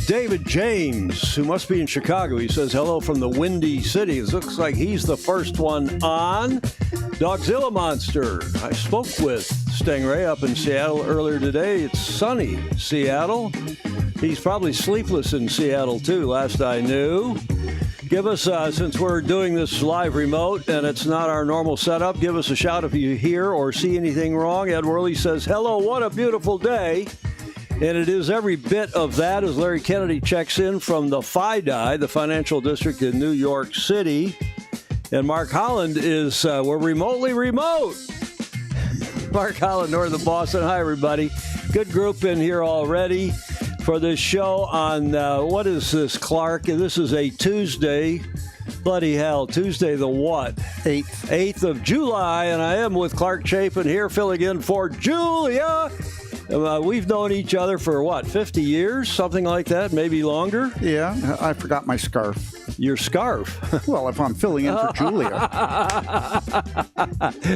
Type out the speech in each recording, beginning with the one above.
David James, who must be in Chicago. He says hello from the Windy City. It looks like he's the first one on. Dogzilla Monster. I spoke with Stingray up in Seattle earlier today. It's sunny Seattle. He's probably sleepless in Seattle, too, last I knew. Give us, since we're doing this live remote and it's not our normal setup, give us a shout if you hear or see anything wrong. Ed Worley says, hello, what a beautiful day. And it is every bit of that as Larry Kennedy checks in from the FIDI, the Financial District in New York City. And Mark Holland is, we're remotely remote. Mark Holland, north of Boston. Hi, everybody. Good group in here already for this show on, what is this, Clark? This is a Tuesday. Bloody hell, Tuesday the what? 8th of July, and I am with Clark Chapin here filling in for Julia. We've known each other for, what, 50 years? Something like that, maybe longer? Yeah, I forgot my scarf. Your scarf? Well, if I'm filling in for Julia.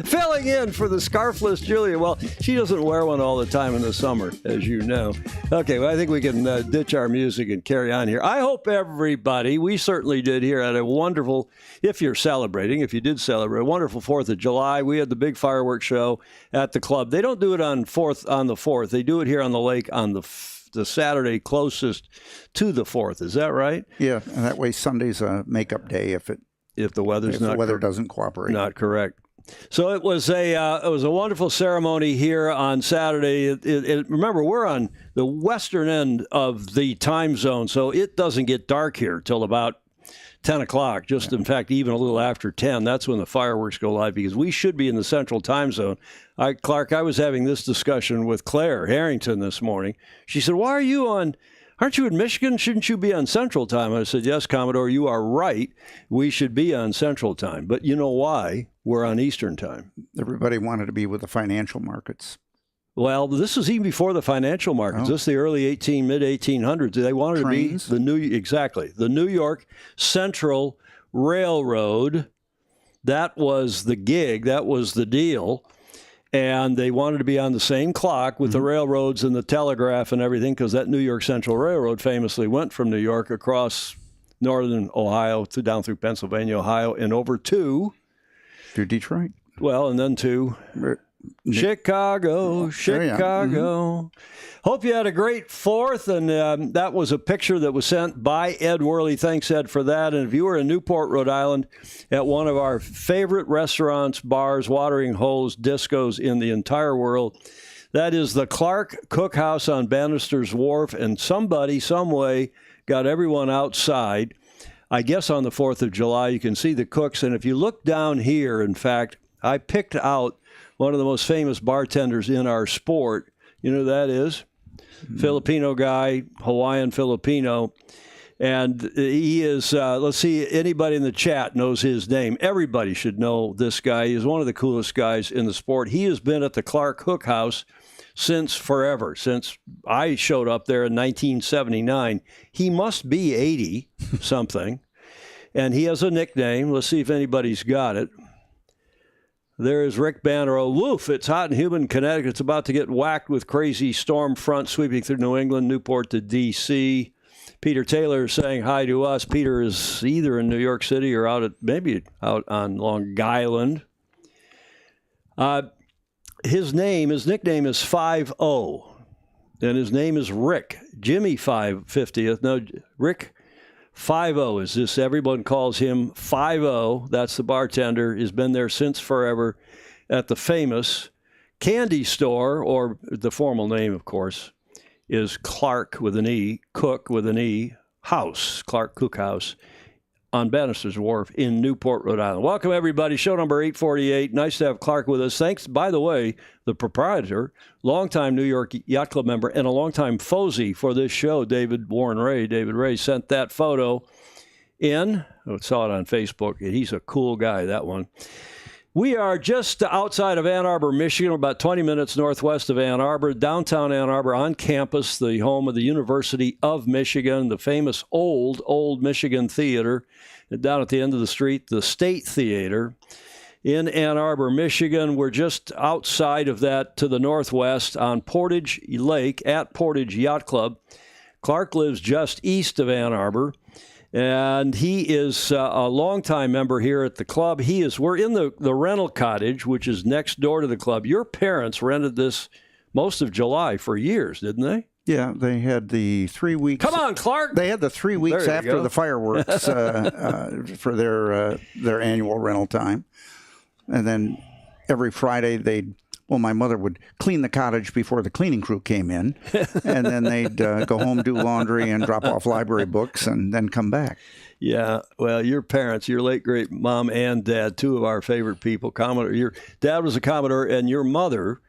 Filling in for the scarfless Julia. Well, she doesn't wear one all the time in the summer, as you know. Okay, well, I think we can ditch our music and carry on here. I hope everybody, we certainly did here, had a wonderful, if you're celebrating, if you did celebrate, a wonderful 4th of July. We had the big fireworks show at the club. They don't do it on the 4th. They do it here on the lake on the Saturday closest to the 4th. Is that right? Yeah, and that way Sunday's a makeup day if the weather doesn't cooperate. Not correct. So it was a wonderful ceremony here on Saturday. Remember, we're on the western end of the time zone, so it doesn't get dark here till about 10 o'clock, in fact, even a little after 10. That's when the fireworks go live because we should be in the central time zone. Clark, I was having this discussion with Claire Harrington this morning. She said, aren't you in Michigan? Shouldn't you be on central time? I said, yes, Commodore, you are right. We should be on central time. But you know why? We're on Eastern time. Everybody wanted to be with the financial markets. Well, this is even before the financial markets. This is the early mid-1800s. They wanted Trains. to be the New York Central Railroad. That was the gig. That was the deal. And they wanted to be on the same clock with the railroads and the telegraph and everything because that New York Central Railroad famously went from New York across northern Ohio down through Pennsylvania, Ohio, and over to Detroit. Well, and then to Chicago. Hope you had a great 4th, and that was a picture that was sent by Ed Worley. Thanks, Ed, for that. And if you were in Newport, Rhode Island, at one of our favorite restaurants, bars, watering holes, discos in the entire world, that is the Clark Cookhouse on Bannister's Wharf, and somebody, some way, got everyone outside. I guess on the 4th of July, you can see the cooks, and if you look down here, in fact, I picked out one of the most famous bartenders in our sport. You know who that is? Filipino guy, Hawaiian Filipino. And he is, let's see, anybody in the chat knows his name. Everybody should know this guy. He's one of the coolest guys in the sport. He has been at the Clark Cookhouse since forever, since I showed up there in 1979. He must be 80-something. And he has a nickname. Let's see if anybody's got it. There is Rick Banner. Woof, it's hot and humid in Connecticut. It's about to get whacked with crazy storm front sweeping through New England, Newport to D.C. Peter Taylor is saying hi to us. Peter is either in New York City or maybe out on Long Island. His nickname is 5-0, and his name is Rick. Jimmy 550th. No, Rick 5-0 is this. Everyone calls him 5-0. That's the bartender. He's been there since forever at the famous candy store, or the formal name, of course, is Clark with an E, Cook with an E, House, Clark Cookhouse on Bannister's Wharf in Newport, Rhode Island. Welcome, everybody. Show number 848. Nice to have Clark with us. Thanks, by the way, the proprietor, longtime New York Yacht Club member, and a longtime Fozy for this show, David Ray. David Ray sent that photo in. I saw it on Facebook. He's a cool guy, that one. We are just outside of Ann Arbor, Michigan, about 20 minutes northwest of Ann Arbor, downtown Ann Arbor, on campus, the home of the University of Michigan, the famous old Michigan Theater. And down at the end of the street, the State Theater in Ann Arbor, Michigan. We're just outside of that to the northwest on Portage Lake at Portage Yacht Club. Clark lives just east of Ann Arbor, and he is a longtime member here at the club. We're in the rental cottage, which is next door to the club. Your parents rented this most of July for years, didn't they? Yeah, they had the 3 weeks. Come on, Clark! They had the 3 weeks after the fireworks for their annual rental time. And then every Friday my mother would clean the cottage before the cleaning crew came in. And then they'd go home, do laundry, and drop off library books, and then come back. Yeah, well, your parents, your late great mom and dad, two of our favorite people. Commodore, your dad was a Commodore, and your mother.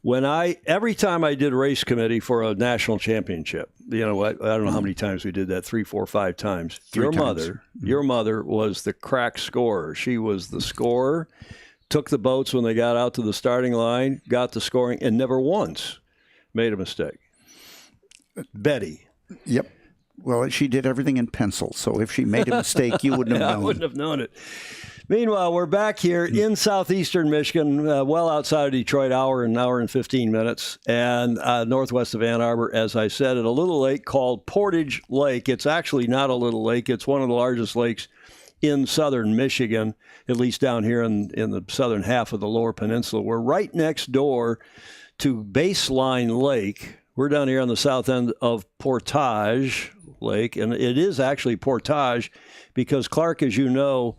Every time I did race committee for a national championship, I don't know how many times we did that, 3, 4, 5 times. Your mother was the crack scorer. She was the scorer, took the boats when they got out to the starting line, got the scoring, and never once made a mistake. Betty. Yep. Well, she did everything in pencil, so if she made a mistake, you wouldn't have known. I wouldn't have known it. Meanwhile, we're back here in southeastern Michigan, well outside of Detroit, an hour and 15 minutes, and northwest of Ann Arbor, as I said, at a little lake called Portage Lake. It's actually not a little lake. It's one of the largest lakes in southern Michigan, at least down here in the southern half of the Lower Peninsula. We're right next door to Baseline Lake. We're down here on the south end of Portage Lake, and it is actually Portage because, Clark, as you know,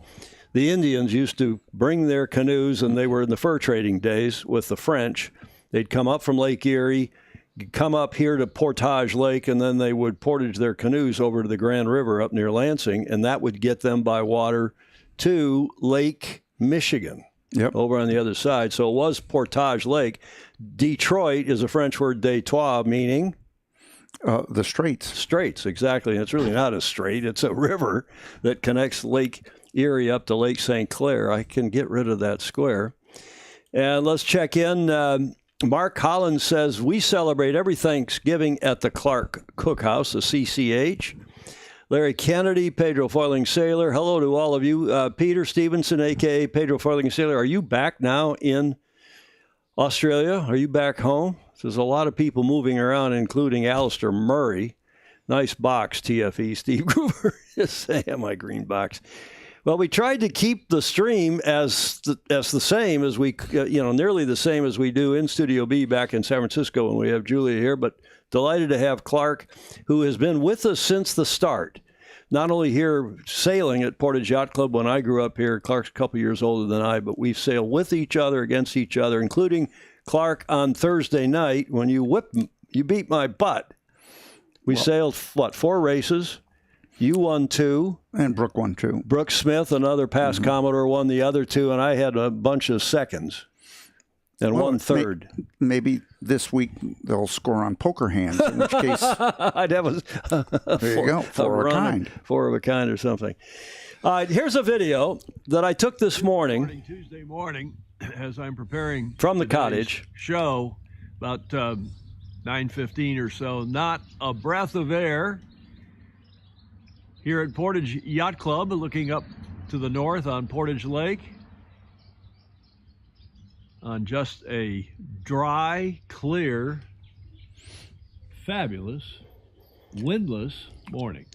the Indians used to bring their canoes, and they were in the fur trading days with the French. They'd come up from Lake Erie, come up here to Portage Lake, and then they would portage their canoes over to the Grand River up near Lansing, and that would get them by water to Lake Michigan, over on the other side. So it was Portage Lake. Detroit is a French word, détroit, meaning? The straits. Straits, exactly. And it's really not a strait. It's a river that connects Lake Erie up to Lake St. Clair. I can get rid of that square. And let's check in. Mark Collins says, we celebrate every Thanksgiving at the Clark Cookhouse, the CCH. Larry Kennedy, Pedro Foiling Sailor. Hello to all of you. Peter Stevenson, a.k.a. Pedro Foiling Sailor. Are you back now in Australia? Are you back home? There's a lot of people moving around, including Alistair Murray. Nice box, TFE. Steve Groover is saying, my green box. Well, we tried to keep the stream as the same as we, nearly the same as we do in Studio B back in San Francisco when we have Julia here, but delighted to have Clark, who has been with us since the start. Not only here sailing at Portage Yacht Club when I grew up here, Clark's a couple years older than I, but we've sailed with each other, against each other, including Clark on Thursday night when you beat my butt. We sailed, 4 races? You won 2. And Brooke won 2. Brooke Smith, another past Commodore, won the other 2, and I had a bunch of seconds and 1 third. Maybe this week they'll score on poker hands, in which case I'd have there you go, 4 of a kind. 4 of a kind or something. Here's a video that I took this morning. Tuesday morning, as I'm preparing from the cottage show, about 9:15 or so. Not a breath of air here at Portage Yacht Club, looking up to the north on Portage Lake on just a dry, clear, fabulous, windless morning.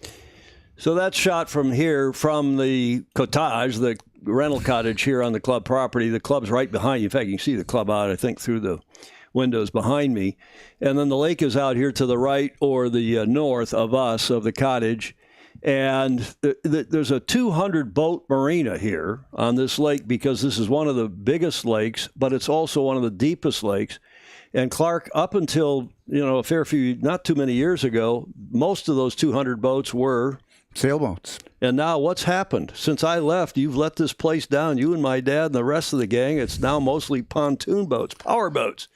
So that's shot from here, from the cottage, the rental cottage here on the club property. The club's right behind you. In fact, you can see the club out, I think, through the windows behind me. And then the lake is out here to the right or the north of us, of the cottage. And there's a 200-boat marina here on this lake because this is one of the biggest lakes, but it's also one of the deepest lakes. And Clark, up until, a fair few, not too many years ago, most of those 200 boats were sailboats. And now what's happened? Since I left, you've let this place down. You and my dad and the rest of the gang, it's now mostly pontoon boats, power boats,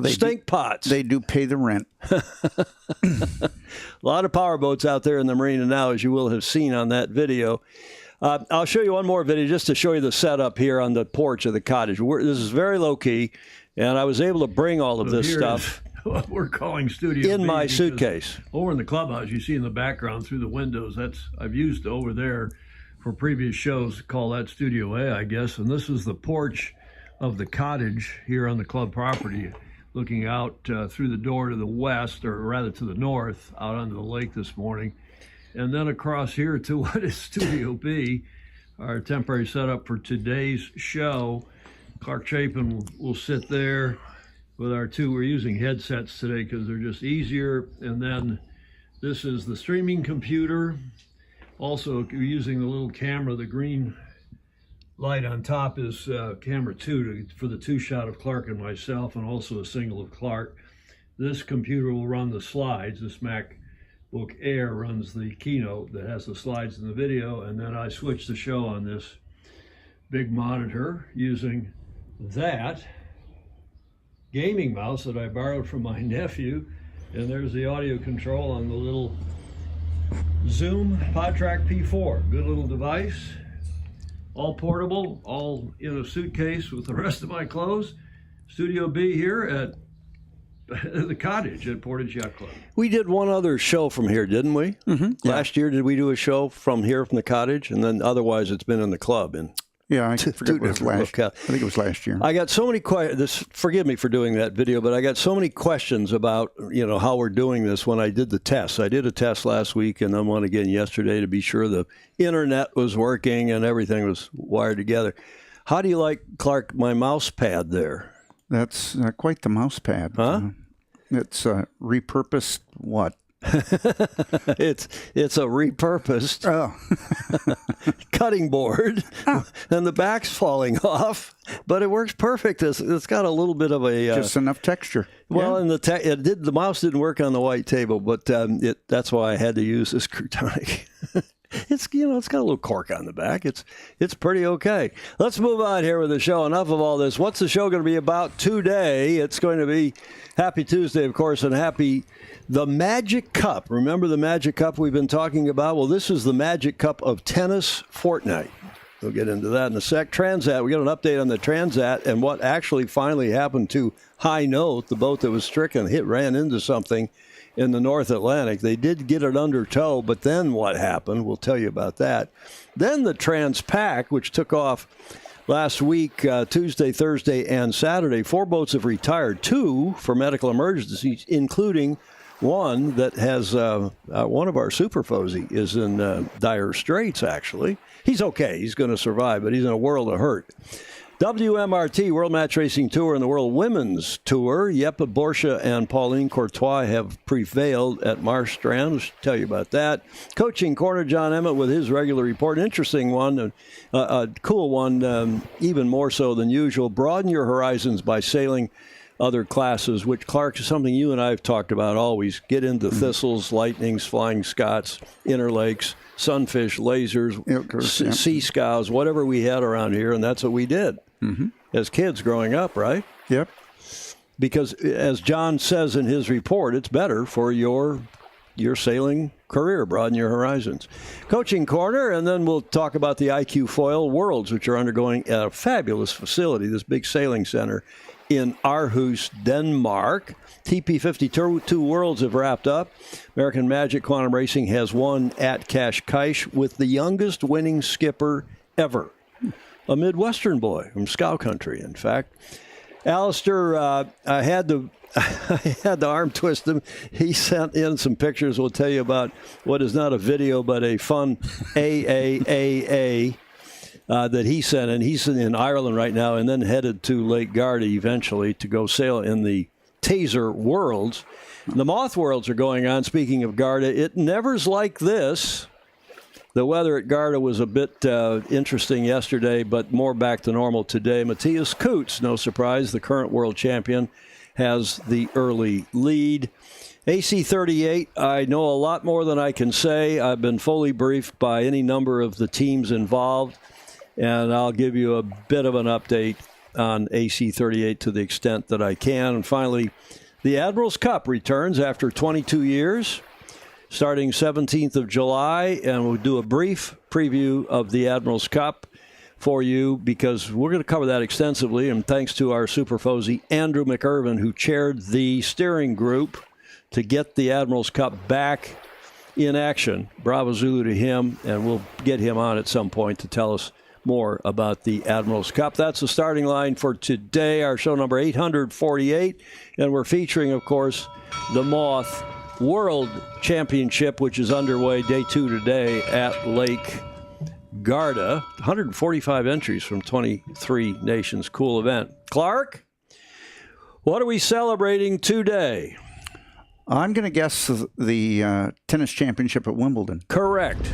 stink pots. They do pay the rent. A lot of power boats out there in the marina now, as you will have seen on that video. I'll show you one more video just to show you the setup here on the porch of the cottage. This is very low-key, and I was able to bring all of this stuff what we're calling Studio in B, my suitcase. Over in the clubhouse, you see in the background through the windows, I've used over there for previous shows, call that Studio A, I guess. And this is the porch of the cottage here on the club property. looking out through the door to the west, or rather to the north, out onto the lake this morning. And then across here to what is Studio B, our temporary setup for today's show. Clark Chapin will sit there with our two. We're using headsets today because they're just easier. And then this is the streaming computer. Also, we're using the little camera. The green light on top is camera 2 for the 2-shot of Clark and myself, and also a single of Clark. This computer will run the slides. This MacBook Air runs the keynote that has the slides and the video, and then I switch the show on this big monitor using that gaming mouse that I borrowed from my nephew. And there's the audio control on the little Zoom PodTrack P4. Good little device, all portable, all in a suitcase with the rest of my clothes. Studio B here at the cottage at Portage Yacht Club. We did one other show from here, didn't we? Mm-hmm. Last year, did we do a show from here, from the cottage? And then otherwise, it's been in the club. Yeah, I forget what it was last. I think it was last year. I got so many questions. Forgive me for doing that video, but I got so many questions about how we're doing this when I did the test. I did a test last week and then one again yesterday to be sure the internet was working and everything was wired together. How do you like, Clark, my mouse pad there? That's quite the mouse pad. Huh? It's repurposed what? It's a repurposed cutting board, and the back's falling off, but it works perfect. It's got a little bit of a just enough texture. Well, and the mouse didn't work on the white table, but that's why I had to use this Crutonic. It's got a little cork on the back. It's pretty okay. Let's move on here with the show. Enough of all this. What's the show going to be about today? It's going to be Happy Tuesday, of course, and the Magic Cup. Remember the Magic Cup we've been talking about? Well, this is the Magic Cup of Tennis Fortnight. We'll get into that in a sec. Transat, we got an update on the Transat and what actually finally happened to High Note, the boat that was stricken, ran into something in the North Atlantic. They did get it under tow, but then what happened? We'll tell you about that. Then the Transpac, which took off last week, Tuesday, Thursday, and Saturday. 4 boats have retired, 2 for medical emergencies, including one that has one of our Superfozy is in dire straits, actually. He's okay. He's going to survive, but he's in a world of hurt. WMRT, World Match Racing Tour, and the World Women's Tour. Jeppe Borsche and Pauline Courtois have prevailed at Marstrand. We'll tell you about that. Coaching Corner, John Emmett with his regular report. Interesting one, a cool one, even more so than usual. Broaden your horizons by sailing other classes, which, Clark, is something you and I have talked about always. Get into thistles, lightnings, flying scots, interlakes, sunfish, lasers, sea scows, whatever we had around here, and that's what we did as kids growing up, right? Yep. Because, as John says in his report, it's better for your sailing career, broaden your horizons. Coaching Corner, and then we'll talk about the IQ Foil Worlds, which are undergoing at a fabulous facility, this big sailing center in Aarhus, Denmark. TP52 Worlds have wrapped up. American Magic Quantum Racing has won at Cascais with the youngest winning skipper ever, a Midwestern boy from Scow Country, in fact. Alistair, I had the arm twist him. He sent in some pictures. We'll tell you about what is not a video, but a fun AAAA that he sent in. He's in Ireland right now and then headed to Lake Garda eventually to go sail in the Taser Worlds. The Moth Worlds are going on. Speaking of Garda, it never's like this. The weather at Garda was a bit interesting yesterday, but more back to normal today. Matthias Kutz, no surprise, the current world champion, has the early lead. AC38, I know a lot more than I can say. I've been fully briefed by any number of the teams involved, and I'll give you a bit of an update on AC38 to the extent that I can. And finally, the Admirals Cup returns after 22 years, starting 17th of July, and we'll do a brief preview of the Admirals Cup for you because we're going to cover that extensively, and thanks to our Superfozy, Andrew McIrvin, who chaired the steering group to get the Admirals Cup back in action. Bravo Zulu to him, and we'll get him on at some point to tell us more about the Admirals Cup. That's the starting line for today, our show number 848. And we're featuring, of course, the Moth World Championship, which is underway day 2 today at Lake Garda. 145 entries from 23 nations. Cool event. Clark, what are we celebrating today? I'm going to guess the tennis championship at Wimbledon. Correct.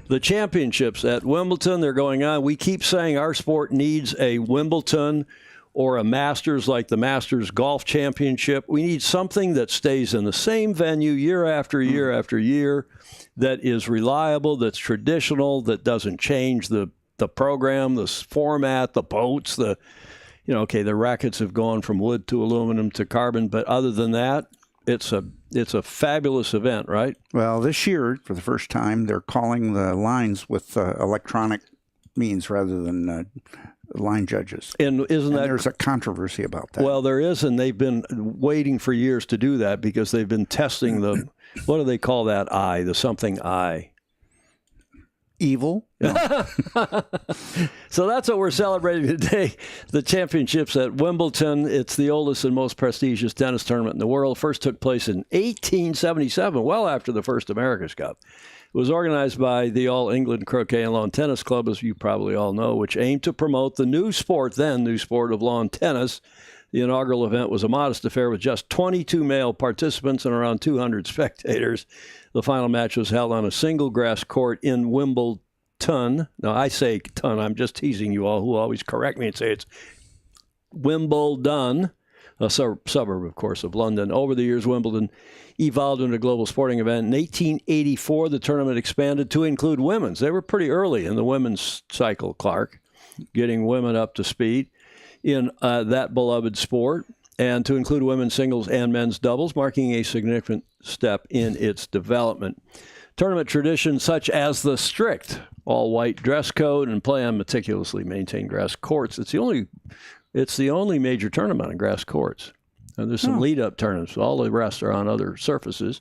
The championships at Wimbledon, they're going on. We keep saying our sport needs a Wimbledon or a Masters, like the Masters Golf Championship. We need something that stays in the same venue year after year after year, that is reliable, that's traditional, that doesn't change the program, the format, the boats, the rackets have gone from wood to aluminum to carbon, but other than that, it's a fabulous event, right? Well, this year, for the first time, they're calling the lines with electronic means rather than line judges. And there's a controversy about that? Well, there is, and they've been waiting for years to do that because they've been testing the, what do they call that eye, the something eye? Evil? No. So that's what we're celebrating today, the championships at Wimbledon. It's the oldest and most prestigious tennis tournament in the world. First took place in 1877, well after the first America's Cup. It was organized by the All England Croquet and Lawn Tennis Club, as you probably all know, which aimed to promote the new sport of lawn tennis. The inaugural event was a modest affair with just 22 male participants and around 200 spectators. The final match was held on a single grass court in Wimbledon. Now, I say ton. I'm just teasing you all who always correct me and say it's Wimbledon, a suburb, of course, of London. Over the years, Wimbledon evolved into a global sporting event. In 1884, the tournament expanded to include women's. They were pretty early in the women's cycle, Clark, getting women up to speed in that beloved sport, and to include women's singles and men's doubles, marking a significant step in its development. Tournament traditions such as the strict all-white dress code and play on meticulously maintained grass courts. It's the only major tournament on grass courts. And there's some lead-up tournaments. All the rest are on other surfaces.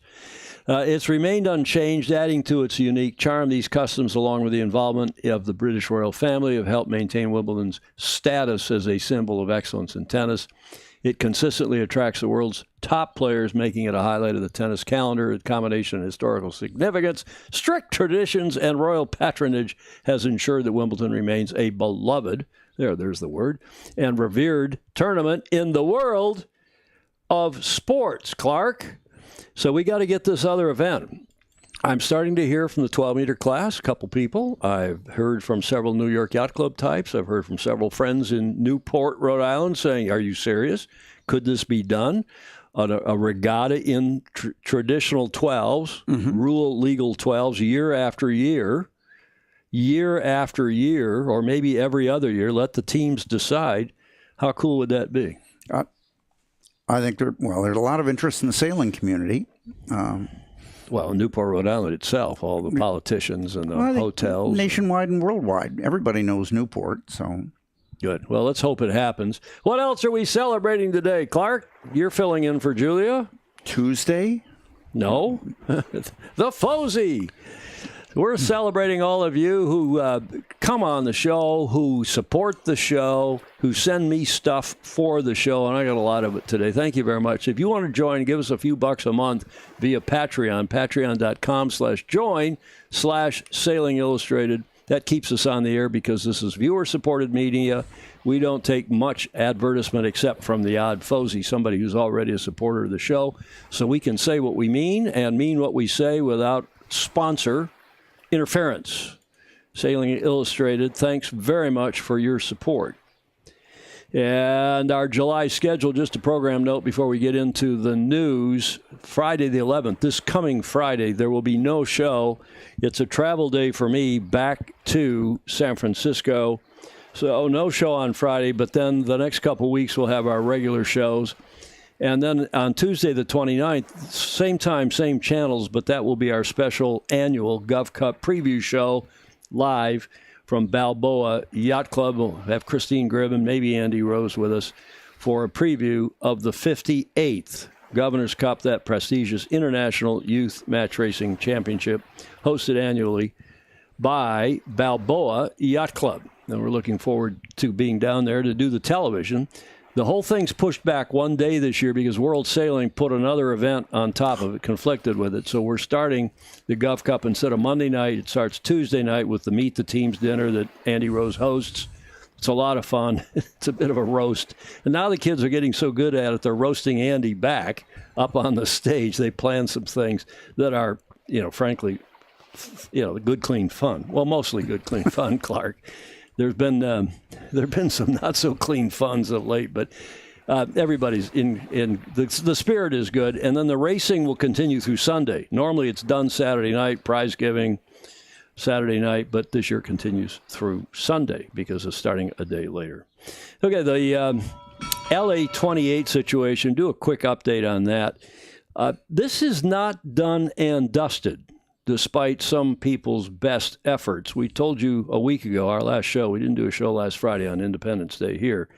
It's remained unchanged, adding to its unique charm. These customs, along with the involvement of the British royal family, have helped maintain Wimbledon's status as a symbol of excellence in tennis. It consistently attracts the world's top players, making it a highlight of the tennis calendar. A combination of historical significance, strict traditions, and royal patronage has ensured that Wimbledon remains a beloved, there's the word, and revered tournament in the world of sports, Clark. So we got to get this other event. I'm starting to hear from the 12-meter class, a couple people. I've heard from several New York Yacht Club types. I've heard from several friends in Newport, Rhode Island, saying, are you serious? Could this be done? A regatta in traditional 12s, rule legal 12s, year after year, or maybe every other year. Let the teams decide. How cool would that be? I think there's a lot of interest in the sailing community. Well, Newport, Rhode Island itself, all the politicians and the hotels. Nationwide and worldwide. Everybody knows Newport, so. Good. Well, let's hope it happens. What else are we celebrating today, Clark? You're filling in for Julia. Tuesday? No. The Fozy. We're celebrating all of you who come on the show, who support the show, who send me stuff for the show, and I got a lot of it today. Thank you very much. If you want to join, give us a few bucks a month via Patreon, patreon.com/join/Sailing Illustrated. That keeps us on the air because this is viewer-supported media. We don't take much advertisement except from the odd Fozy, somebody who's already a supporter of the show. So we can say what we mean and mean what we say without sponsor interference. Sailing Illustrated, thanks very much for your support. And our July schedule, just a program note before we get into the news. Friday the 11th, this coming Friday, there will be no show. It's a travel day for me back to San Francisco. So no show on Friday, but then the next couple weeks we'll have our regular shows. And then on Tuesday the 29th, same time, same channels, but that will be our special annual Gov Cup preview show live from Balboa Yacht Club. We'll have Christine Gribben, maybe Andy Rose with us for a preview of the 58th Governor's Cup, that prestigious International Youth Match Racing Championship, hosted annually by Balboa Yacht Club. and we're looking forward to being down there to do the television. The whole thing's pushed back one day this year because World Sailing put another event on top of it, conflicted with it. So we're starting the Gulf Cup instead of Monday night. It starts Tuesday night with the Meet the Teams dinner that Andy Rose hosts. It's a lot of fun. It's a bit of a roast. And now the kids are getting so good at it, they're roasting Andy back up on the stage. They plan some things that are, frankly, good, clean fun. Well, mostly good, clean fun, Clark. There've been some not so clean funs of late, but everybody's in the spirit is good. And then the racing will continue through Sunday. Normally it's done Saturday night, prize giving Saturday night, but this year continues through Sunday because it's starting a day later. Okay, the LA 28 situation, do a quick update on that. This is not done and dusted, despite some people's best efforts. We told you a week ago, our last show, we didn't do a show last Friday on Independence Day here,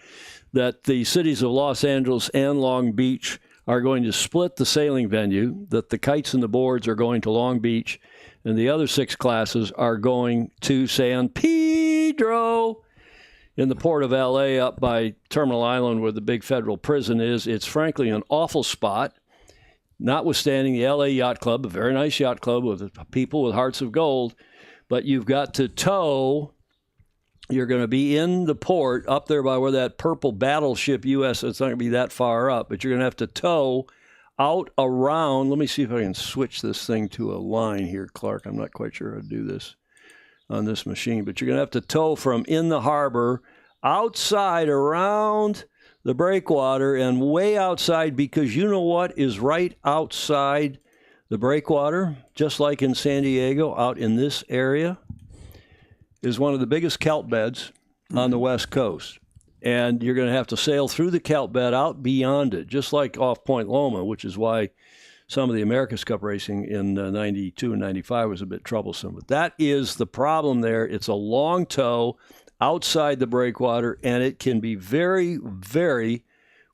that the cities of Los Angeles and Long Beach are going to split the sailing venue, that the kites and the boards are going to Long Beach, and the other 6 classes are going to San Pedro in the port of L.A. up by Terminal Island where the big federal prison is. It's frankly an awful spot, notwithstanding the L.A. Yacht Club, a very nice yacht club with people with hearts of gold, but you've got to tow. You're going to be in the port up there by where that purple battleship U.S., it's not going to be that far up, but you're going to have to tow out around. Let me see if I can switch this thing to a line here, Clark. I'm not quite sure how to do this on this machine, but you're going to have to tow from in the harbor outside around the breakwater and way outside, because you know what is right outside the breakwater, just like in San Diego, out in this area, is one of the biggest kelp beds on the West Coast. And you're going to have to sail through the kelp bed out beyond it, just like off Point Loma, which is why some of the America's Cup racing in 92 and 95 was a bit troublesome. But that is the problem there. It's a long tow outside the breakwater, and it can be very, very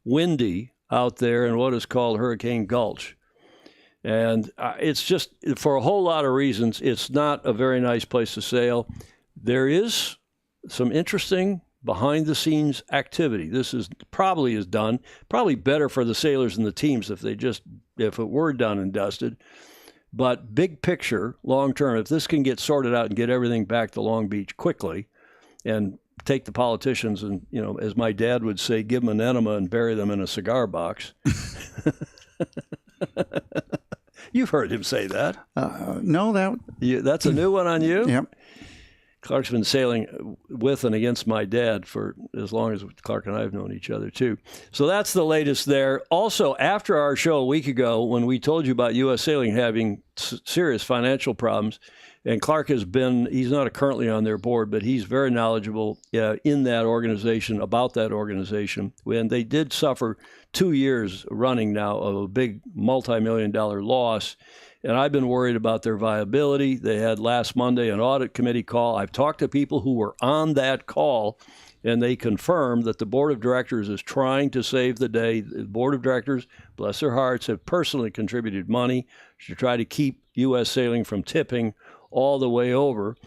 windy out there in what is called Hurricane Gulch. And it's just, for a whole lot of reasons, it's not a very nice place to sail. There is some interesting behind-the-scenes activity. This is probably done, probably better for the sailors and the teams if it were done and dusted. But big picture, long-term, if this can get sorted out and get everything back to Long Beach quickly and take the politicians and, as my dad would say, give them an enema and bury them in a cigar box. You've heard him say that. No, that's a new one on you? Yep. Clark's been sailing with and against my dad for as long as Clark and I have known each other, too. So that's the latest there. Also, after our show a week ago, when we told you about U.S. Sailing having serious financial problems, and Clark he's not currently on their board, but he's very knowledgeable in that organization, about that organization. And they did suffer 2 years running now of a big multi-million-dollar loss. And I've been worried about their viability. They had last Monday an audit committee call. I've talked to people who were on that call, and they confirmed that the board of directors is trying to save the day. The board of directors, bless their hearts, have personally contributed money to try to keep U.S. Sailing from tipping all the way over.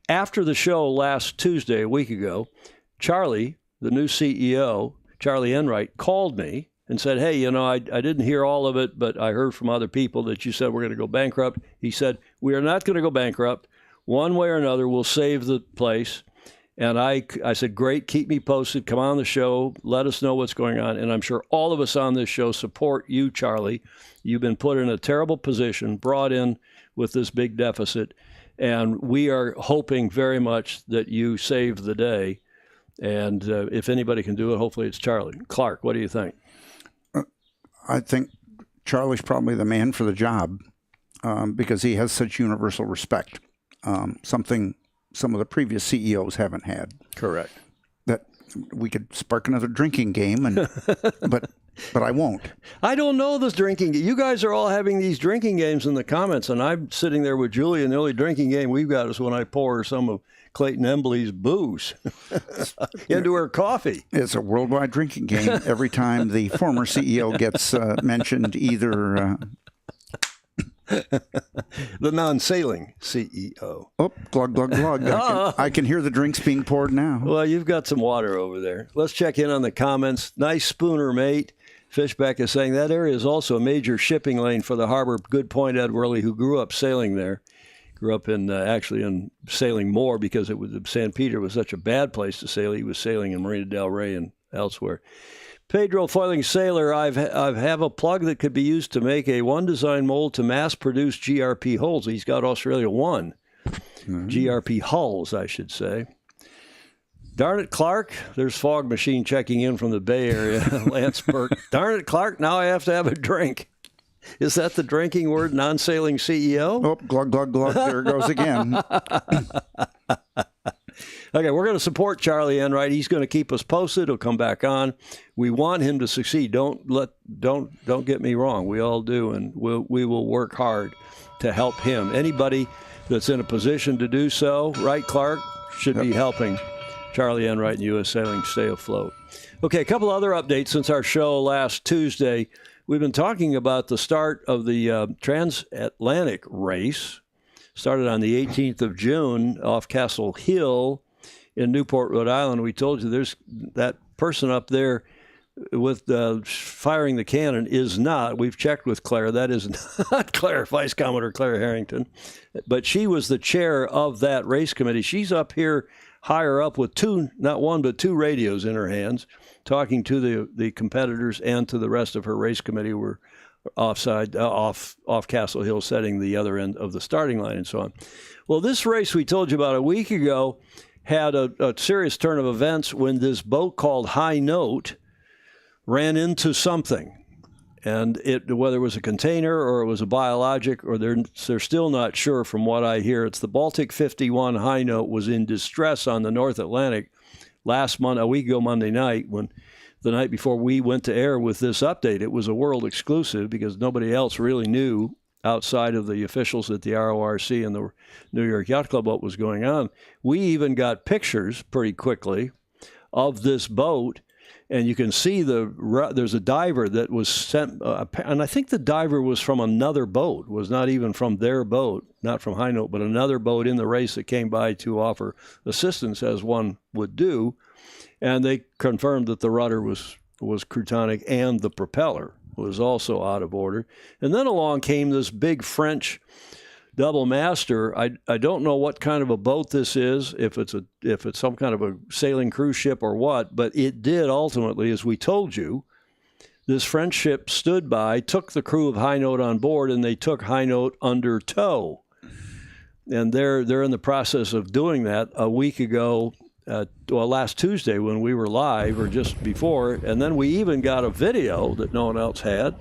After the show last Tuesday, a week ago, Charlie, the new CEO, Charlie Enright, called me and said, hey, I didn't hear all of it, but I heard from other people that you said we're going to go bankrupt. He said, we are not going to go bankrupt. One way or another, we'll save the place. And I said, great, keep me posted. Come on the show. Let us know what's going on. And I'm sure all of us on this show support you, Charlie. You've been put in a terrible position, brought in with this big deficit. And we are hoping very much that you save the day. And if anybody can do it, hopefully it's Charlie. Clark, what do you think? I think Charlie's probably the man for the job because he has such universal respect, something some of the previous CEOs haven't had. Correct. That we could spark another drinking game, but I won't. I don't know this drinking game. You guys are all having these drinking games in the comments, and I'm sitting there with Julie, and the only drinking game we've got is when I pour her some of Clayton Embly's booze into her coffee. It's a worldwide drinking game every time the former CEO gets mentioned, either The non-sailing CEO. Oh, glug, glug, glug. I can hear the drinks being poured now. Well, you've got some water over there. Let's check in on the comments. Nice schooner, mate. Fishback is saying that area is also a major shipping lane for the harbor. Good point, Ed Worley, who grew up sailing there. Grew up in actually in sailing more because San Pedro was such a bad place to sail. He was sailing in Marina del Rey and elsewhere. Pedro Foiling Sailor, I have a plug that could be used to make a one design mold to mass produce GRP hulls. He's got Australia 1. GRP hulls, I should say. Darn it, Clark. There's Fog Machine checking in from the Bay Area. Lance Burke. Darn it, Clark. Now I have to have a drink. Is that the drinking word, non-sailing CEO? Oh, glug, glug, glug. There it goes again. Okay, we're going to support Charlie Enright. He's going to keep us posted. He'll come back on. We want him to succeed. Don't get me wrong. We all do, and we will work hard to help him. Anybody that's in a position to do so, right, Clark, should be helping Charlie Enright and U.S. Sailing stay afloat. Okay, a couple other updates since our show last Tuesday. We've been talking about the start of the Transatlantic race. Started on the 18th of June off Castle Hill in Newport, Rhode Island. We told you there's that person up there with firing the cannon is not, we've checked with Claire, that is not Claire, Vice Commodore Claire Harrington, but she was the chair of that race committee. She's up here higher up with not one, but two radios in her hands, talking to the competitors and to the rest of her race committee who were off Castle Hill, setting the other end of the starting line and so on. Well, this race we told you about a week ago had a serious turn of events when this boat called High Note ran into something. And whether it was a container or it was a biologic, or they're still not sure from what I hear. It's the Baltic 51 High Note was in distress on the North Atlantic a week ago Monday night, when the night before we went to air with this update. It was a world exclusive because nobody else really knew outside of the officials at the RORC and the New York Yacht Club what was going on. We even got pictures pretty quickly of this boat. And you can see there's a diver that was sent, and I think the diver was from another boat, was not even from their boat, not from High Note, but another boat in the race that came by to offer assistance, as one would do. And they confirmed that the rudder was Crutonic and the propeller was also out of order. And then along came this big French double master. I don't know what kind of a boat this is, if it's some kind of a sailing cruise ship or what, but it did ultimately, as we told you, this French ship stood by, took the crew of High Note on board, and they took High Note under tow. And they're in the process of doing that a week ago, last Tuesday when we were live, or just before, and then we even got a video that no one else had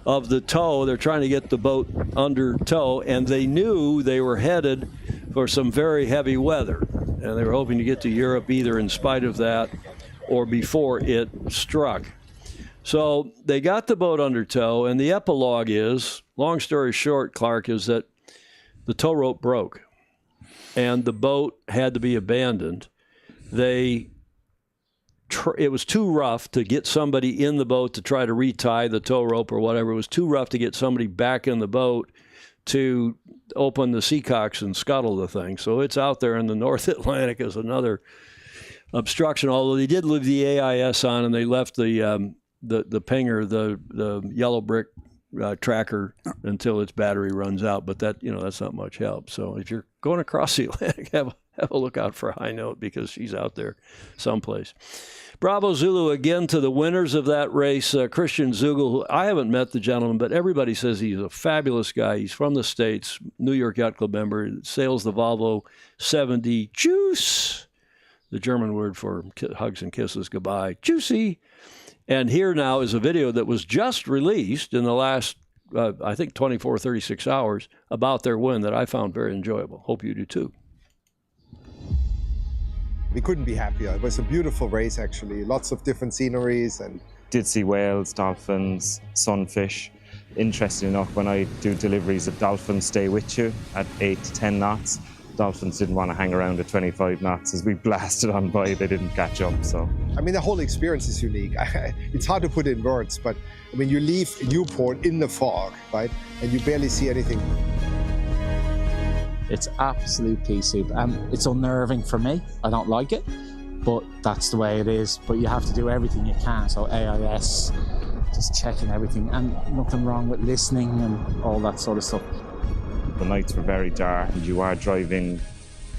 of the tow. They're trying to get the boat under tow, and they knew they were headed for some very heavy weather, and they were hoping to get to Europe either in spite of that or before it struck. So they got the boat under tow, and the epilogue is, long story short, Clark, is that the tow rope broke, and the boat had to be abandoned. It was too rough to get somebody in the boat to try to retie the tow rope or whatever. It was too rough to get somebody back in the boat to open the seacocks and scuttle the thing. So it's out there in the North Atlantic as another obstruction, although they did leave the AIS on, and they left the pinger, the yellow brick tracker, until its battery runs out. But that's not much help. So if you're going across the Atlantic, have a look out for High Note, because she's out there someplace. Bravo Zulu again to the winners of that race. Christian Zugel, who I haven't met the gentleman, but everybody says he's a fabulous guy. He's from the States, New York Yacht Club member, sails the Volvo 70 Juice, the German word for hugs and kisses goodbye, juicy. And here now is a video that was just released in the last, I think, 24, 36 hours about their win that I found very enjoyable. Hope you do too. We couldn't be happier. It was a beautiful race, actually. Lots of different sceneries. And did see whales, dolphins, sunfish. Interesting enough, when I do deliveries of dolphins stay with you at 8 to 10 knots. Dolphins didn't want to hang around at 25 knots. As we blasted on by, they didn't catch up. So, I mean, the whole experience is unique. It's hard to put in words, but I mean, you leave Newport in the fog, right? And you barely see anything. It's absolute pea soup. It's unnerving for me. I don't like it, but that's the way it is. But you have to do everything you can. So AIS, just checking everything, and nothing wrong with listening and all that sort of stuff. the nights were very dark and you are driving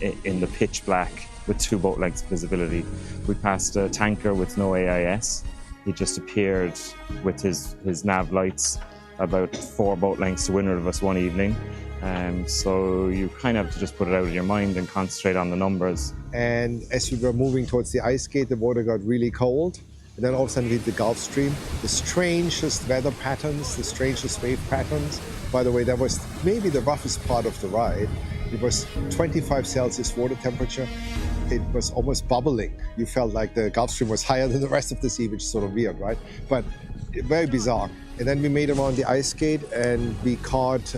in the pitch black with 2 boat lengths of visibility. We passed a tanker with no AIS. He just appeared with his nav lights about 4 boat lengths to windward of us one evening. So you kind of have to just put it out of your mind and concentrate on the numbers. And as we were moving towards the ice gate, the water got really cold. And then all of a sudden we hit the Gulf Stream. The strangest weather patterns, the strangest wave patterns. By the way, that was maybe the roughest part of the ride. It was 25 Celsius water temperature. It was almost bubbling. You felt like the Gulf Stream was higher than the rest of the sea, which is sort of weird, right? But very bizarre. And then we made it around the ice gate and we caught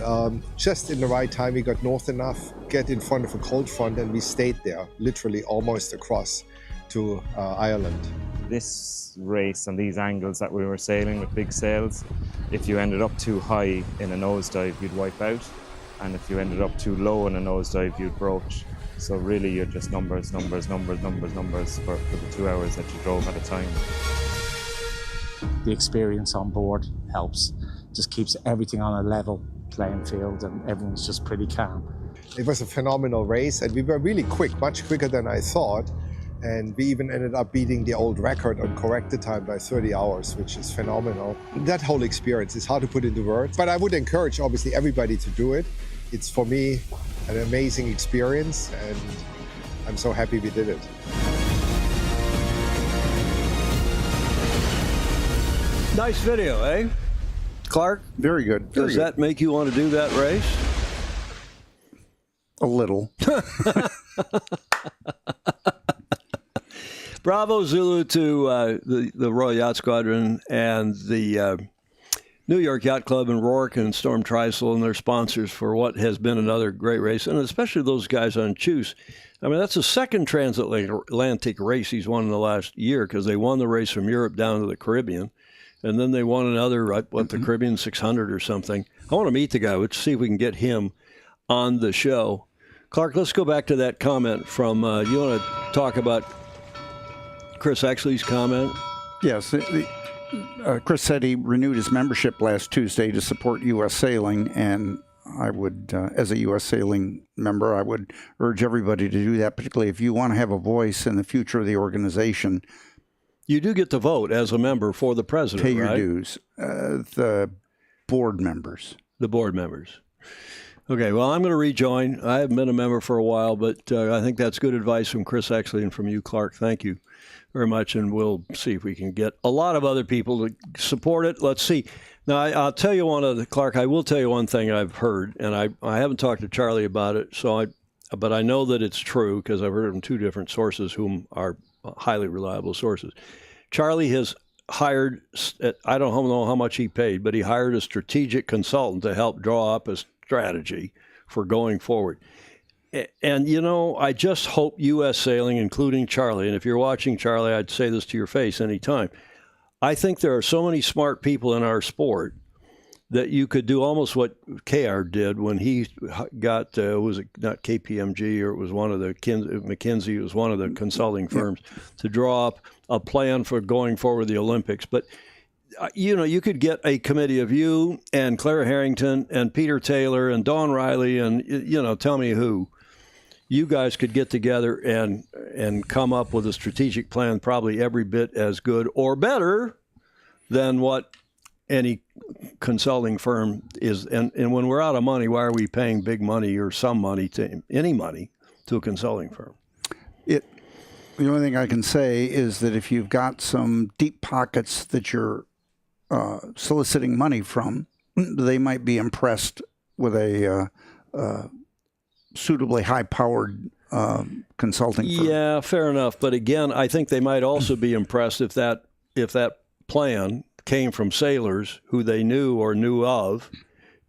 just in the right time. We got north enough, get in front of a cold front, and we stayed there, literally almost across to Ireland. This race and these angles that we were sailing with big sails, if you ended up too high in a nosedive, you'd wipe out. And if you ended up too low in a nosedive, you'd broach. So really you're just numbers for the 2 hours that you drove at a time. The experience on board helps. Just keeps everything on a level playing field and everyone's just pretty calm. It was a phenomenal race and we were really quick, much quicker than I thought. And we even ended up beating the old record on corrected time by 30 hours, which is phenomenal. That whole experience is hard to put into words, but I would encourage obviously everybody to do it. It's for me an amazing experience and I'm so happy we did it. Nice video, eh? Clark? Very good. Does that make you want to do that race? A little. Bravo Zulu to the Royal Yacht Squadron and the New York Yacht Club and Rourke and Storm Trisel and their sponsors for what has been another great race, and especially those guys on Choose. I mean, that's the second transatlantic race he's won in the last year because they won the race from Europe down to the Caribbean, and then they won another, the Caribbean 600 or something. I want to meet the guy. Let's see if we can get him on the show. Clark, let's go back to that comment from, you want to talk about Chris Exley's comment? Yes. Chris said he renewed his membership last Tuesday to support U.S. sailing, and I would, as a U.S. sailing member, I would urge everybody to do that, particularly if you want to have a voice in the future of the organization. You do get to vote as a member for the president, Pay your right? dues. The board members. The board members. Okay, well, I'm going to rejoin. I haven't been a member for a while, but I think that's good advice from Chris Exley and from you, Clark. Thank you very much, and we'll see if we can get a lot of other people to support it. Let's see. Now, I'll tell you Clark, I will tell you one thing I've heard, and I haven't talked to Charlie about it, but I know that it's true because I've heard it from 2 different sources whom are highly reliable sources. Charlie has hired, I don't know how much he paid, but he hired a strategic consultant to help draw up a strategy for going forward. And, you know, I just hope U.S. sailing, including Charlie, and if you're watching, Charlie, I'd say this to your face anytime. I think there are so many smart people in our sport that you could do almost what KR did when he got, was it not KPMG or it was one of the, McKinsey, it was one of the consulting firms, to draw up a plan for going forward the Olympics. But you know, you could get a committee of you and Clara Harrington and Peter Taylor and Dawn Riley and, you know, tell me who. You guys could get together and come up with a strategic plan probably every bit as good or better than what any consulting firm is. And when we're out of money, why are we paying big money or some money to any money to a consulting firm? The only thing I can say is that if you've got some deep pockets that you're soliciting money from, they might be impressed with a suitably high-powered consulting firm. Yeah, fair enough. But again, I think they might also be impressed if that plan came from sailors who they knew or knew of,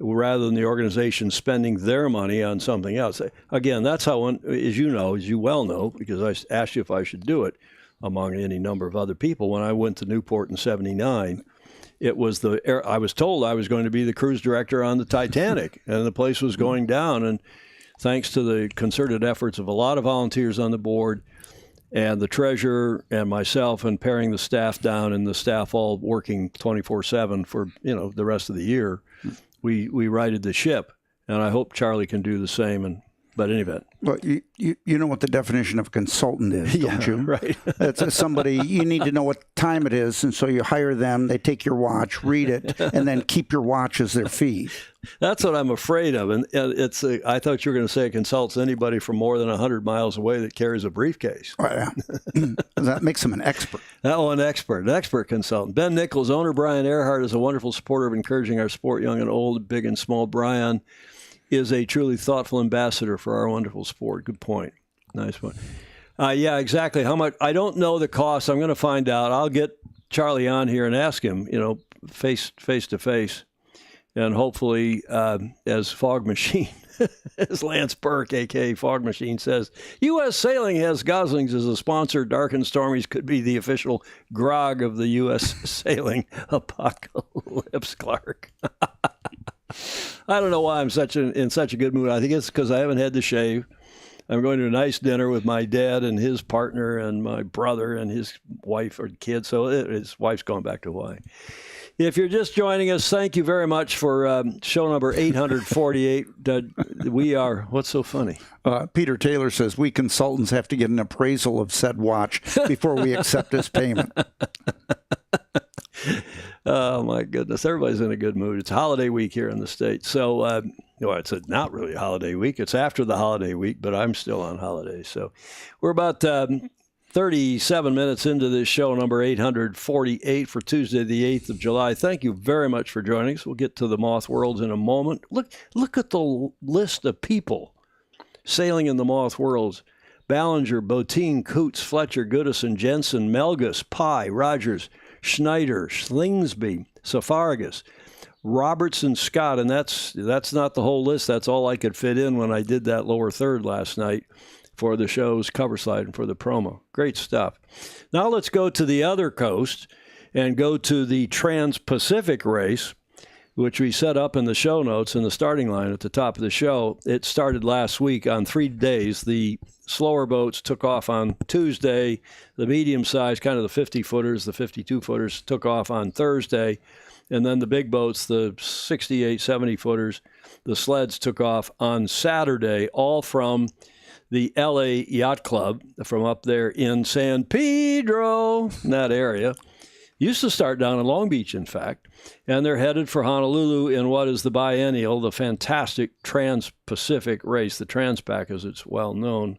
rather than the organization spending their money on something else. Again, that's how, as you well know, because I asked you if I should do it among any number of other people. When I went to Newport in '79, it was I was told I was going to be the cruise director on the Titanic, and the place was going down. And thanks to the concerted efforts of a lot of volunteers on the board, and the treasurer and myself, and paring the staff down, and the staff all working 24/7 for the rest of the year, we righted the ship. And I hope Charlie can do the same. But in any event. Well, you know what the definition of consultant is, don't you? Right. It's somebody, you need to know what time it is, and so you hire them, they take your watch, read it, and then keep your watch as their fee. That's what I'm afraid of. And I thought you were going to say it consults anybody from more than 100 miles away that carries a briefcase. Oh, yeah. That makes them an expert. An expert consultant. Ben Nichols, owner Brian Earhart, is a wonderful supporter of encouraging our sport, young and old, big and small. Brian is a truly thoughtful ambassador for our wonderful sport. Good point. Nice one. Yeah, exactly. How much? I don't know the cost. I'm going to find out. I'll get Charlie on here and ask him, face to face. And hopefully, as Fog Machine, as Lance Burke, a.k.a. Fog Machine, says, U.S. Sailing has Goslings as a sponsor. Dark and Stormies could be the official grog of the U.S. Sailing apocalypse, Clark. I don't know why I'm in such a good mood. I think it's because I haven't had to shave. I'm going to a nice dinner with my dad and his partner and my brother and his wife or kids. So his wife's going back to Hawaii. If you're just joining us, thank you very much for show number 848. We are, what's so funny? Peter Taylor says, we consultants have to get an appraisal of said watch before we accept his payment. Oh, my goodness. Everybody's in a good mood. It's holiday week here in the States. So, it's not really a holiday week. It's after the holiday week, but I'm still on holiday. So we're about 37 minutes into this show, number 848 for Tuesday, the 8th of July. Thank you very much for joining us. We'll get to the Moth Worlds in a moment. Look at the list of people sailing in the Moth Worlds. Ballinger, Botine, Coots, Fletcher, Goodison, Jensen, Melgus, Pye, Rogers, Schneider, Slingsby, Safargas, Robertson, Scott, and that's not the whole list. That's all I could fit in when I did that lower third last night for the show's cover slide and for the promo. Great stuff. Now let's go to the other coast and go to the Trans-Pacific race, which we set up in the show notes in the starting line at the top of the show. It started last week on 3 days. The slower boats took off on Tuesday. The medium size, kind of the 50-footers, the 52-footers, took off on Thursday. And then the big boats, the 68, 70-footers, the sleds took off on Saturday, all from the LA Yacht Club, from up there in San Pedro, in that area. Used to start down in Long Beach, in fact. And they're headed for Honolulu in what is the biennial, the fantastic Trans-Pacific race, the Transpac, as it's well known.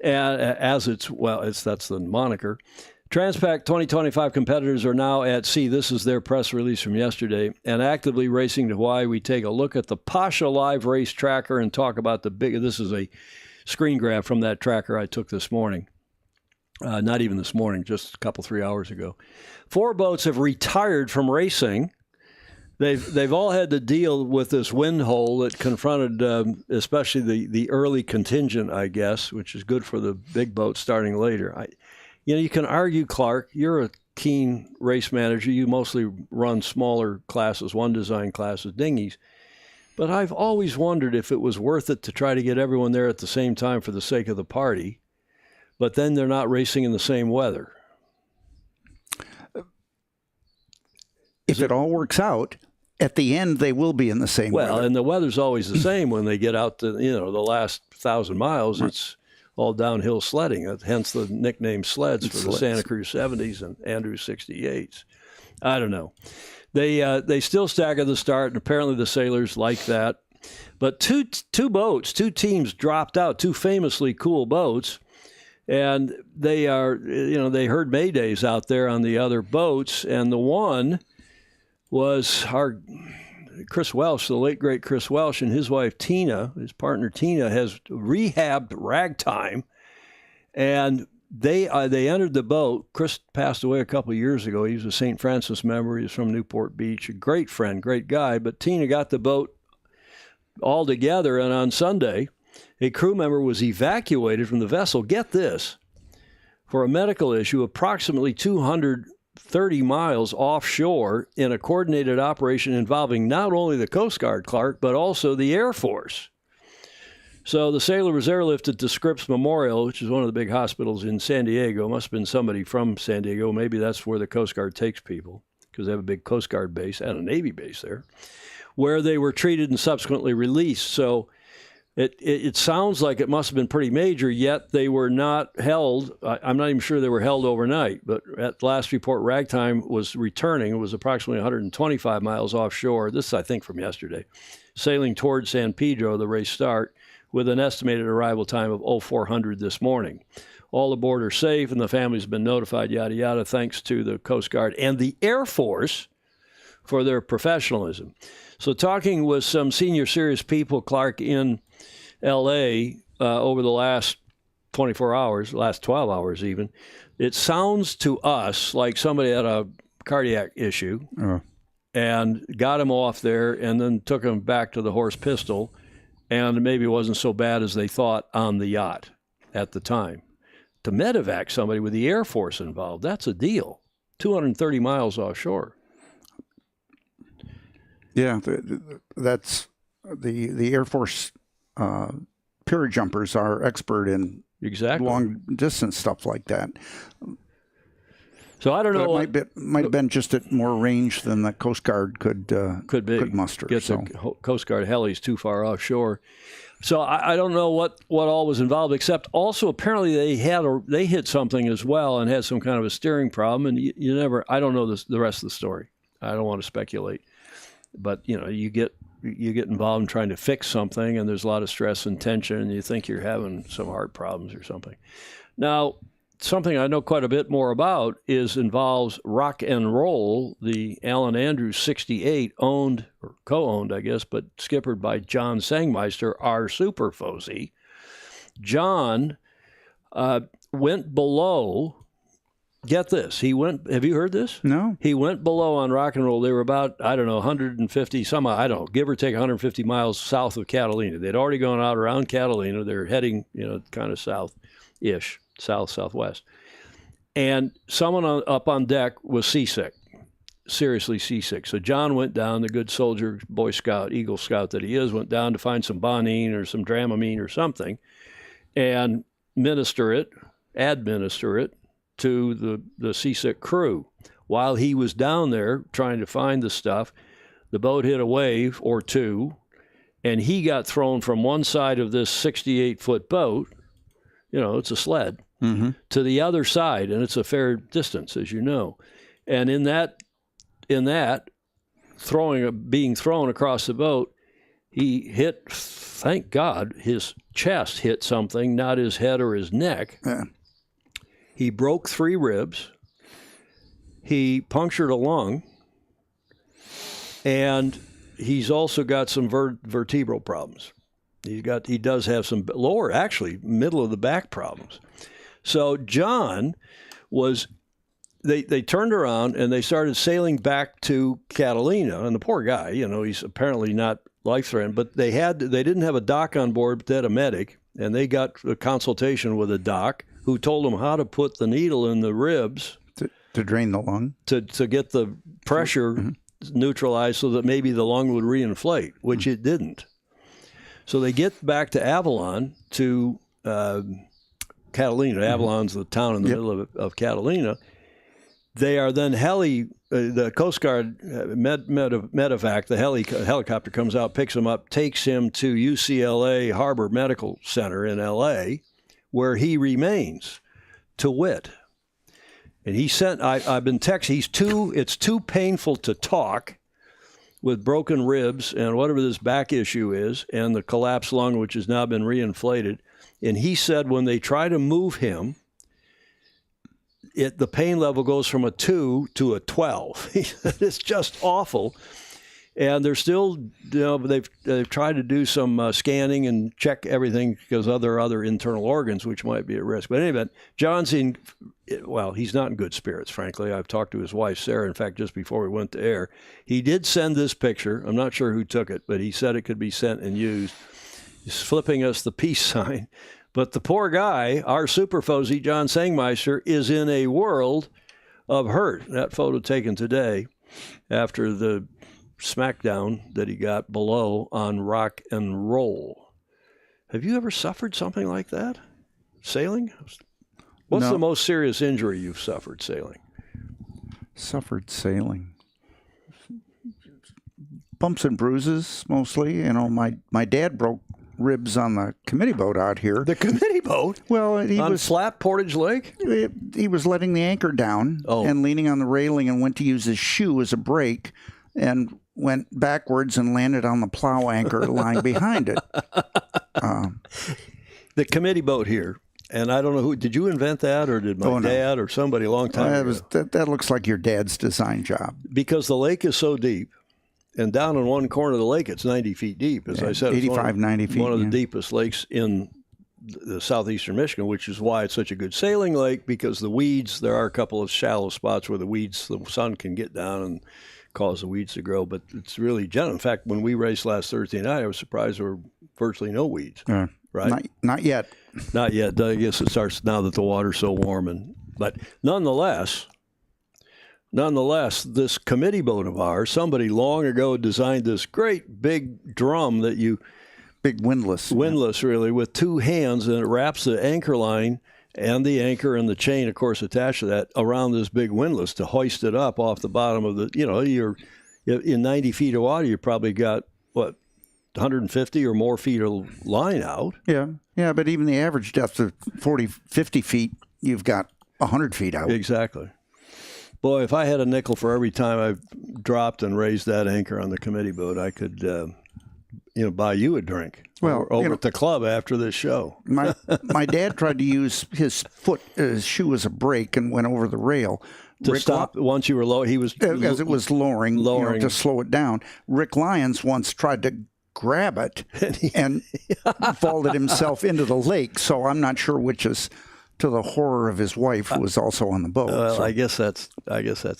And that's the moniker. Transpac 2025 competitors are now at sea. This is their press release from yesterday. And actively racing to Hawaii, we take a look at the Pasha Live Race Tracker and talk about this is a screen grab from that tracker I took this morning. Not even this morning, just a couple, 3 hours ago. 4 boats have retired from racing. They've all had to deal with this wind hole that confronted especially the early contingent, I guess, which is good for the big boats starting later. You can argue, Clark, you're a keen race manager. You mostly run smaller classes, one design classes, dinghies. But I've always wondered if it was worth it to try to get everyone there at the same time for the sake of the party, but then they're not racing in the same weather. If it all works out, at the end they will be in the same weather. Well, and the weather's always the same when they get out to, the last 1,000 miles. Right. It's all downhill sledding, hence the nickname sleds for the Santa Cruz 70s and Andrews 68s. I don't know. They still stagger the start, and apparently the sailors like that. But two teams dropped out, 2 famously cool boats, and they heard maydays out there on the other boats, and the one was our Chris Welsh, the late, great Chris Welsh, and his wife Tina, his partner Tina, has rehabbed ragtime, and they entered the boat. Chris passed away a couple of years ago. He was a St. Francis member. He was from Newport Beach. A great friend, great guy. But Tina got the boat all together, and on Sunday, a crew member was evacuated from the vessel. Get this, for a medical issue, approximately 230 miles offshore in a coordinated operation involving not only the Coast Guard, Clark, but also the Air Force. So the sailor was airlifted to Scripps Memorial, which is one of the big hospitals in San Diego. Must have been somebody from San Diego. Maybe that's where the Coast Guard takes people, because they have a big Coast Guard base and a Navy base there, where they were treated and subsequently released. So it sounds like it must have been pretty major, yet they were not held. I'm not even sure they were held overnight, but at last report, Ragtime was returning. It was approximately 125 miles offshore. This is, I think, from yesterday. Sailing towards San Pedro, the race start, with an estimated arrival time of 0400 this morning. All aboard are safe, and the family's been notified, yada, yada, thanks to the Coast Guard and the Air Force for their professionalism. So talking with some senior serious people, Clark, in L.A. Over the last 24 hours, last 12 hours even, it sounds to us like somebody had a cardiac issue and got him off there and then took him back to the Horse Pistol, and maybe it wasn't so bad as they thought on the yacht at the time. To medevac somebody with the Air Force involved, that's a deal. 230 miles offshore. Yeah, that's the Air Force pier jumpers are expert in long distance stuff like that. So I don't know. It might have been just at more range than the Coast Guard could muster. The Coast Guard helis too far offshore. So I don't know what all was involved, except also apparently they hit something as well and had some kind of a steering problem. And you never, I don't know the rest of the story. I don't want to speculate, but you get involved in trying to fix something, and there's a lot of stress and tension, and you think you're having some heart problems or something. Now, something I know quite a bit more about involves Rock and Roll, the Alan Andrews 68, owned or co-owned, I guess, but skippered by John Sangmeister, our super Fozy. John went below. Get this. Have you heard this? No. He went below on Rock and Roll. They were about, 150, give or take 150 miles south of Catalina. They'd already gone out around Catalina. They're heading, kind of south-ish, southwest. And someone up on deck was seasick, seriously seasick. So John went down, the good soldier, Boy Scout, Eagle Scout that he is, went down to find some Bonine or some Dramamine or something and administer it to the seasick crew. While he was down there trying to find the stuff, the boat hit a wave or two, and he got thrown from one side of this 68-foot boat, it's a sled, to the other side, and it's a fair distance, as you know. And in that being thrown across the boat, he hit, thank God, his chest hit something, not his head or his neck. Yeah. He broke 3 ribs, he punctured a lung, and he's also got some vertebral problems. He does have some lower, actually, middle of the back problems. So John they turned around and they started sailing back to Catalina, and the poor guy, he's apparently not life-threatening, but they didn't have a doc on board, but they had a medic, and they got a consultation with a doc who told them how to put the needle in the ribs to drain the lung, to get the pressure neutralized so that maybe the lung would reinflate, which it didn't. So they get back to Avalon, to Catalina. Avalon's the town in the middle of Catalina. They are then the Coast Guard medevac, the helicopter comes out, picks him up, takes him to UCLA Harbor Medical Center in L.A., where he remains, to wit. And he sent, I've been texting, it's too painful to talk with broken ribs and whatever this back issue is, and the collapsed lung, which has now been reinflated. And he said when they try to move him, the pain level goes from a 2 to a 12. It's just awful. And they're still, they've tried to do some scanning and check everything because of their other internal organs, which might be at risk. But anyway, John's he's not in good spirits, frankly. I've talked to his wife, Sarah, in fact, just before we went to air. He did send this picture. I'm not sure who took it, but he said it could be sent and used. He's flipping us the peace sign. But the poor guy, our super fozy, John Sangmeister, is in a world of hurt. That photo taken today after the smackdown that he got below on rock and roll. Have you ever suffered something like that? Sailing? What's the most serious injury you've suffered sailing? Suffered sailing. Bumps and bruises, mostly. My dad broke ribs on the committee boat out here. The committee boat? Well, he on was flat Portage Lake? He was letting the anchor down and leaning on the railing and went to use his shoe as a brake and went backwards and landed on the plow anchor lying behind it. The committee boat here, and I don't know who, did you invent that or did my dad or somebody a long time ago? That looks like your dad's design job. Because the lake is so deep, and down in one corner of the lake, it's 90 feet deep. As I said, 90 feet. One of the deepest lakes in the southeastern Michigan, which is why it's such a good sailing lake, because the weeds, there are a couple of shallow spots where the sun can get down and cause the weeds to grow, but it's really gentle. In fact, when we raced last Thursday night, I was surprised there were virtually no weeds. Right? Not yet. Not yet. I guess it starts now that the water's so warm. But nonetheless, this committee boat of ours, somebody long ago designed this great big drum that big windlass, really, with two hands, and it wraps the anchor line and the anchor and the chain, of course, attached to that around this big windlass to hoist it up off the bottom of the, you're in 90 feet of water, you probably got, 150 or more feet of line out. Yeah, but even the average depth of 40, 50 feet, you've got 100 feet out. Exactly. Boy, if I had a nickel for every time I've dropped and raised that anchor on the committee boat, I could, buy you a drink. Well, over at the club after this show. My dad tried to use his shoe as a brake and went over the rail. To stop once you were low, he was as it was lowering. To slow it down. Rick Lyons once tried to grab it and vaulted himself into the lake. So I'm not sure which is to the horror of his wife, who was also on the boat. Well, I guess that's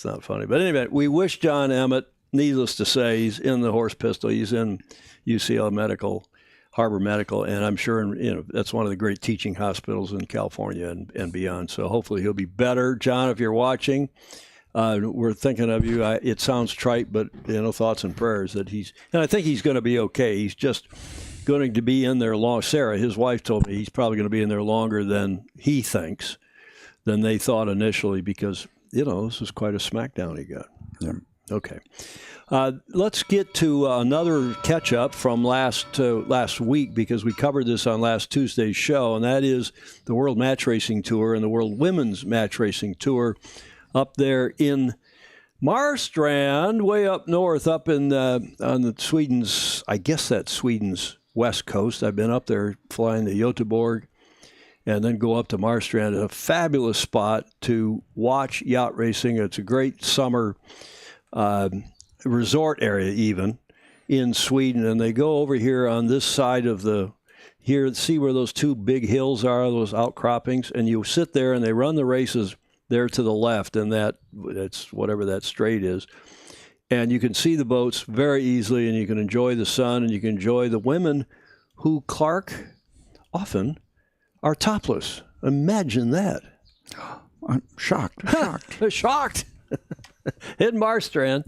not funny. But anyway, we wish John Emmett. Needless to say, he's in the Horse Pistol. He's in UCL Medical, Harbor Medical, and I'm sure that's one of the great teaching hospitals in California and beyond. So hopefully he'll be better. John, if you're watching, we're thinking of you. It sounds trite, but thoughts and prayers that and I think he's going to be okay. He's just going to be in there long. Sarah, his wife, told me he's probably going to be in there longer than he thinks, than they thought initially, because this was quite a smackdown he got. Yeah. Okay. Let's get to another catch-up from last week, because we covered this on last Tuesday's show, and that is the World Match Racing Tour and the World Women's Match Racing Tour up there in Marstrand, way up north, up in on the Sweden's, I guess that's Sweden's west coast. I've been up there flying to Göteborg and then go up to Marstrand, a fabulous spot to watch yacht racing. It's a great summer resort area even in Sweden, and they go over here on this side of see where those two big hills are, those outcroppings, and you sit there and they run the races there to the left, and that's whatever that strait is, and you can see the boats very easily, and you can enjoy the sun, and you can enjoy the women who, Clark, often are topless. Imagine that. I'm shocked. Shocked. In Marstrand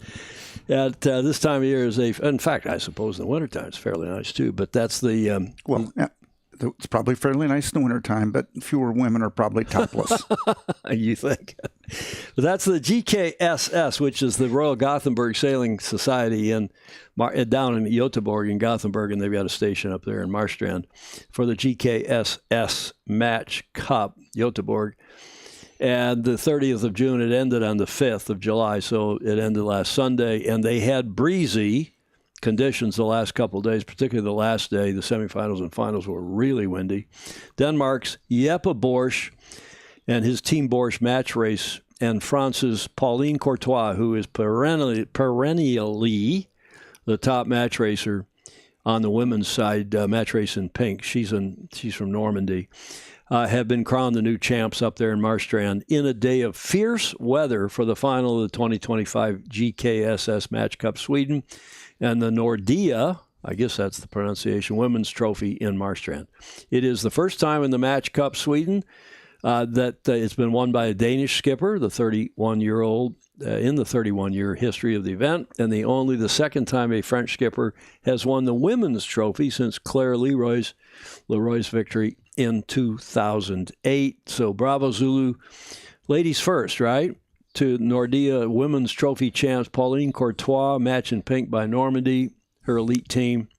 at this time of year in fact, I suppose in the wintertime it's fairly nice too, but that's the... it's probably fairly nice in the wintertime, but fewer women are probably topless. You think? But that's the GKSS, which is the Royal Gothenburg Sailing Society down in Göteborg in Gothenburg, and they've got a station up there in Marstrand for the GKSS Match Cup, Göteborg. And the 30th of June, it ended on the 5th of July, so it ended last Sunday. And they had breezy conditions the last couple of days, particularly the last day. The semifinals and finals were really windy. Denmark's Jeppe Borsch and his Team Borsch match race, and France's Pauline Courtois, who is perennially the top match racer on the women's side, match race in pink. She's from Normandy. Have been crowned the new champs up there in Marstrand in a day of fierce weather for the final of the 2025 GKSS Match Cup Sweden and the Nordea, I guess that's the pronunciation, Women's Trophy in Marstrand. It is the first time in the Match Cup Sweden that it's been won by a Danish skipper, the 31-year-old, in the 31-year history of the event, and only the second time a French skipper has won the women's trophy since Claire Leroy's victory in 2008. So bravo Zulu, ladies first, right? To Nordea Women's Trophy champs Pauline Courtois, match in pink by Normandy, her elite team.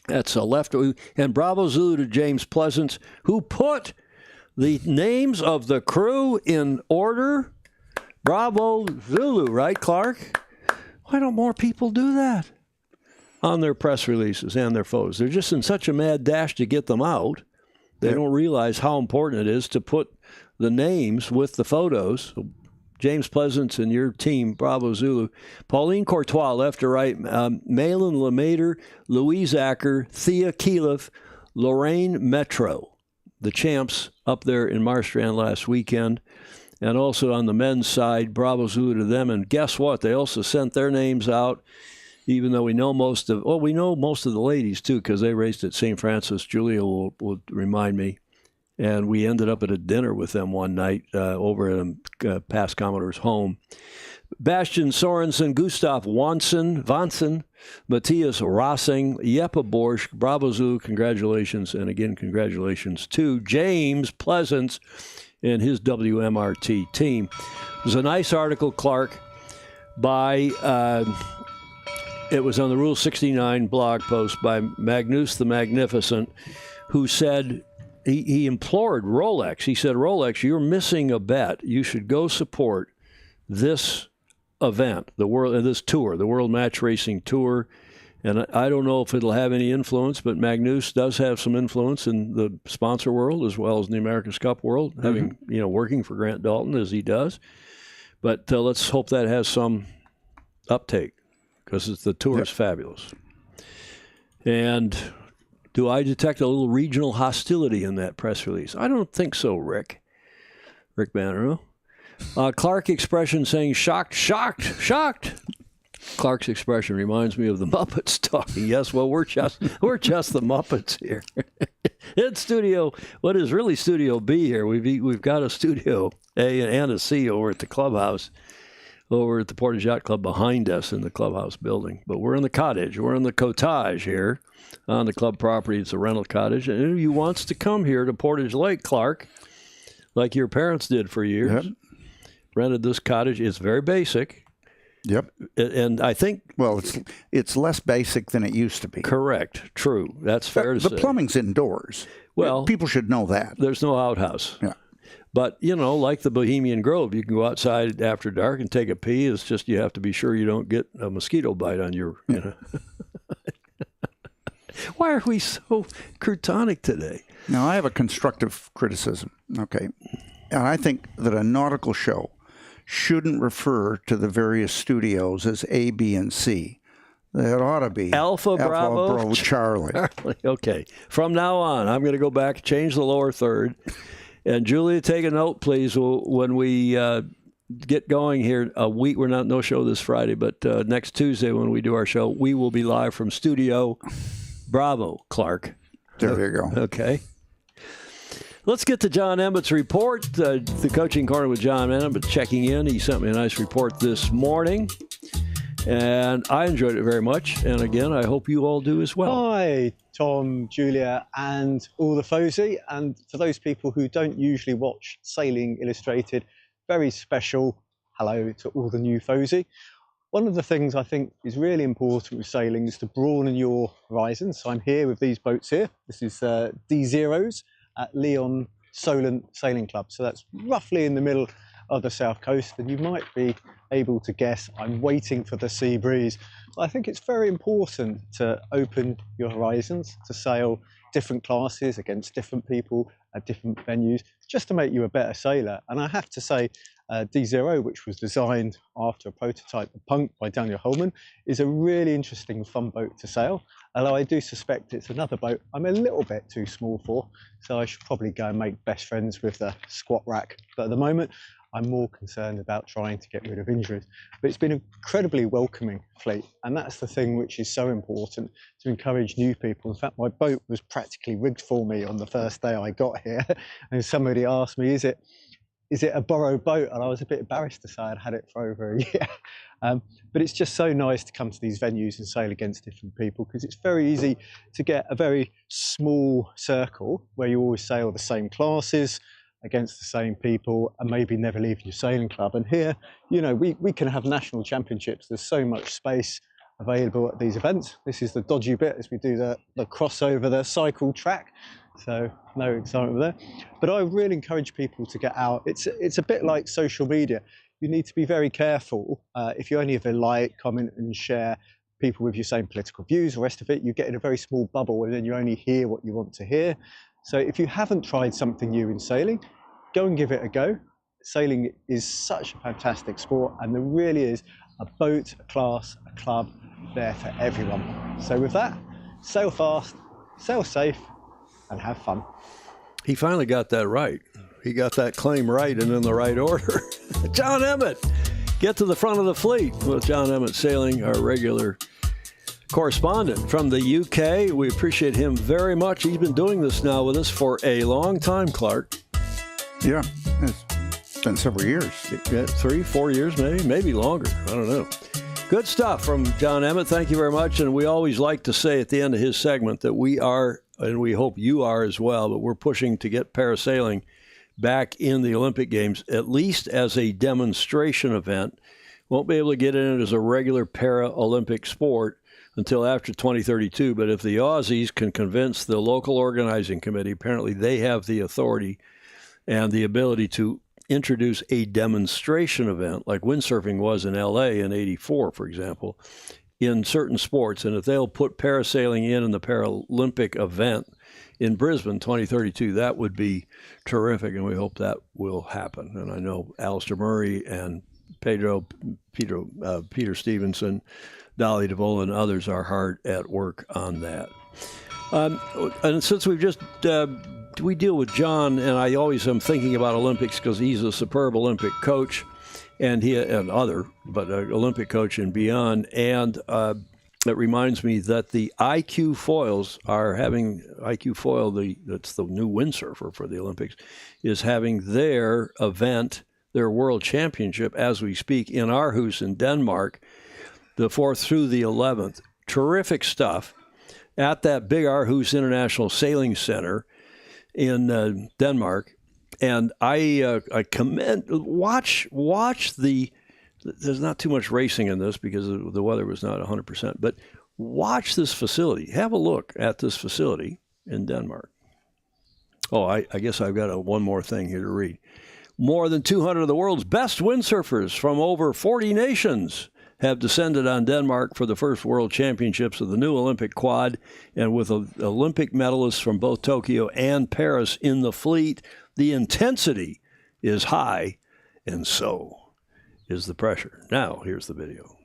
That's a left. And bravo Zulu to James Pleasance, who put the names of the crew in order. Bravo Zulu, right, Clark? Why don't more people do that on their press releases and their photos? They're just in such a mad dash to get them out. They don't realize how important it is to put the names with the photos. So James Pleasance and your team, bravo Zulu. Pauline Courtois, left to right. Malin Lemater, Louise Acker, Thea Keeliff, Lorraine Metro, the champs up there in Marstrand last weekend. And also on the men's side, bravo Zulu to them. And guess what? They also sent their names out, even though we know most of the ladies, too, because they raced at St. Francis. Julia will remind me. And we ended up at a dinner with them one night over at past Commodore's home. Bastian Sorensen, Gustav Vansen, Matthias Rossing, Jeppe Borsch, bravo Zulu, congratulations. And again, congratulations to James Pleasance and his WMRT team. There's a nice article, Clark, by, it was on the Rule 69 blog post by Magnus the Magnificent, who said, he implored Rolex. He said, Rolex, you're missing a bet. You should go support this event, the World Match Racing Tour. And I don't know if it'll have any influence, but Magnus does have some influence in the sponsor world as well as in the America's Cup world, having working for Grant Dalton as he does. But let's hope that has some uptake because the tour is fabulous. And do I detect a little regional hostility in that press release? I don't think so, Rick Bannerell. Clark expression saying shocked. Clark's expression reminds me of the Muppets talking. Yes, well, we're just the Muppets here. In studio, what is really Studio B here? We've got a Studio A and a C over at the clubhouse, over at the Portage Yacht Club behind us in the clubhouse building. But we're in the cottage. We're in the cottage here on the club property. It's a rental cottage. And anybody who wants to come here to Portage Lake, Clark, like your parents did for years, rented this cottage. It's very basic. Yep. And I think... Well, it's less basic than it used to be. Correct. True. That's fair to say. The plumbing's indoors. Well... People should know that. There's no outhouse. Yeah. But, like the Bohemian Grove, you can go outside after dark and take a pee. It's just you have to be sure you don't get a mosquito bite on your... Why are we so crotonic today? Now, I have a constructive criticism, okay? And I think that a nautical show shouldn't refer to the various studios as A, B, and C. It ought to be Alpha Bravo Charlie. Okay. From now on, I'm going to go back, change the lower third. And Julia, take a note, please, when we get going here a week. We're no show this Friday, but next Tuesday when we do our show, we will be live from Studio Bravo, Clark. There you go. Okay. Let's get to John Emmett's report. The Coaching Corner with John Emmett checking in. He sent me a nice report this morning, and I enjoyed it very much. And again, I hope you all do as well. Hi, Tom, Julia, and all the FOSI. And for those people who don't usually watch Sailing Illustrated, very special hello to all the new FOSI. One of the things I think is really important with sailing is to broaden your horizons. So I'm here with these boats here. This is D0s. At Leon Solent Sailing Club. So that's roughly in the middle of the south coast, and you might be able to guess I'm waiting for the sea breeze. I think it's very important to open your horizons, to sail different classes against different people at different venues, just to make you a better sailor. And I have to say, D0, which was designed after a prototype of Punk by Daniel Holman, is a really interesting, fun boat to sail. Although I do suspect it's another boat I'm a little bit too small for, so I should probably go and make best friends with the squat rack. But at the moment, I'm more concerned about trying to get rid of injuries. But it's been an incredibly welcoming fleet, and that's the thing which is so important, to encourage new people. In fact, my boat was practically rigged for me on the first day I got here, and somebody asked me, is it a borrowed boat? And I was a bit embarrassed to say I'd had it for over a year. But it's just so nice to come to these venues and sail against different people, because it's very easy to get a very small circle where you always sail the same classes against the same people and maybe never leave your sailing club. And here, you know, we can have national championships. There's so much space available at these events. This is the dodgy bit as we do the crossover, the cycle track. So no excitement there. But I really encourage people to get out. It's a bit like social media. You need to be very careful. If you only ever like, comment and share people with your same political views, the rest of it, you get in a very small bubble and then you only hear what you want to hear. So if you haven't tried something new in sailing, go and give it a go. Sailing is such a fantastic sport, and there really is a boat, a class, a club there for everyone. So with that, sail fast, sail safe, and have fun. He finally got that right. He got that claim right and in the right order. John Emmett, get to the front of the fleet with John Emmett Sailing, our regular correspondent from the UK. We appreciate him very much. He's been doing this now with us for a long time, Clark. Yeah, it's been several years. 3, 4 years, maybe longer. I don't know. Good stuff from John Emmett. Thank you very much. And we always like to say at the end of his segment that we are, and we hope you are as well, but we're pushing to get parasailing back in the Olympic Games, at least as a demonstration event. Won't be able to get in it as a regular para-Olympic sport until after 2032. But if the Aussies can convince the local organizing committee, apparently they have the authority and the ability to introduce a demonstration event like windsurfing was in LA in '84, for example, in certain sports. And if they'll put parasailing in the Paralympic event in Brisbane 2032, that would be terrific, and we hope that will happen. And I know Alistair Murray and Peter Stevenson, Dolly DeVola, and others are hard at work on that. And since we've just we deal with John, and I always am thinking about Olympics because he's a superb Olympic coach, and Olympic coach and beyond. And it reminds me that the IQ Foils are having IQ Foil, that's the new windsurfer for the Olympics, is having their event, their World Championship, as we speak, in Aarhus in Denmark, the 4th through the 11th. Terrific stuff at that big Aarhus International Sailing Center in Denmark. And I commend, watch the, there's not too much racing in this because the weather was not 100%, but watch this facility. Have a look at this facility in Denmark. Oh, I guess I've got one more thing here to read. More than 200 of the world's best windsurfers from over 40 nations have descended on Denmark for the first World Championships of the new Olympic quad, and with Olympic medalists from both Tokyo and Paris in the fleet, the intensity is high, and so is the pressure. Now, here's the video.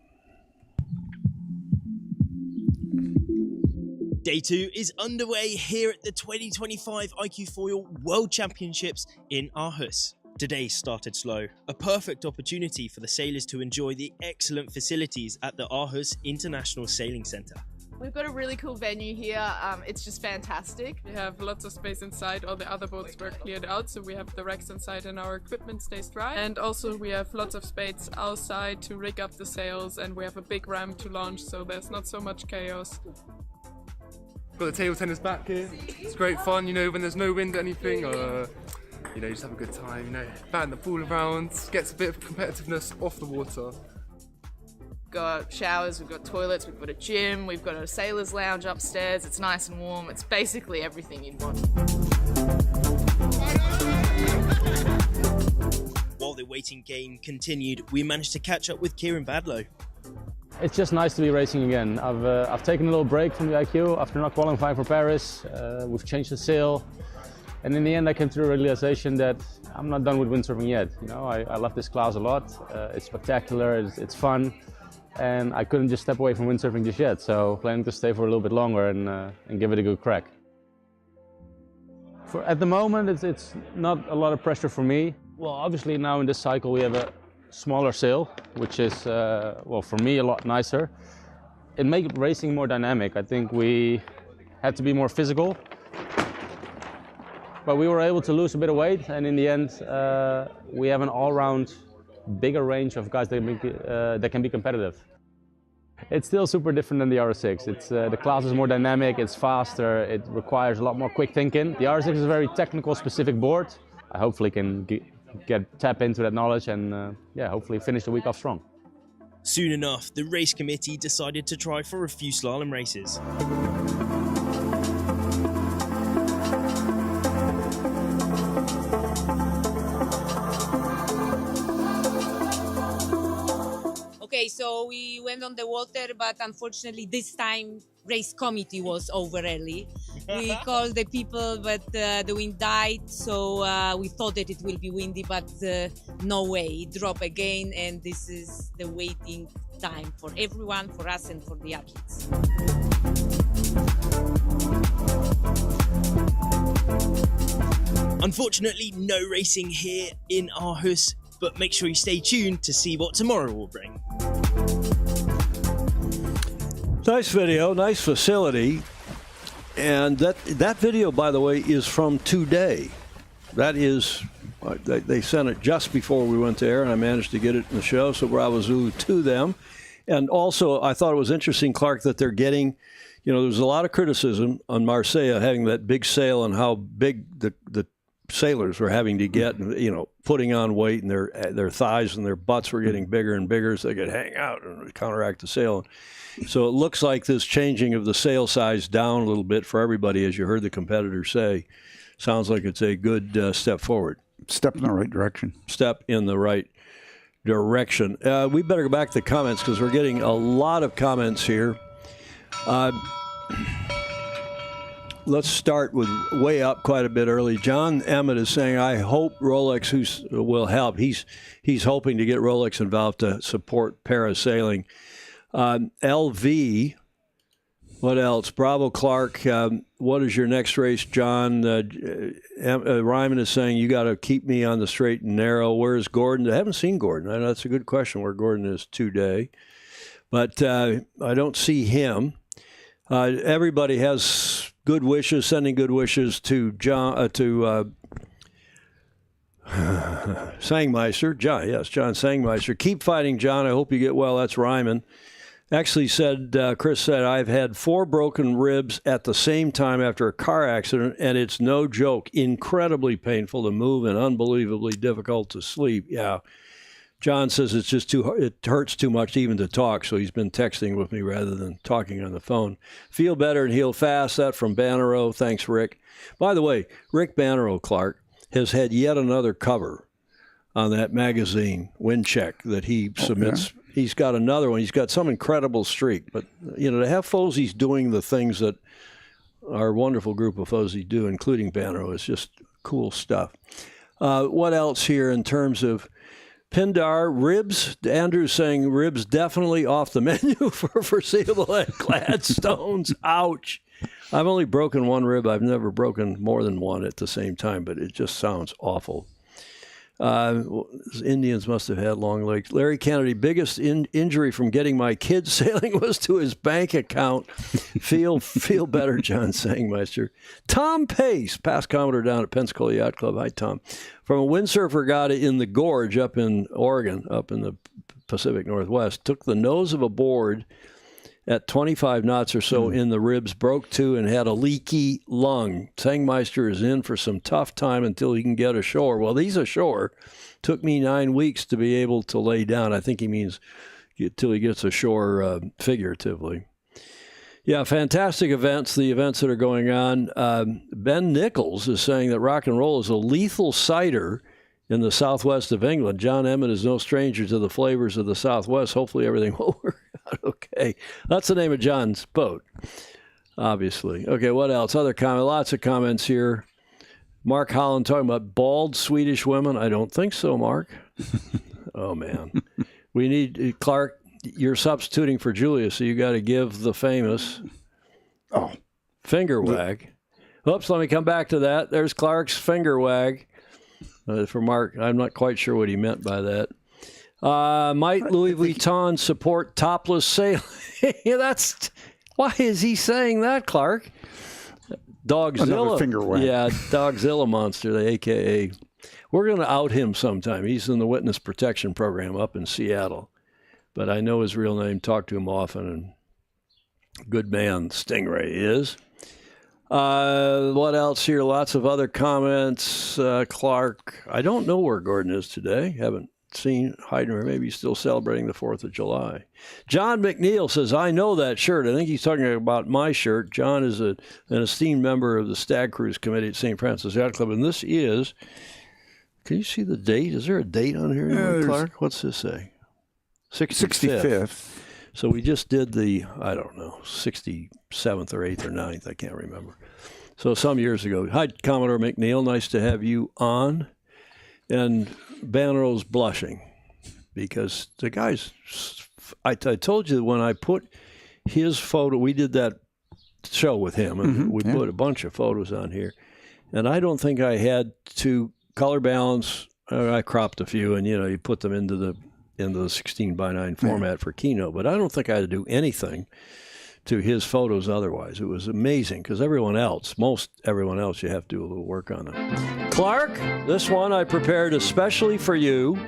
Day 2 is underway here at the 2025 IQ Foil World Championships in Aarhus. Today started slow, a perfect opportunity for the sailors to enjoy the excellent facilities at the Aarhus International Sailing Centre. We've got a really cool venue here. It's just fantastic. We have lots of space inside. All the other boats were cleared out, so we have the racks inside and our equipment stays dry. And also we have lots of space outside to rig up the sails, and we have a big ramp to launch, so there's not so much chaos. Got the table tennis back here. It's great fun, you know, when there's no wind or anything, you know, just have a good time, you know, batting the ball around, gets a bit of competitiveness off the water. We've got showers, we've got toilets, we've got a gym, we've got a sailor's lounge upstairs. It's nice and warm. It's basically everything you'd want. While the waiting game continued, we managed to catch up with Kieran Badlow. It's just nice to be racing again. I've taken a little break from the IQ after not qualifying for Paris. We've changed the sail. And in the end, I came to the realization that I'm not done with windsurfing yet. You know, I love this class a lot. It's spectacular, it's fun, and I couldn't just step away from windsurfing just yet. So planning to stay for a little bit longer and give it a good crack. At the moment, it's not a lot of pressure for me. Well, obviously now in this cycle we have a smaller sail, which is, well, for me a lot nicer. It makes racing more dynamic. I think we had to be more physical, but we were able to lose a bit of weight, and in the end we have an all-round bigger range of guys that can be competitive. It's still super different than the RS6. The class is more dynamic, it's faster, it requires a lot more quick thinking. The RS6 is a very technical, specific board. I hopefully can tap into that knowledge and yeah, hopefully finish the week off strong. Soon enough, the race committee decided to try for a few slalom races. Okay, so we went on the water, but unfortunately this time race committee was over early. We called the people, but the wind died, so we thought that it will be windy, but no way, it dropped again, and this is the waiting time for everyone, for us and for the athletes. Unfortunately, no racing here in Aarhus, but make sure you stay tuned to see what tomorrow will bring. Nice video, nice facility. And that video, by the way, is from today. That is, they sent it just before we went to air, and I managed to get it in the show, so bravo Zulu to them. And also, I thought it was interesting, Clark, that they're getting, you know, there's a lot of criticism on Marseille having that big sail and how big the sailors were having to get, you know, putting on weight, and their thighs and their butts were getting bigger and bigger so they could hang out and counteract the sail. So it looks like this changing of the sail size down a little bit for everybody, as you heard the competitor say, sounds like it's a good step forward. Step in the right direction. Step in the right direction. We better go back to the comments because we're getting a lot of comments here. Let's start with way up quite a bit early. John Emmett is saying, I hope Rolex will help. He's hoping to get Rolex involved to support parasailing. LV, what else? Bravo Clark, what is your next race, John? Ryman is saying, you got to keep me on the straight and narrow. Where's Gordon? I haven't seen Gordon. I know that's a good question where Gordon is today. But I don't see him. Everybody has good wishes, sending good wishes to John, Sangmeister. John Sangmeister. Keep fighting, John. I hope you get well. That's Ryman. Actually said, Chris said, I've had 4 broken ribs at the same time after a car accident, and it's no joke. Incredibly painful to move and unbelievably difficult to sleep. Yeah. John says it's just it hurts too much even to talk, so he's been texting with me rather than talking on the phone. Feel better and heal fast. That from Bannerow. Thanks, Rick. By the way, Rick Bannerow, Clark, has had yet another cover on that magazine, Wind Check, that he submits. He's got another one. He's got some incredible streak. But, you know, to have Fosey's doing the things that our wonderful group of Fosey do, including Bannerow, is just cool stuff. What else here in terms of Pindar, ribs? Andrew's saying ribs definitely off the menu for foreseeable at Gladstones. Ouch. I've only broken 1 rib. I've never broken more than 1 at the same time, but it just sounds awful. Indians must have had long legs. Larry Kennedy, biggest injury from getting my kids sailing was to his bank account. Feel better, John Sangmeister. Tom Pace, past Commodore down at Pensacola Yacht Club. Hi, Tom. From a windsurf regatta in the gorge up in Oregon, up in the Pacific Northwest, took the nose of a board at 25 knots or so in the ribs, broke 2, and had a leaky lung. Sangmeister is in for some tough time until he can get ashore. Well, he's ashore. Took me 9 weeks to be able to lay down. I think he means until he gets ashore figuratively. Yeah, fantastic events, the events that are going on. Ben Nichols is saying that rock and roll is a lethal cider in the southwest of England. John Emmett is no stranger to the flavors of the Southwest. Hopefully everything will work out okay. That's the name of John's boat, obviously. Okay, what else? Other comment. Lots of comments here. Mark Holland talking about bald Swedish women. I don't think so, Mark. Oh, man. We need, Clark, you're substituting for Julia, so you got to give the famous finger wag. Oops, let me come back to that. There's Clark's finger wag. For Mark, I'm not quite sure what he meant by that. Might Louis Vuitton support topless sailing? Why is he saying that, Clark? Dogzilla. Another finger wag. Yeah, Dogzilla monster, the AKA. We're going to out him sometime. He's in the witness protection program up in Seattle. But I know his real name, talk to him often, and good man Stingray is. What else here? Lots of other comments. Clark, I don't know where Gordon is today. Haven't seen Heidenreich. Maybe he's still celebrating the 4th of July. John McNeil says, I know that shirt. I think he's talking about my shirt. John is an esteemed member of the Stag Cruise Committee at St. Francis Yacht Club, and this is, can you see the date? Is there a date on here, Clark? What's this say? 65th. So we just did the, I don't know, 67th or 8th or 9th. I can't remember. So some years ago. Hi, Commodore McNeil. Nice to have you on. And Bannerow's blushing because the guy's, I told you when I put his photo, we did that show with him, and we put a bunch of photos on here. And I don't think I had to color balance. I cropped a few, and, you put them into the 16:9 format for Keynote, but I don't think I had to do anything to his photos otherwise. It was amazing because most everyone else, you have to do a little work on it. Clark, this one I prepared especially for you.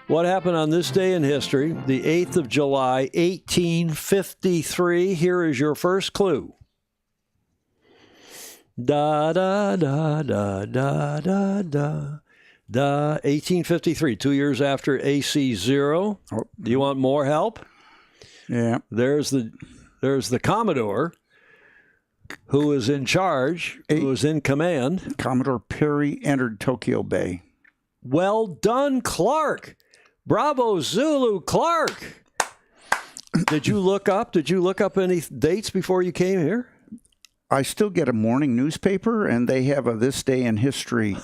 What happened on this day in history, the 8th of July, 1853? Here is your first clue. Da da da da da da da. 1853, 2 years after AC 0. Do you want more help? Yeah. There's the Commodore who is in charge, who is in command. Commodore Perry entered Tokyo Bay. Well done, Clark. Bravo, Zulu, Clark. Did you look up any dates before you came here? I still get a morning newspaper, and they have a This Day in History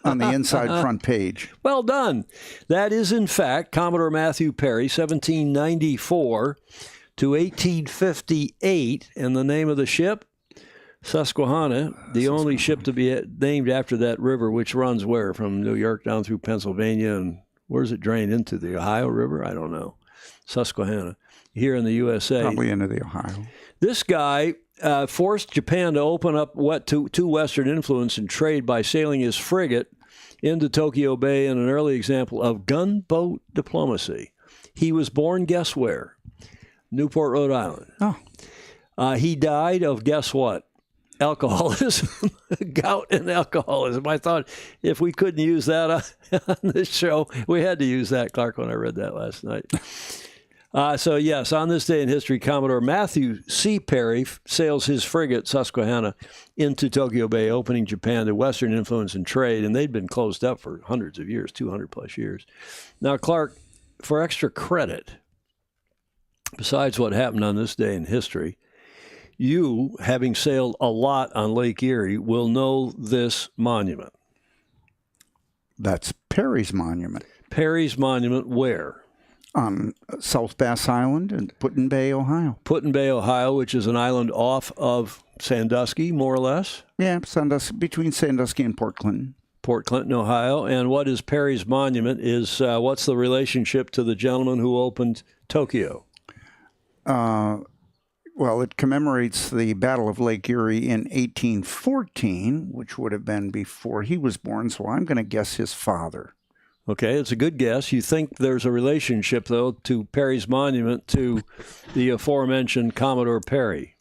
on the inside front page. Well done. That is, in fact, Commodore Matthew Perry, 1794 to 1858, and the name of the ship, Susquehanna, the only ship to be named after that river, which runs where? From New York down through Pennsylvania, and where does it drain into? The Ohio River? I don't know. Susquehanna, here in the USA. Probably into the Ohio. This guy forced Japan to open up to Western influence and trade by sailing his frigate into Tokyo Bay in an early example of gunboat diplomacy. He was born, guess where? Newport, Rhode Island. Oh. He died of, guess what? Alcoholism, gout and alcoholism. I thought if we couldn't use that on this show, we had to use that, Clark, when I read that last night. So, yes, on this day in history, Commodore Matthew C. Perry sails his frigate, Susquehanna, into Tokyo Bay, opening Japan to Western influence and trade, and they'd been closed up for hundreds of years, 200-plus years. Now, Clark, for extra credit, besides what happened on this day in history, you, having sailed a lot on Lake Erie, will know this monument. That's Perry's monument. Perry's monument where? On South Bass Island in Put-in Bay, Ohio. Put-in Bay, Ohio, which is an island off of Sandusky, more or less? Yeah, Sandusky, between Sandusky and Port Clinton. Port Clinton, Ohio. And what is Perry's monument? What's the relationship to the gentleman who opened Tokyo? Well, it commemorates the Battle of Lake Erie in 1814, which would have been before he was born, so I'm going to guess his father. Okay, it's a good guess. You think there's a relationship, though, to Perry's monument to the aforementioned Commodore Perry.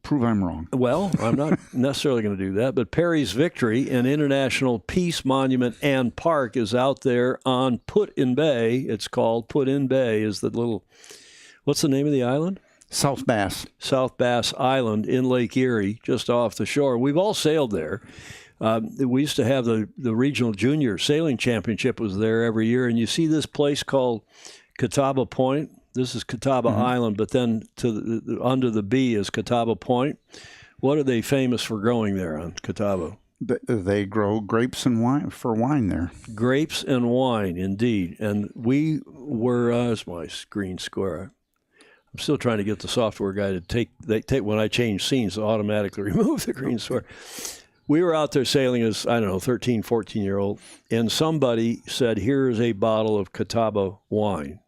Prove I'm wrong. Well, I'm not necessarily going to do that, but Perry's Victory, an international peace monument and park, is out there on Put-in Bay. It's called Put-in Bay is the little... What's the name of the island? South Bass. South Bass Island in Lake Erie, just off the shore. We've all sailed there. We used to have the regional junior sailing championship was there every year. And you see this place called Catawba Point. This is Catawba Island, but then under the B is Catawba Point, What are they famous for growing there on Catawba? They grow grapes and wine for wine there. Grapes and wine, indeed. And we were, as my screen square, I'm still trying to get the software guy to take when I change scenes, to automatically remove the green square. We were out there sailing as, 13, 14-year-old, and somebody said, here's a bottle of Catawba wine.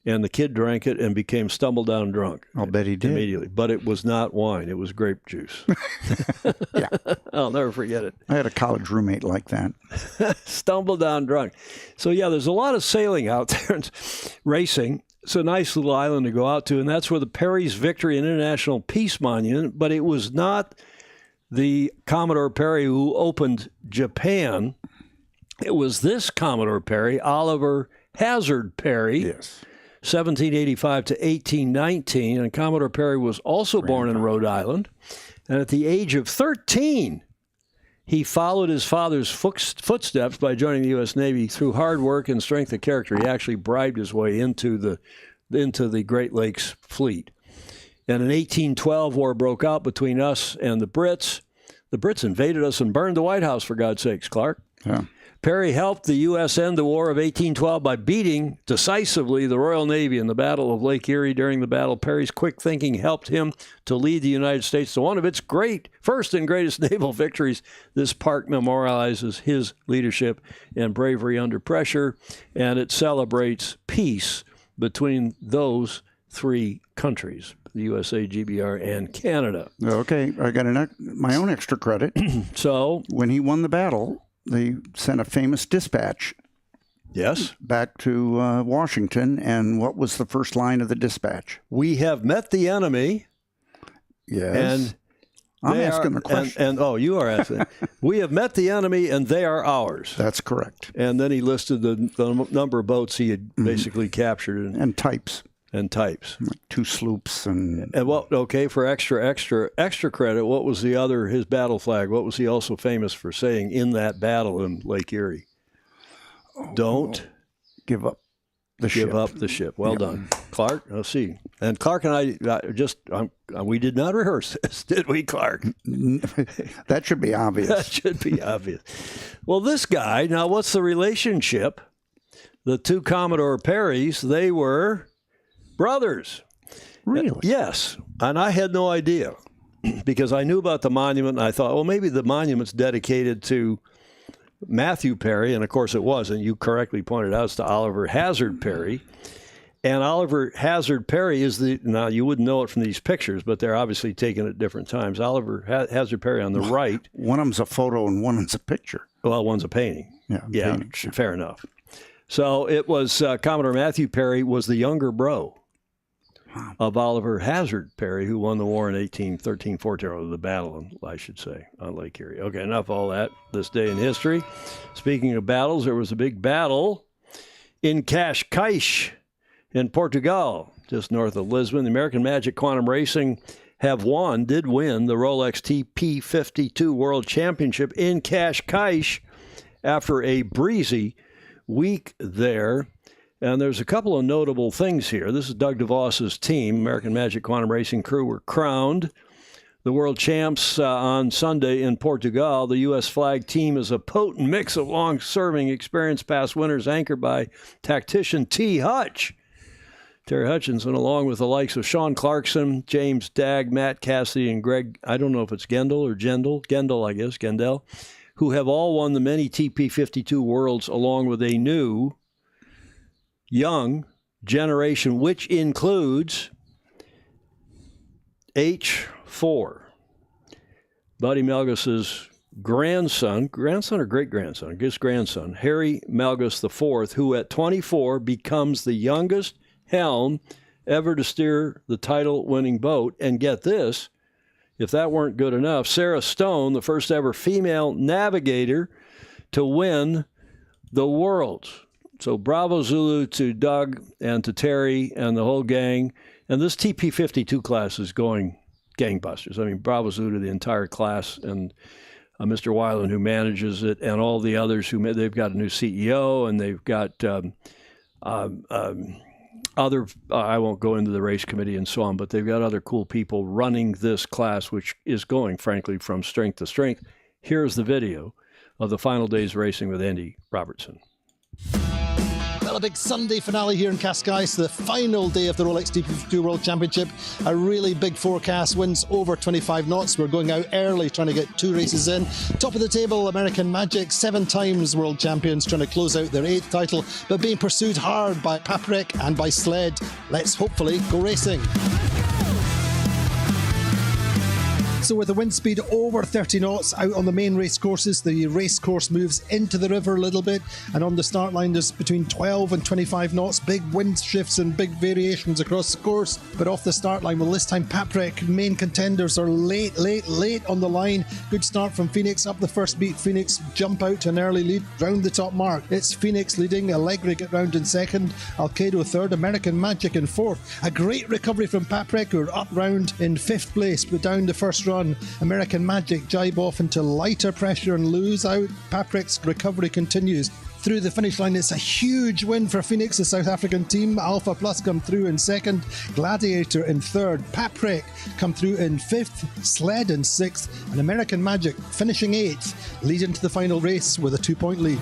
And the kid drank it and became stumble-down drunk. I'll bet he did. Immediately. But it was not wine. It was grape juice. Yeah. I'll never forget it. I had a college roommate like that. Stumble-down drunk. So, yeah, there's a lot of sailing out there and racing. It's a nice little island to go out to, and that's where the Perry's Victory and International Peace Monument, but it was not the Commodore Perry who opened Japan. It was this Commodore Perry, Oliver Hazard Perry, yes, 1785 to 1819. And Commodore Perry was also born in Rhode Island. And at the age of 13, he followed his father's footsteps by joining the U.S. Navy through hard work and strength of character. He actually bribed his way into the Great Lakes Fleet. And in 1812, war broke out between us and the Brits. The Brits invaded us and burned the White House, for God's sakes, Clark. Yeah. Perry helped the U.S. end the War of 1812 by beating decisively the Royal Navy in the Battle of Lake Erie. During the battle, Perry's quick thinking helped him to lead the United States to one of its first and greatest naval victories. This park memorializes his leadership and bravery under pressure, and it celebrates peace between those three countries, the USA, GBR, and Canada. Okay, I got my own extra credit. So when he won the battle, they sent a famous dispatch. Yes. Back to Washington, and what was the first line of the dispatch? We have met the enemy. Yes. And I'm asking the question. You are asking. We have met the enemy, and they are ours. That's correct. And then he listed the number of boats he had basically captured. And types. And types. Like 2 sloops and for extra credit, what was his battle flag? What was he also famous for saying in that battle in Lake Erie? Don't give up the ship. Give up the ship. Well done, Clark. Let's see. And Clark and I we did not rehearse this, did we, Clark? That should be obvious. That should be obvious. Well, this guy, now what's the relationship? The two Commodore Perrys, they were brothers. Really? Yes. And I had no idea because I knew about the monument, and I thought, well, maybe the monument's dedicated to Matthew Perry, and of course it was, and you correctly pointed out it's to Oliver Hazard Perry. And Oliver Hazard Perry is now you wouldn't know it from these pictures, but they're obviously taken at different times. Oliver Hazard Perry on the right. One of them's a photo and one is a picture. Well, one's a painting. Yeah, painting. Fair enough. So it was Commodore Matthew Perry was the younger bro of Oliver Hazard Perry, who won the war in 1813-14, or the battle, I should say, on Lake Erie. Okay, enough of all that. This day in history. Speaking of battles, there was a big battle in Cascais in Portugal, just north of Lisbon. The American Magic Quantum Racing did win the Rolex TP52 World Championship in Cascais after a breezy week there. And there's a couple of notable things here. This is Doug DeVos's team. American Magic Quantum Racing crew were crowned the world champs on Sunday in Portugal. The U.S. flag team is a potent mix of long-serving, experienced past winners anchored by tactician Terry Hutchinson, along with the likes of Sean Clarkson, James Dagg, Matt Cassidy, and Greg, I don't know if it's Gendel, who have all won the many TP52 Worlds along with a new young generation, which includes H4, Buddy Melgus's grandson or great-grandson, I guess grandson, Harry Melgus IV, who at 24 becomes the youngest helm ever to steer the title-winning boat. And get this, if that weren't good enough, Sarah Stone, the first ever female navigator to win the Worlds. So bravo Zulu to Doug and to Terry and the whole gang. And this TP52 class is going gangbusters. I mean, bravo Zulu to the entire class and Mr. Weiland, who manages it, and all the others they've got a new CEO, and they've got other, I won't go into the race committee and so on, but they've got other cool people running this class, which is going, frankly, from strength to strength. Here's the video of the final day's racing with Andy Robertson. Well, a big Sunday finale here in Cascais, the final day of the Rolex TP52 World Championship. A really big forecast, winds over 25 knots. We're going out early, trying to get 2 races in. Top of the table, American Magic, 7 times world champions, trying to close out their 8th title, but being pursued hard by Paprec and by Sled. Let's hopefully go racing. So with the wind speed over 30 knots out on the main race courses, the race course moves into the river a little bit, and on the start line there's between 12 and 25 knots, big wind shifts and big variations across the course. But off the start line, well, this time Paprec, main contenders, are late on the line. Good start from Phoenix up the first beat. Phoenix jump out to an early lead round the top mark. It's Phoenix leading, Allegri get round in second, Alcedo third, American Magic in fourth. A great recovery from Paprec, who are up round in 5th place, but down the first run. American Magic jibe off into lighter pressure and lose out. Paprec's recovery continues. Through the finish line, it's a huge win for Phoenix, the South African team. Alpha Plus come through in second, Gladiator in third, Paprec come through in 5th, Sled in 6th, and American Magic finishing 8th, lead into the final race with a 2-point lead.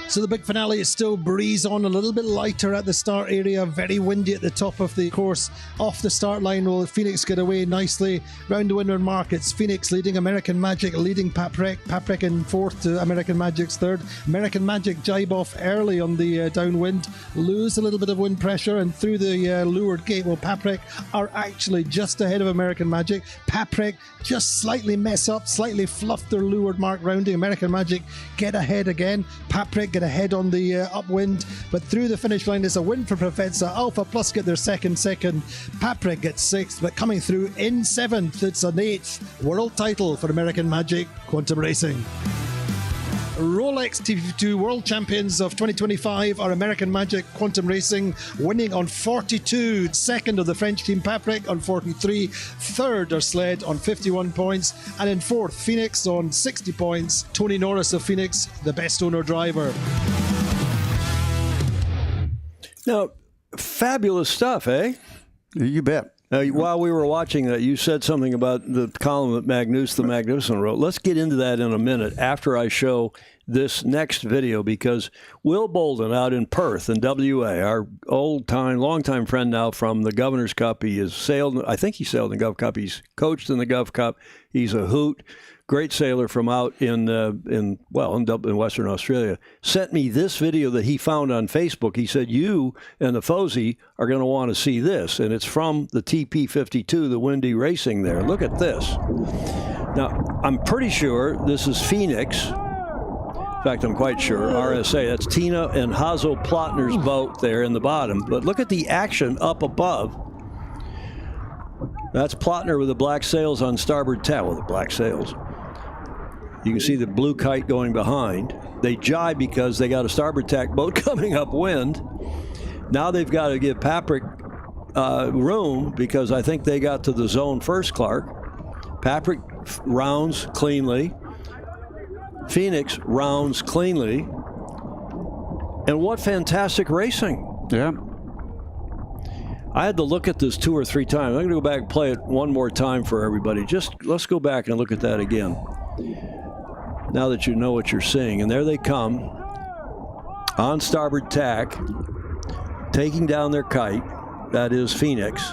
So the big finale is still breeze on, a little bit lighter at the start area, very windy at the top of the course. Off the start line, will Phoenix get away nicely? Round the windward mark, it's Phoenix leading, American Magic leading Paprec. Paprec in 4th to American Magic's 3rd. American Magic jibe off early on the downwind, lose a little bit of wind pressure, and through the leeward gate, well, Paprec are actually just ahead of American Magic. Paprec just slightly mess up, slightly fluff their leeward mark rounding. American Magic get ahead again. Paprec get ahead on the upwind, but through the finish line is a win for Profezza. Alpha Plus get their second. Paprec gets 6th, but coming through in 7th, it's an 8th world title for American Magic Quantum Racing. Rolex TP52 World Champions of 2025 are American Magic Quantum Racing, winning on 42, second of the French team Paprec on 43, third are Sled on 51 points, and in 4th, Phoenix on 60 points. Tony Norris of Phoenix, the best owner driver. Now, fabulous stuff, eh? You bet. Now, while we were watching that, you said something about the column that Magnus the Magnificent wrote. Let's get into that in a minute after I show this next video, because Will Bolden out in Perth in WA, our long-time friend now from the Governor's Cup. He has sailed, I think he sailed in the Gov Cup. He's coached in the Gov Cup. He's a hoot. Great sailor from out in Western Australia, sent me this video that he found on Facebook. He said, you and the Fozy are going to want to see this. And it's from the TP52, the windy racing there. Look at this. Now, I'm pretty sure this is Phoenix. In fact, I'm quite sure. RSA, that's Tina and Hazo Plotner's boat there in the bottom. But look at the action up above. That's Plotner with the black sails on starboard tack. Well, the black sails. You can see the blue kite going behind. They jibe because they got a starboard tack boat coming upwind. Now they've got to give Paprec room, because I think they got to the zone first, Clark. Paprec rounds cleanly. Phoenix rounds cleanly. And what fantastic racing. Yeah. I had to look at this 2 or 3 times. I'm going to go back and play it one more time for everybody. Just let's go back and look at that again, now that you know what you're seeing. And there they come on starboard tack, taking down their kite. That is Phoenix.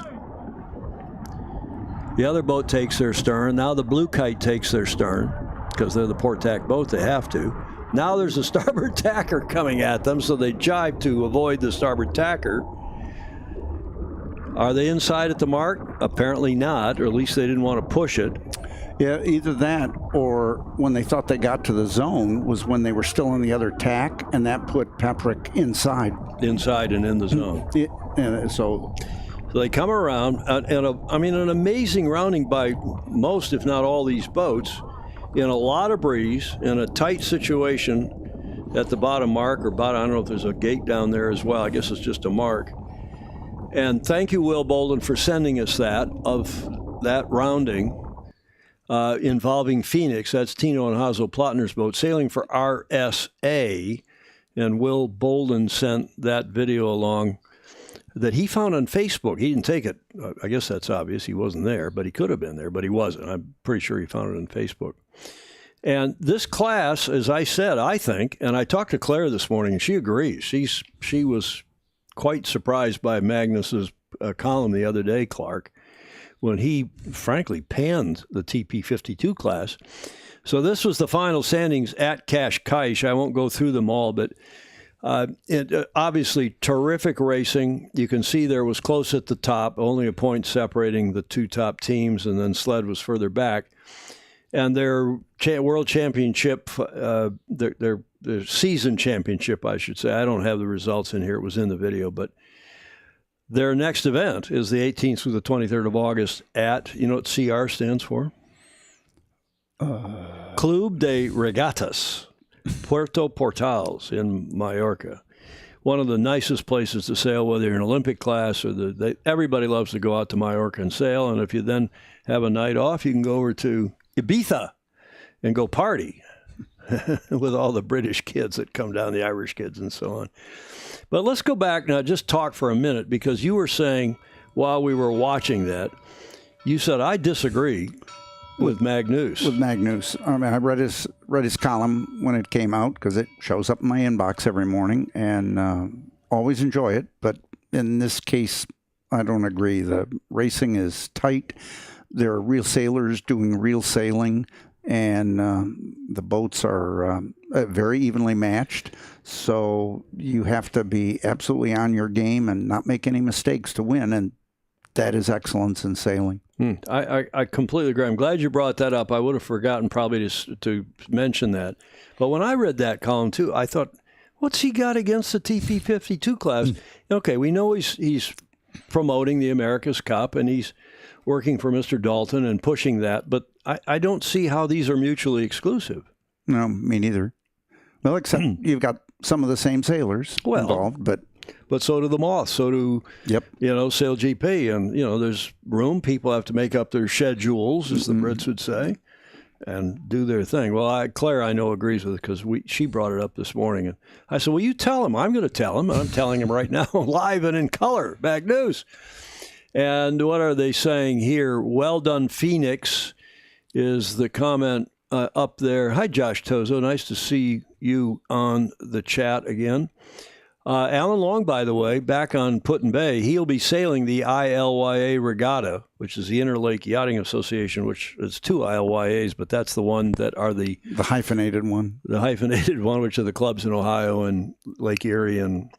The other boat takes their stern. Now the blue kite takes their stern, because they're the port tack boat. They have to. Now there's a starboard tacker coming at them, so they jibe to avoid the starboard tacker. Are they inside at the mark? Apparently not, or at least they didn't want to push it. Yeah, either that, or when they thought they got to the zone was when they were still on the other tack, and that put Paprec inside. Inside and in the zone. So they come around, and an amazing rounding by most, if not all, these boats, in a lot of breeze, in a tight situation at the bottom mark, or bottom, I don't know if there's a gate down there as well. I guess it's just a mark. And thank you, Will Bolden, for sending us that, of that rounding involving Phoenix. That's Tino and Hazo Plotner's boat sailing for RSA. And Will Bolden sent that video along that he found on Facebook. He didn't take it. I guess that's obvious. He wasn't there, but he could have been there, but he wasn't. I'm pretty sure he found it on Facebook. And this class, as I said, I think, and I talked to Claire this morning, and she agrees. She was quite surprised by Magnus's column the other day, Clark, when he, frankly, panned the TP52 class. So this was the final standings at Cascais. I won't go through them all, but obviously terrific racing. You can see there was close at the top, only a point separating the two top teams, and then Sled was further back. And their world championship, their season championship, I should say. I don't have the results in here. It was in the video, but their next event is the 18th through the 23rd of August at, you know what CR stands for? Club de Regatas, Puerto Portals in Mallorca. One of the nicest places to sail, whether you're an Olympic class or everybody loves to go out to Mallorca and sail. And if you then have a night off, you can go over to Ibiza and go party with all the British kids that come down, the Irish kids and so on. But let's go back now, just talk for a minute, because you were saying while we were watching that, you said, I disagree with Magnus. With Magnus. I mean, I read his column when it came out because it shows up in my inbox every morning, and always enjoy it. But in this case, I don't agree. The racing is tight. There are real sailors doing real sailing, and the boats are very evenly matched. So you have to be absolutely on your game and not make any mistakes to win, and that is excellence in sailing. I completely agree. I'm glad you brought that up. I would have forgotten probably to mention that. But when I read that column too, I thought, what's he got against the TP52 class? Okay, we know he's promoting the America's Cup, and he's working for Mr. Dalton and pushing that, but I don't see how these are mutually exclusive. No, me neither. Well, except you've got some of the same sailors involved, but so do the Moth, so do Sail GP, and there's room. People have to make up their schedules, as the Brits would say, and do their thing. Well, Claire, I know, agrees with it because she brought it up this morning, and I said, "Well, you tell him. I'm going to tell him, and I'm telling him right now, live and in color. Back news." And what are they saying here? Well done, Phoenix, is the comment up there. Hi, Josh Tozo. Nice to see you on the chat again. Alan Long, by the way, back on Put-in Bay, he'll be sailing the ILYA Regatta, which is the Interlake Yachting Association, which is two ILYAs, but that's the one that are the hyphenated one. The hyphenated one, which are the clubs in Ohio and Lake Erie and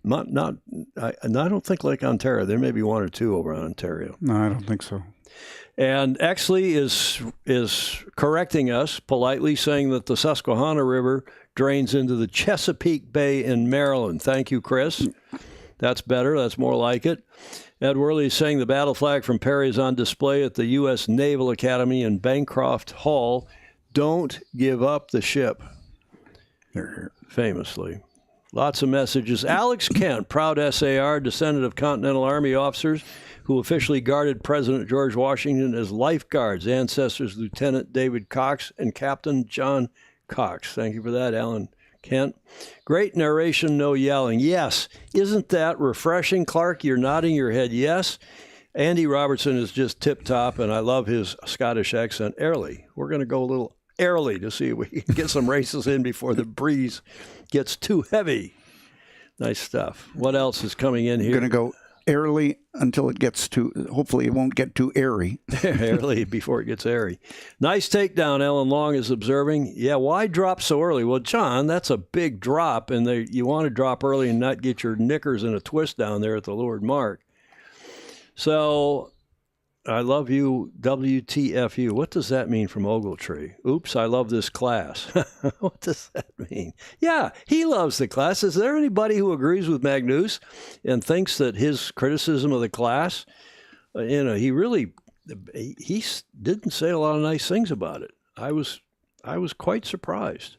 I don't think Lake Ontario. There may be one or two over on Ontario. No, I don't think so. And Exley is correcting us politely, saying that the Susquehanna River drains into the Chesapeake Bay in Maryland. Thank you, Chris. That's better. That's more like it. Ed Worley is saying the battle flag from Perry is on display at the U.S. Naval Academy in Bancroft Hall. Don't give up the ship. Here. Famously. Lots of messages. Alex Kent, proud SAR, descendant of Continental Army officers who officially guarded President George Washington as lifeguards, ancestors Lieutenant David Cox and Captain John Cox. Thank you for that, Alan Kent. Great narration, no yelling. Yes. Isn't that refreshing, Clark? You're nodding your head yes. Andy Robertson is just tip-top, and I love his Scottish accent. Early. We're going to go a little early to see if we can get some races in before the breeze gets too heavy. Nice stuff. What else is coming in here? Going to go early until it gets to, hopefully it won't get too airy. Early before it gets airy. Nice takedown, Ellen Long is observing. Yeah, why drop so early? Well, John, that's a big drop, and you want to drop early and not get your knickers in a twist down there at the leeward mark. So, I love you, WTFU. What does that mean from Ogletree? Oops, I love this class. What does that mean? Yeah, he loves the class. Is there anybody who agrees with Magnus and thinks that his criticism of the class, he didn't say a lot of nice things about it. I was quite surprised.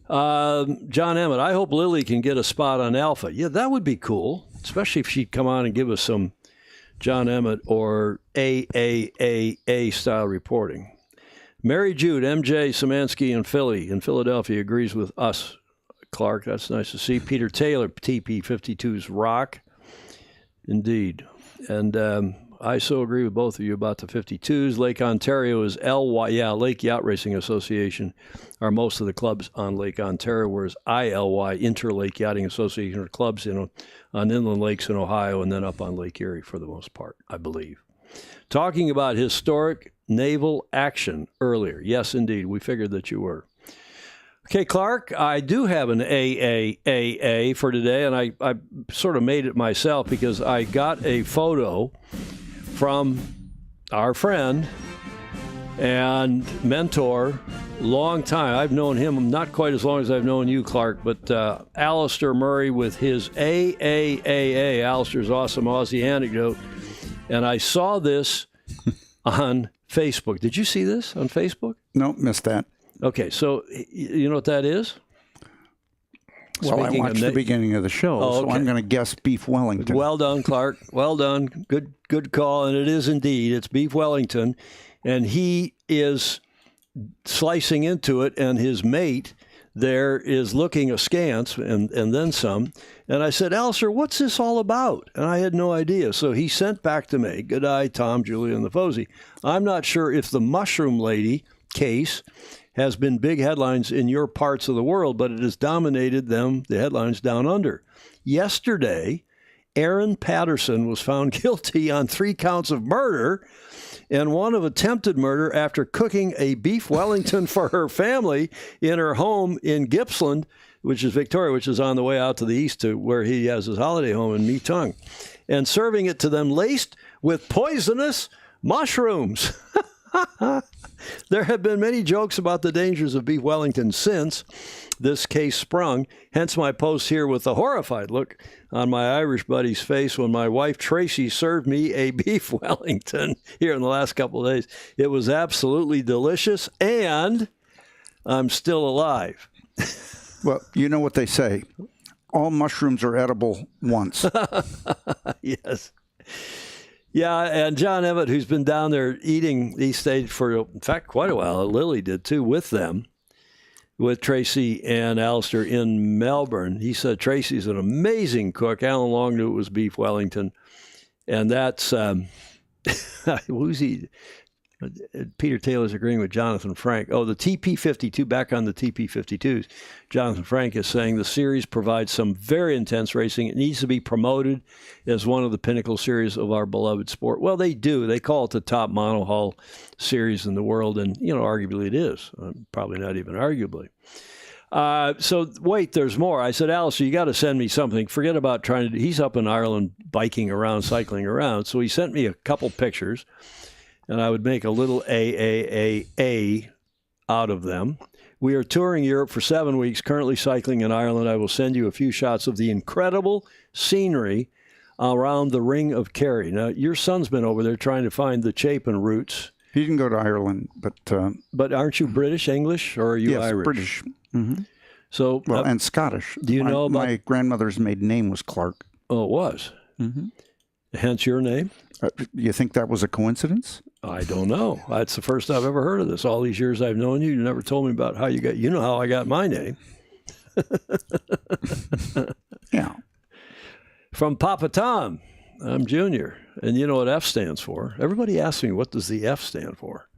John Emmett, I hope Lily can get a spot on Alpha. Yeah, that would be cool, especially if she'd come on and give us some John Emmett or AAAA style reporting. Mary Jude, MJ Szymanski in Philadelphia agrees with us Clark. That's nice to see. Peter Taylor, TP52's rock. Indeed. And I so agree with both of you about the 52s. Lake Ontario is LY. Yeah, Lake Yacht Racing Association are most of the clubs on Lake Ontario, whereas ILY, Interlake Yachting Association, are clubs on inland lakes in Ohio and then up on Lake Erie for the most part, I believe. Talking about historic naval action earlier. Yes, indeed. We figured that you were. Okay, Clark, I do have an AAAA for today, and I sort of made it myself because I got a photo from our friend and mentor, long time. I've known him not quite as long as I've known you, Clark, but Alistair Murray with his AAAA, Alistair's Awesome Aussie Anecdote. And I saw this on Facebook. Did you see this on Facebook? No, missed that. Okay, so you know what that is? Well, I watched the beginning of the show, so I'm going to guess Beef Wellington. Well done, Clark. Well done. Good call. And it is indeed. It's Beef Wellington. And he is slicing into it, and his mate there is looking askance and then some. And I said, Alistair, what's this all about? And I had no idea. So he sent back to me, good eye, Tom, Julia, and the Fozy. I'm not sure if the Mushroom Lady case has been big headlines in your parts of the world, but it has dominated the headlines down under. Yesterday, Erin Patterson was found guilty on 3 counts of murder and 1 of attempted murder after cooking a beef Wellington for her family in her home in Gippsland, which is Victoria, which is on the way out to the east to where he has his holiday home in Metung, and serving it to them laced with poisonous mushrooms. There have been many jokes about the dangers of beef Wellington since this case sprung, hence my post here with the horrified look on my Irish buddy's face when my wife Tracy served me a beef Wellington here in the last couple of days. It was absolutely delicious, and I'm still alive. Well, you know what they say. All mushrooms are edible once. Yes. Yeah, and John Evett, who's been down there eating, he stayed for, in fact, quite a while. Lily did, too, with them, with Tracy and Alistair in Melbourne. He said Tracy's an amazing cook. Alan Long knew it was beef Wellington. And that's, who's he? Peter Taylor's agreeing with Jonathan Frank. Oh, the TP52, back on the TP52s. Jonathan Frank is saying the series provides some very intense racing. It needs to be promoted as one of the pinnacle series of our beloved sport. Well, they do. They call it the top monohull series in the world, and, arguably it is. Probably not even arguably. So, wait, there's more. I said, Alistair, you got to send me something. Forget about trying to... He's up in Ireland biking around, cycling around. So he sent me a couple pictures, and I would make a little AAAA out of them. We are touring Europe for 7 weeks, currently cycling in Ireland. I will send you a few shots of the incredible scenery around the Ring of Kerry. Now, your son's been over there trying to find the Chapin routes. He didn't go to Ireland, but... But aren't you British, English, or are you Irish? Yes, British. Mm-hmm. So, and Scottish. Do you know about... My grandmother's maiden name was Clark. Oh, it was? Mm-hmm. Hence your name? You think that was a coincidence? I don't know. That's the first I've ever heard of this. All these years I've known you, you never told me about how you got... You know how I got my name. Yeah. From Papa Tom. I'm Junior. And you know what F stands for? Everybody asks me, what does the F stand for?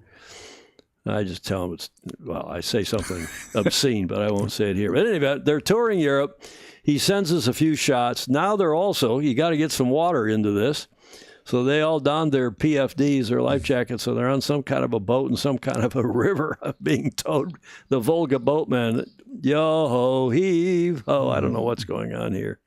I just tell them it's... Well, I say something obscene, but I won't say it here. But anyway, they're touring Europe. He sends us a few shots. Now they're also... You got to get some water into this. So they all donned their PFDs, their life jackets, so they're on some kind of a boat in some kind of a river being towed. The Volga boatman, yo-ho, heave-ho. I don't know what's going on here.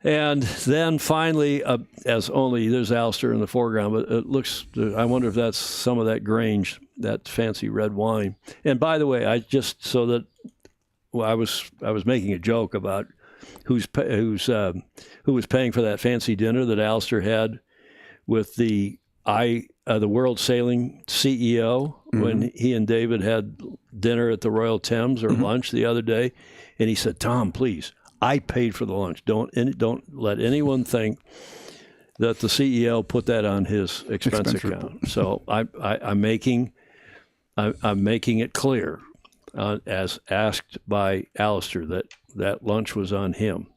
And then finally, as only, there's Alistair in the foreground, but it looks, I wonder if that's some of that Grange, that fancy red wine. And by the way, I just, so that, well, I was making a joke about who was paying for that fancy dinner that Alistair had with the World Sailing CEO when he and David had dinner at the Royal Thames or lunch the other day, and he said, "Tom, please, I paid for the lunch. Don't let anyone think that the CEO put that on his expense account." So I'm making it clear. as asked by Alistair, that lunch was on him.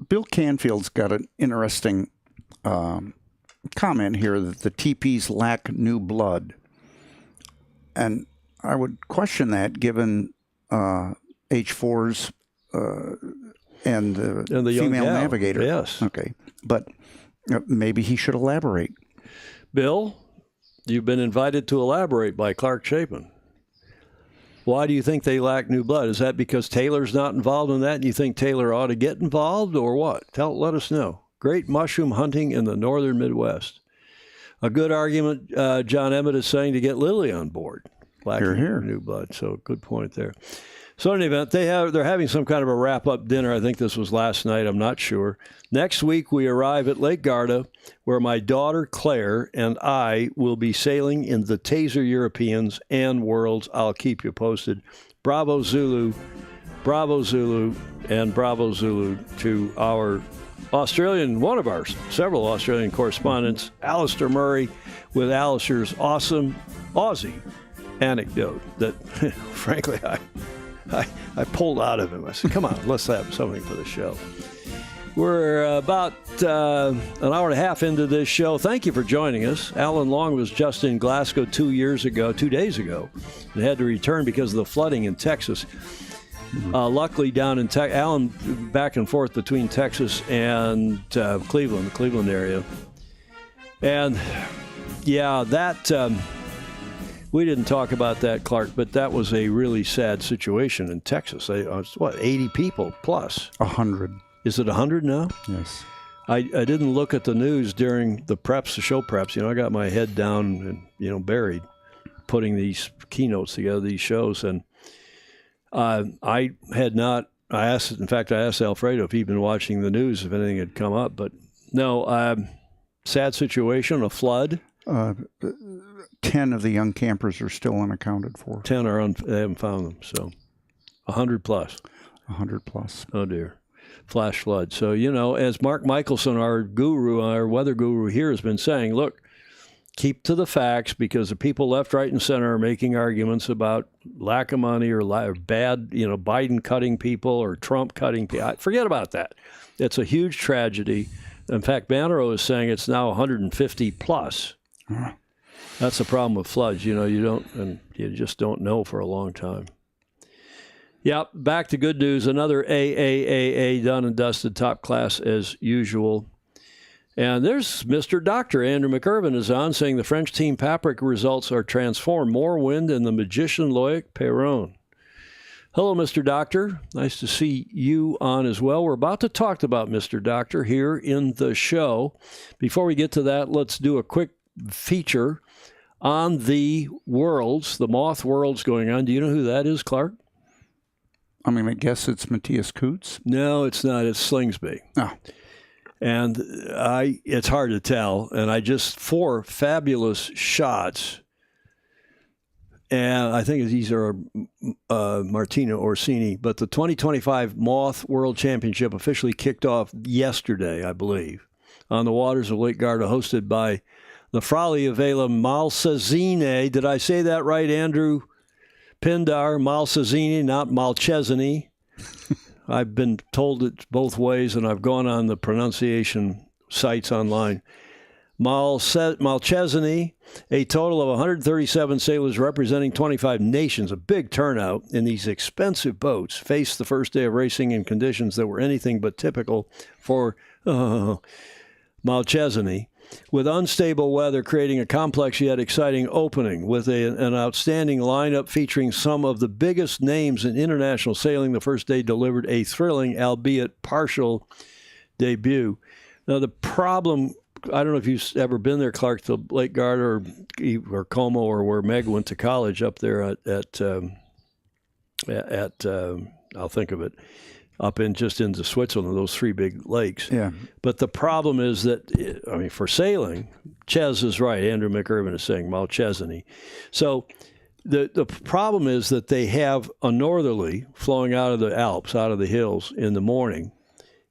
Bill Canfield's got an interesting comment here that the TPs lack new blood. And I would question that given H4s and the female navigator. Yes. Okay. But maybe he should elaborate. Bill, you've been invited to elaborate by Clark Chapin. Why do you think they lack new blood? Is that because Taylor's not involved in that and you think Taylor ought to get involved, or what? Let us know. Great mushroom hunting in the northern Midwest. A good argument, John Emmett is saying, to get Lily on board. Lacking new blood. So good point there. So in any event, they're having some kind of a wrap-up dinner. I think this was last night. I'm not sure. Next week, we arrive at Lake Garda, where my daughter Claire and I will be sailing in the Taser Europeans and Worlds. I'll keep you posted. Bravo Zulu, and Bravo Zulu to our one of our several Australian correspondents, Alistair Murray, with Alistair's awesome Aussie anecdote that, frankly, I pulled out of him. I said, come on, let's have something for the show. We're about an hour and a half into this show. Thank you for joining us. Alan Long was just in Glasgow 2 days ago, and had to return because of the flooding in Texas. Luckily, down in Texas, Alan back and forth between Texas and Cleveland, the Cleveland area. And, yeah, that... we didn't talk about that, Clark, but that was a really sad situation in Texas. 80 people plus? 100. Is it 100 now? Yes. I didn't look at the news during the show preps. I got my head down and, buried, putting these keynotes together, these shows. And I asked Alfredo if he'd been watching the news, if anything had come up. But no, sad situation, a flood. 10 of the young campers are still unaccounted for. 10 they haven't found them, so 100 plus. 100 plus. Oh, dear. Flash flood. So, as Mark Michelson, our weather guru here, has been saying, look, keep to the facts, because the people left, right, and center are making arguments about lack of money or bad, Biden cutting people or Trump cutting people. Forget about that. It's a huge tragedy. In fact, Bannerow is saying it's now 150 plus. That's the problem with floods. You just don't know for a long time. Yep, back to good news. Another AAAA done and dusted, top class as usual. And there's Mr. Doctor Andrew McIrvin is on, saying the French team Paprika results are transformed. More wind and the magician Loic Perron. Hello, Mr. Doctor. Nice to see you on as well. We're about to talk about Mr. Doctor here in the show. Before we get to that, let's do a quick feature on the Worlds, the Moth Worlds going on. Do you know who that is, Clark? I'm going to guess it's Matthias Coots. No, it's not. It's Slingsby. Oh. And it's hard to tell. And I just 4 fabulous shots. And I think these are Martino Orsini. But the 2025 Moth World Championship officially kicked off yesterday, I believe, on the waters of Lake Garda, hosted by the Frali Vela Malcesine. Did I say that right, Andrew Pindar? Malcesine, not Malchesine. I've been told it both ways, and I've gone on the pronunciation sites online. Malchesine, a total of 137 sailors representing 25 nations, a big turnout in these expensive boats, faced the first day of racing in conditions that were anything but typical for Malchesine, with unstable weather creating a complex yet exciting opening with an outstanding lineup featuring some of the biggest names in international sailing. The first day delivered a thrilling, albeit partial, debut. Now, the problem, I don't know if you've ever been there, Clark, to Lake Garda or Como, or where Meg went to college up there at I'll think of it, up into Switzerland, those 3 big lakes. Yeah. But the problem is that, for sailing, Ches is right. Andrew McIrvin is saying Malchesine. So the problem is that they have a northerly flowing out of the Alps, out of the hills in the morning,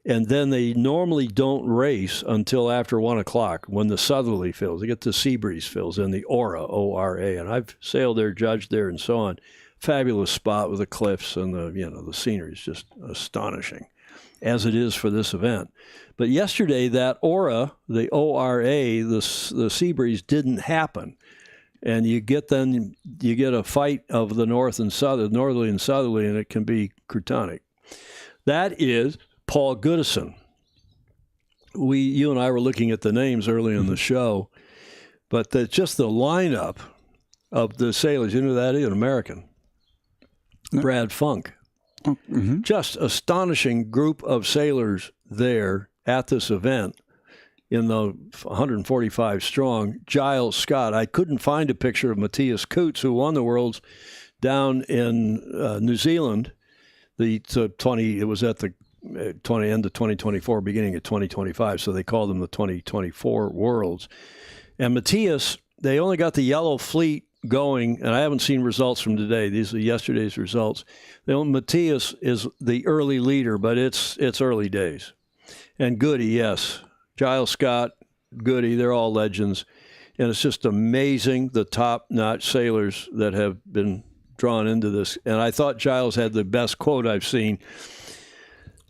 and then they normally don't race until after 1 o'clock when the southerly fills. They get the sea breeze fills in the Ora, O-R-A, and I've sailed there, judged there, and so on. fabulous spot with the cliffs and the scenery is just astonishing, as it is for this event. But yesterday, that aura, the ORA, the sea breeze didn't happen. And you get a fight of the northerly and southerly, and it can be crotonic. That is Paul Goodison. You and I were looking at the names early in the show, but just the lineup of the sailors, you know that is an American, Brad Funk. Mm-hmm. Just astonishing group of sailors there at this event in the 145 strong. Giles Scott. I couldn't find a picture of Matthias Coots, who won the Worlds down in New Zealand. It was at the end of 2024, beginning of 2025, so they called them the 2024 Worlds. And Matthias, they only got the Yellow Fleet going, and I haven't seen results from today. These are yesterday's results. Matthias is the early leader, but it's early days. And Goody, yes. Giles Scott, Goody, they're all legends. And it's just amazing, the top-notch sailors that have been drawn into this. And I thought Giles had the best quote I've seen,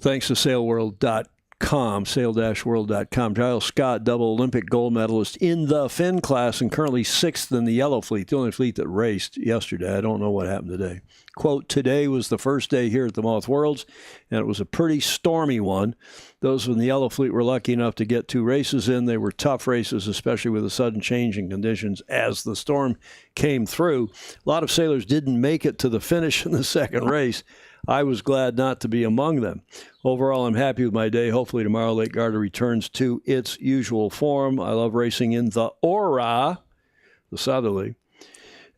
thanks to sail-world.com, sail-world.com. Giles Scott, double Olympic gold medalist in the Finn class and currently 6th in the Yellow Fleet, the only fleet that raced yesterday. I don't know what happened today. Quote, today was the first day here at the Moth Worlds, and it was a pretty stormy one. Those in the Yellow Fleet were lucky enough to get 2 races in. They were tough races, especially with the sudden change in conditions as the storm came through. A lot of sailors didn't make it to the finish in the second race. I was glad not to be among them. Overall, I'm happy with my day. Hopefully tomorrow Lake Garda returns to its usual form. I love racing in the Aura, the southerly,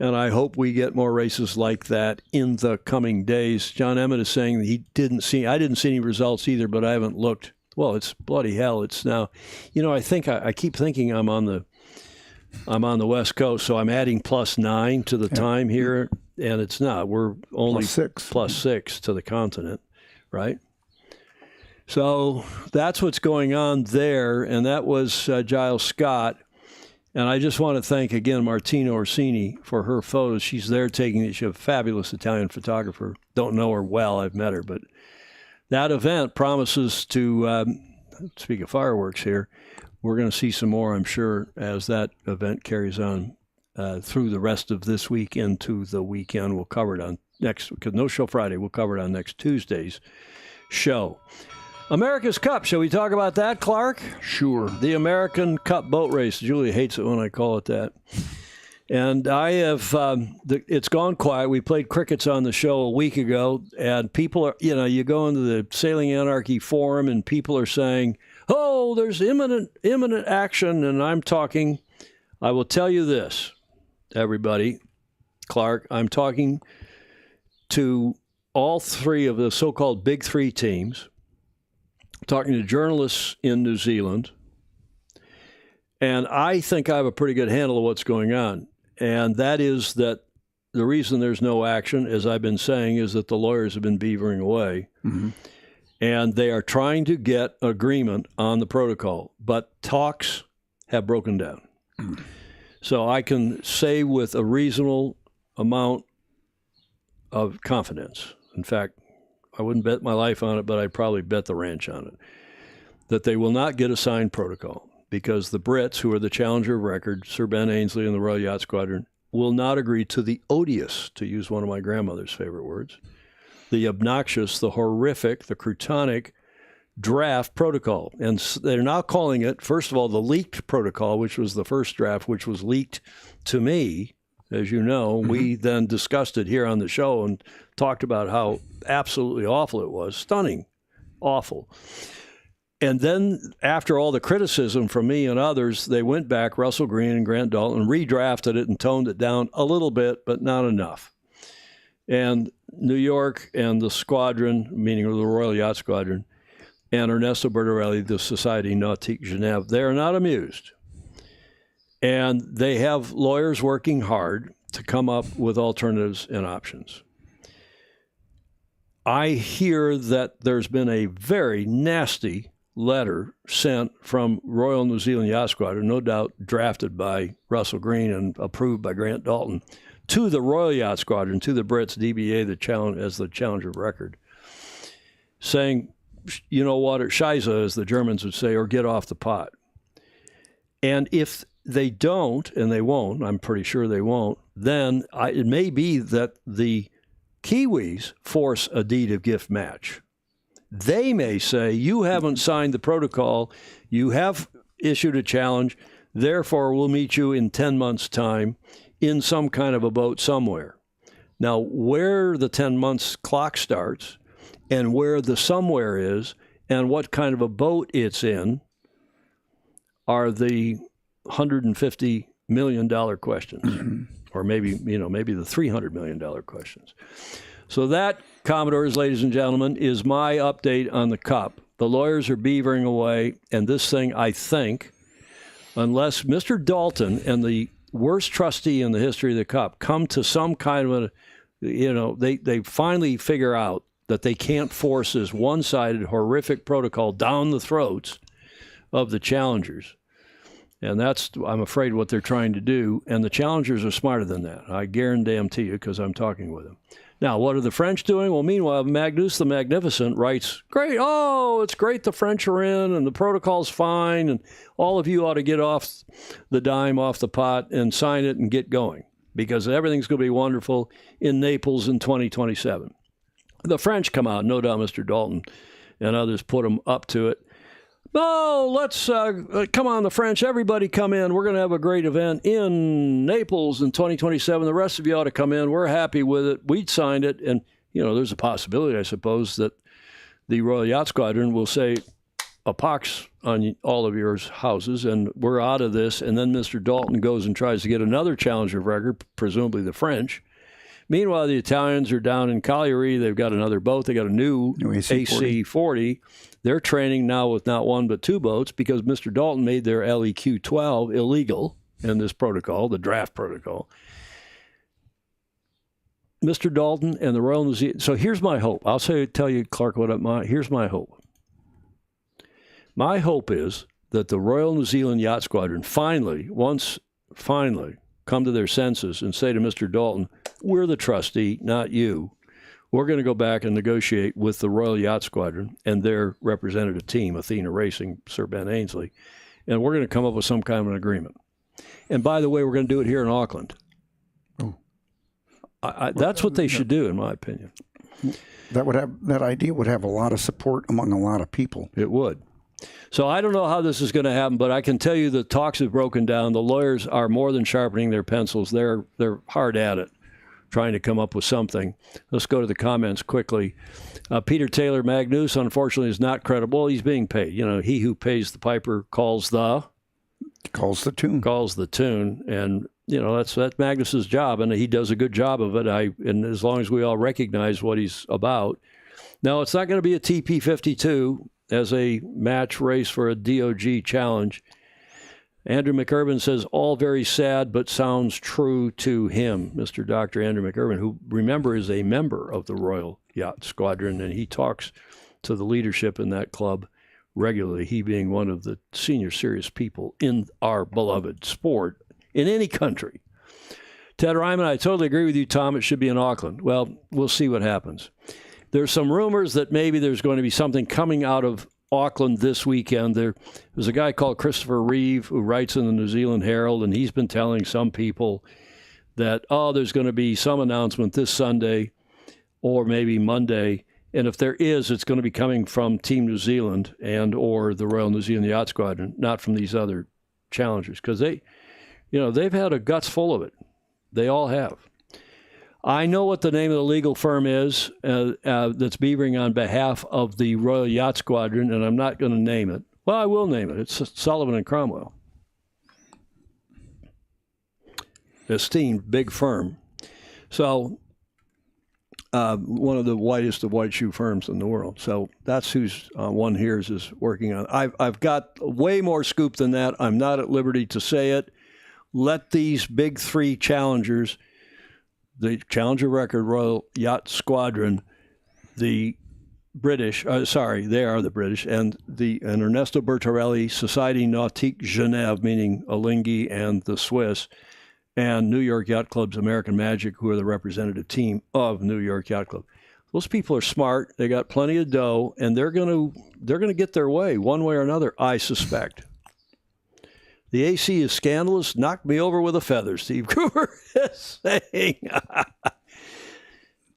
and I hope we get more races like that in the coming days. John Emmett is saying that I didn't see any results either, but I haven't looked. Well, it's bloody hell. It's now, I keep thinking I'm on the West Coast, so I'm adding +9 to the time here, and it's not. We're only +6 to the continent, right? So that's what's going on there, and that was Giles Scott. And I just want to thank, again, Martina Orsini for her photos. She's there she's a fabulous Italian photographer. Don't know her well. I've met her. But that event promises to, speak of fireworks here, we're going to see some more, I'm sure, as that event carries on through the rest of this week into the weekend. We'll cover it on because no show Friday. We'll cover it on next Tuesday's show. America's Cup. Shall we talk about that, Clark? Sure. The American Cup boat race. Julia hates it when I call it that. And I have, it's gone quiet. We played crickets on the show a week ago, and people are, you go into the Sailing Anarchy forum, and people are saying, oh, there's imminent action. And I will tell you this, everybody, Clark, I'm talking to all 3 of the so-called Big 3 teams, talking to journalists in New Zealand, and I think I have a pretty good handle of what's going on. And that is that the reason there's no action, as I've been saying, is that the lawyers have been beavering away. Mm-hmm. And they are trying to get agreement on the protocol, but talks have broken down. Mm-hmm. So I can say with a reasonable amount of confidence, in fact, I wouldn't bet my life on it, but I'd probably bet the ranch on it, that they will not get a signed protocol because the Brits, who are the challenger of record, Sir Ben Ainslie and the Royal Yacht Squadron, will not agree to the odious, to use one of my grandmother's favorite words, the obnoxious, the horrific, the crotonic draft protocol. And they're now calling it, first of all, the leaked protocol, which was the first draft, which was leaked to me. As you know, we then discussed it here on the show and talked about how absolutely awful it was. Stunning, awful. And then after all the criticism from me and others, they went back, Russell Green and Grant Dalton, redrafted it and toned it down a little bit, but not enough. And New York and the squadron, meaning the Royal Yacht Squadron, and Ernesto Bertorelli, the Société Nautique Genève, they are not amused. And they have lawyers working hard to come up with alternatives and options. I hear that there's been a very nasty letter sent from Royal New Zealand Yacht Squadron, no doubt drafted by Russell Green and approved by Grant Dalton, to the Royal Yacht Squadron, to the Brits, DBA, as the Challenger record, saying, you know what, or Scheiße, as the Germans would say, or get off the pot. And if they don't, and they won't, I'm pretty sure they won't, then it may be that the Kiwis force a deed of gift match. They may say, you haven't signed the protocol, you have issued a challenge, therefore we'll meet you in 10 months' time in some kind of a boat somewhere. Now, where the 10 months clock starts and where the somewhere is and what kind of a boat it's in are the $150 million questions, or maybe the $300 million questions. So that, Commodores, ladies and gentlemen, is my update on the Cup. The lawyers are beavering away, and this thing, I think, unless Mr. Dalton and the worst trustee in the history of the Cup come to some kind of they finally figure out that they can't force this one-sided, horrific protocol down the throats of the challengers. And that's, I'm afraid, what they're trying to do. And the challengers are smarter than that. I guarantee you, because I'm talking with them. Now, what are the French doing? Well, meanwhile, Magnus the Magnificent writes, great, oh, it's great the French are in, and the protocol's fine, and all of you ought to get off the dime, off the pot, and sign it and get going, because everything's going to be wonderful in Naples in 2027. The French come out, no doubt Mr. Dalton and others put them up to it. No, let's come on, the French, everybody come in. We're going to have a great event in Naples in 2027. The rest of you ought to come in. We're happy with it. We'd signed it. And, there's a possibility, I suppose, that the Royal Yacht Squadron will say, a pox on all of your houses, and we're out of this. And then Mr. Dalton goes and tries to get another challenger record, presumably the French. Meanwhile, the Italians are down in Cagliari. They've got another boat. They got a new AC-40. They're training now with not one but two boats because Mr. Dalton made their LEQ-12 illegal in this protocol, the draft protocol. Mr. Dalton and the Royal New Zealand. So here's my hope. Tell you, Clark, here's my hope. My hope is that the Royal New Zealand Yacht Squadron finally come to their senses and say to Mr. Dalton, we're the trustee, not you. We're going to go back and negotiate with the Royal Yacht Squadron and their representative team, Athena Racing, Sir Ben Ainslie, and we're going to come up with some kind of an agreement. And by the way, we're going to do it here in Auckland. Oh. That's what they should do, in my opinion. That idea would have a lot of support among a lot of people. It would. So I don't know how this is going to happen, but I can tell you the talks have broken down. The lawyers are more than sharpening their pencils. They're hard at it, trying to come up with something. Let's go to the comments quickly. Peter Taylor Magnus, unfortunately, is not credible. He's being paid. He who pays the piper calls the tune. And, that's Magnus's job, and he does a good job of it. And as long as we all recognize what he's about. Now, it's not going to be a TP52 as a match race for a DOG challenge. Andrew McIrvin says, all very sad, but sounds true to him. Mr. Dr. Andrew McIrvin, who, remember, is a member of the Royal Yacht Squadron, and he talks to the leadership in that club regularly, he being one of the senior serious people in our beloved sport in any country. Ted Ryman, I totally agree with you, Tom. It should be in Auckland. Well, we'll see what happens. There's some rumors that maybe there's going to be something coming out of Auckland this weekend. There's a guy called Christopher Reeve who writes in the New Zealand Herald, and he's been telling some people that, there's going to be some announcement this Sunday or maybe Monday. And if there is, it's going to be coming from Team New Zealand and or the Royal New Zealand Yacht Squadron, not from these other challengers, because they've had a guts full of it. They all have. I know what the name of the legal firm is that's beavering on behalf of the Royal Yacht Squadron, and I'm not going to name it. Well, I will name it. It's Sullivan and Cromwell. Esteemed big firm. So one of the whitest of white shoe firms in the world. So that's who's One Hears is working on. I've got way more scoop than that. I'm not at liberty to say it. Let these big three challengers, the Challenger Record Royal Yacht Squadron, the British, they are the British, and Ernesto Bertarelli, Société Nautique Genève, meaning Alinghi, and the Swiss, and New York Yacht Club's American Magic, who are the representative team of New York Yacht Club. Those people are smart. They got plenty of dough, and they're gonna get their way one way or another, I suspect. The AC is scandalous. Knocked me over with a feather, Steve Cooper is saying.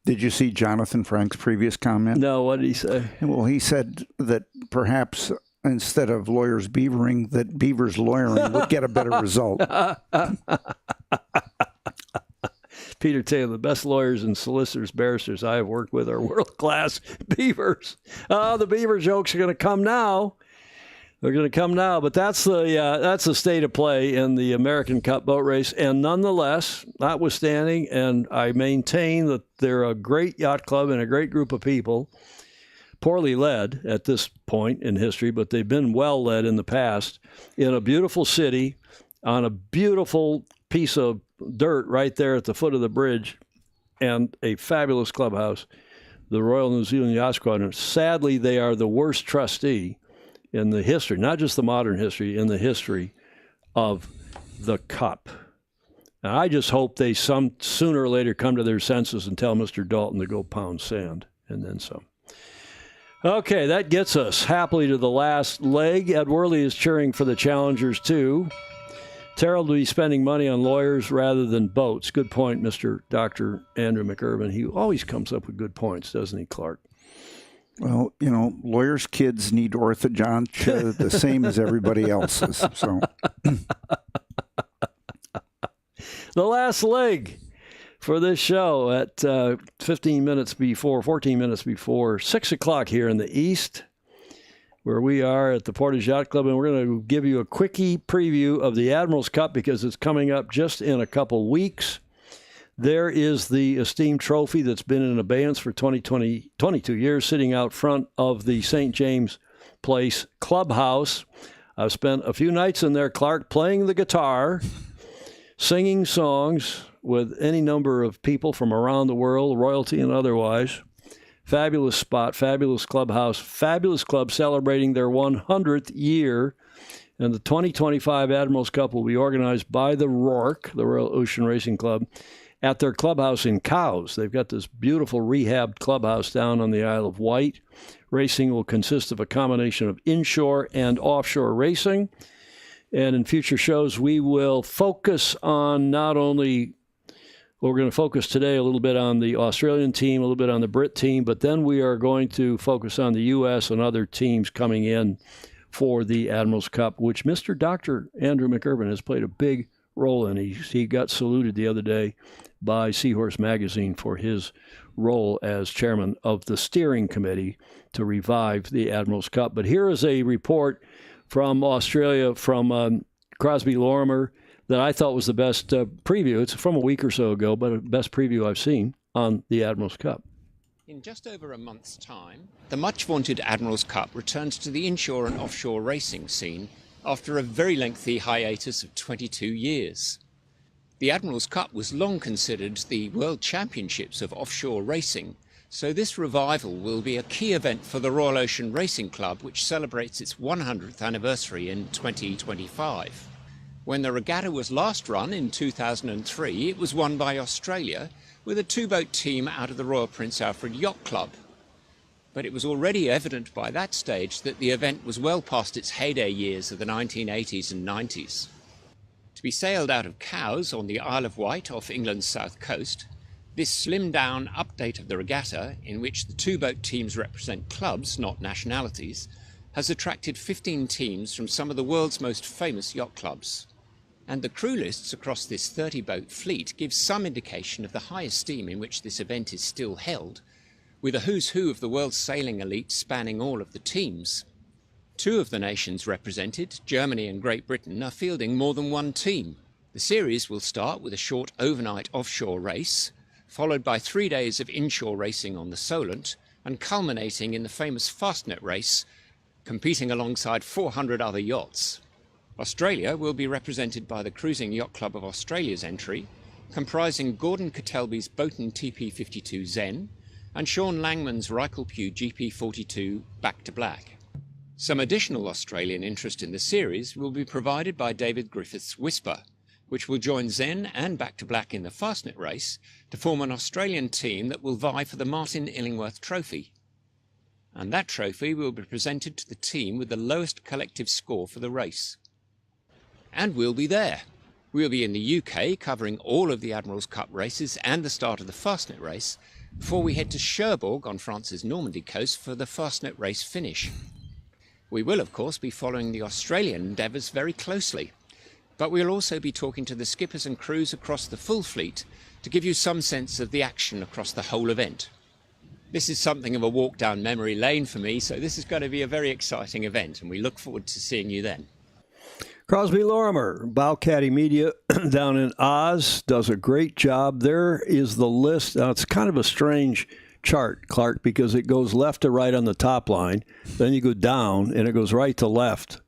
Did you see Jonathan Frank's previous comment? No, what did he say? Well, he said that perhaps instead of lawyers beavering, that beavers lawyering would get a better result. Peter Taylor, the best lawyers and solicitors, barristers I have worked with are world-class beavers. Oh, the beaver jokes are going to come now. They're going to come now, but that's the state of play in the American Cup boat race. And nonetheless, notwithstanding, and I maintain that they're a great yacht club and a great group of people, poorly led at this point in history, but they've been well led in the past, in a beautiful city, on a beautiful piece of dirt right there at the foot of the bridge, and a fabulous clubhouse, the Royal New Zealand Yacht Squadron. Sadly, they are the worst trustee in the history, not just the modern history, in the history of the Cup. And I just hope they sooner or later come to their senses and tell Mr. Dalton to go pound sand, and then some. Okay, that gets us happily to the last leg. Ed Worley is cheering for the challengers, too. Terrell will be spending money on lawyers rather than boats. Good point, Mr. Dr. Andrew McIrvin. He always comes up with good points, doesn't he, Clark? Well, you know, lawyers' kids need orthodontia the same as everybody else's. So, the last leg for this show at 14 minutes before 6 o'clock here in the East, where we are at the Portage Yacht Club, and we're going to give you a quickie preview of the Admirals Cup because it's coming up just in a couple weeks. There is the esteemed trophy that's been in abeyance for 22 years, sitting out front of the St. James Place Clubhouse. I've spent a few nights in there, Clark, playing the guitar, singing songs with any number of people from around the world, royalty and otherwise. Fabulous spot, fabulous clubhouse, fabulous club celebrating their 100th year. And the 2025 Admirals Cup will be organized by the RORC, the Royal Ocean Racing Club, at their clubhouse in Cowes. They've got this beautiful rehabbed clubhouse down on the Isle of Wight. Racing will consist of a combination of inshore and offshore racing. And in future shows, we will focus on not only, well, we're going to focus today a little bit on the Australian team, a little bit on the Brit team, but then we are going to focus on the U.S. and other teams coming in for the Admirals Cup, which Mr. Dr. Andrew McIrvin has played a big role in. He got saluted the other day by Seahorse magazine for his role as chairman of the steering committee to revive the Admirals Cup. But here is a report from Australia from Crosby Lorimer that I thought was the best preview. It's from a week or so ago, but the best preview I've seen on the Admirals Cup. In just over a month's time, the much-vaunted Admirals Cup returns to the inshore and offshore racing scene after a very lengthy hiatus of 22 years. The Admirals Cup was long considered the World Championships of offshore racing, so this revival will be a key event for the Royal Ocean Racing Club, which celebrates its 100th anniversary in 2025. When the regatta was last run in 2003, it was won by Australia with a two-boat team out of the Royal Prince Alfred Yacht Club. But it was already evident by that stage that the event was well past its heyday years of the 1980s and 90s. To be sailed out of Cowes on the Isle of Wight off England's south coast, this slimmed-down update of the regatta, in which the two-boat teams represent clubs, not nationalities, has attracted 15 teams from some of the world's most famous yacht clubs. And the crew lists across this 30-boat fleet give some indication of the high esteem in which this event is still held, with a who's who of the world's sailing elite spanning all of the teams. Two of the nations represented, Germany and Great Britain, are fielding more than one team. The series will start with a short overnight offshore race, followed by 3 days of inshore racing on the Solent, and culminating in the famous Fastnet race, competing alongside 400 other yachts. Australia will be represented by the Cruising Yacht Club of Australia's entry, comprising Gordon Kettelby's Boaton TP52 Zen and Sean Langman's Rykelpue GP42 Back to Black. Some additional Australian interest in the series will be provided by David Griffith's Whisper, which will join Zen and Back to Black in the Fastnet race to form an Australian team that will vie for the Martin Illingworth Trophy. And that trophy will be presented to the team with the lowest collective score for the race. And we'll be there. We'll be in the UK covering all of the Admirals Cup races and the start of the Fastnet race before we head to Cherbourg on France's Normandy coast for the Fastnet race finish. We will, of course, be following the Australian endeavours very closely, but we'll also be talking to the skippers and crews across the full fleet to give you some sense of the action across the whole event. This is something of a walk down memory lane for me, so this is going to be a very exciting event, and we look forward to seeing you then. Crosby Lorimer, Bowcaddy Media down in Oz, does a great job. There is the list. Now, it's kind of a strange chart, Clark, because it goes left to right on the top line. Then you go down, and it goes right to left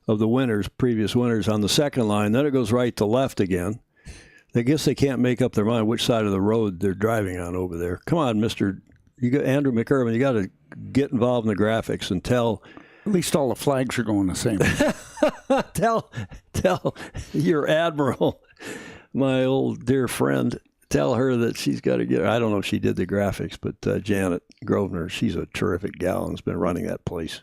of the winners, previous winners on the second line. Then it goes right to left again. I guess they can't make up their mind which side of the road they're driving on over there. Come on, Andrew McIrvin, you got to get involved in the graphics and tell. At least all the flags are going the same way. Tell your admiral, my old dear friend, tell her that she's got to get, I don't know if she did the graphics, but Janet Grosvenor, she's a terrific gal and has been running that place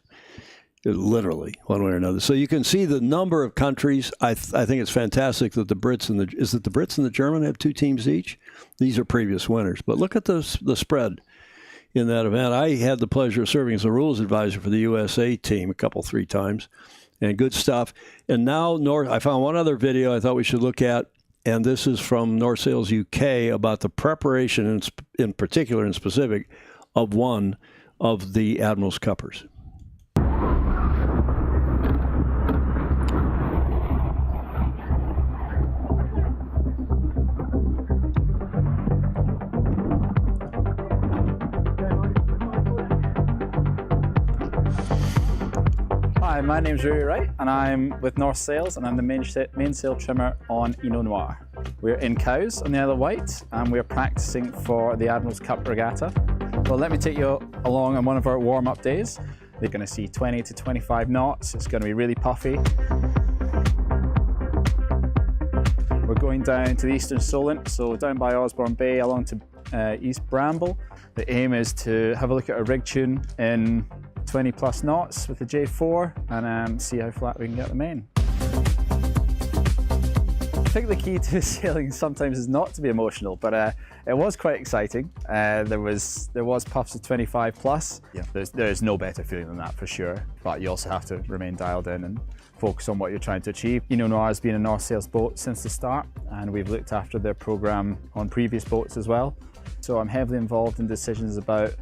literally one way or another. So you can see the number of countries. I think it's fantastic that the Brits and the German have two teams each? These are previous winners. But look at the spread in that event. I had the pleasure of serving as a rules advisor for the USA team three times, and good stuff. And now I found one other video I thought we should look at, and this is from North Sails UK about the preparation in particular and specific of one of the Admirals Cuppers. Hi, my name's Rory Wright and I'm with North Sails and I'm the mainsail trimmer on Eno Noir. We're in Cowes on the Isle of Wight and we're practicing for the Admirals Cup regatta. Well, let me take you along on one of our warm-up days. You're going to see 20 to 25 knots. It's going to be really puffy. We're going down to the Eastern Solent, so down by Osborne Bay along to East Bramble. The aim is to have a look at a rig tune in 20 plus knots with the J4 and see how flat we can get the main. I think the key to sailing sometimes is not to be emotional, but it was quite exciting. There was puffs of 25 plus. Yeah. There's no better feeling than that for sure, but you also have to remain dialed in and focus on what you're trying to achieve. Eno Noir has been a North Sails boat since the start, and we've looked after their program on previous boats as well. So I'm heavily involved in decisions about